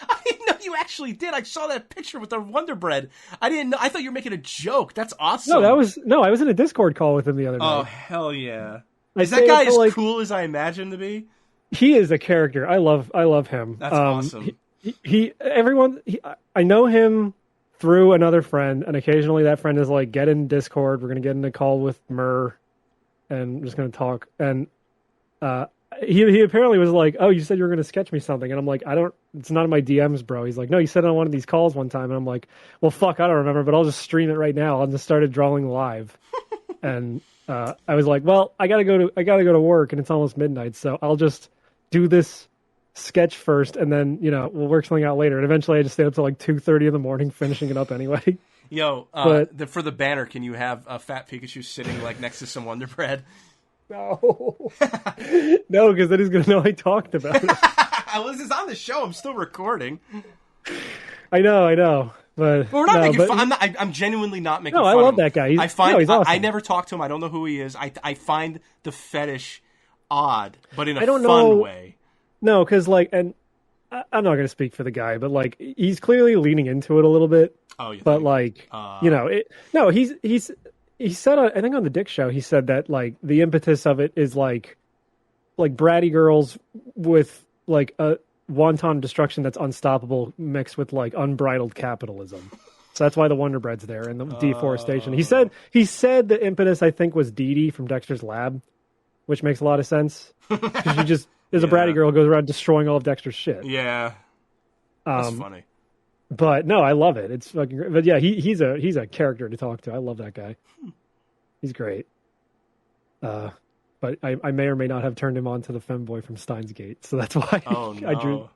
I didn't know you actually did. I saw that picture with the Wonder Bread. I didn't know. I thought you were making a joke. That's awesome. No, I was in a Discord call with him the other night. Oh, hell yeah. I Is that guy stayed up till, as cool as I imagined him to be? He is a character. I love him. That's awesome. I know him through another friend, and occasionally that friend is like, get in Discord. We're gonna get in a call with Murr, and we're just gonna talk. And he apparently was like, oh, you said you were gonna sketch me something, and I'm like, it's not in my DMs, bro. He's like, no, you said it on one of these calls one time, and I'm like, well, fuck, I don't remember, but I'll just stream it right now. I'll just started drawing live, and I was like, well, I gotta go to work, and it's almost midnight, so I'll just do this sketch first, and then we'll work something out later. And eventually, I just stayed up till like 2:30 in the morning finishing it up anyway. Yo, for the banner, can you have a fat Pikachu sitting like next to some Wonder Bread? No, no, because then he's gonna know I talked about it. Well, this is on the show. I'm still recording. I know, but we're not making fun. I'm genuinely not making fun. No, I love that guy. He's awesome. I never talked to him. I don't know who he is. I find the fetish odd, but in a fun way. No, because and I'm not going to speak for the guy, but he's clearly leaning into it a little bit. Oh, you but think? No, he said I think on the Dick Show he said that the impetus of it is like bratty girls with a wanton destruction that's unstoppable mixed with unbridled capitalism. So that's why the Wonder Bread's there and the deforestation. He said the impetus I think was Dee Dee from Dexter's Lab, which makes a lot of sense because she just. There's a bratty girl who goes around destroying all of Dexter's shit. Yeah, that's funny. But no, I love it. It's fucking great. But yeah, he's a character to talk to. I love that guy. He's great. But I may or may not have turned him on to the femboy from Steins Gate, so that's why Oh, no. I drew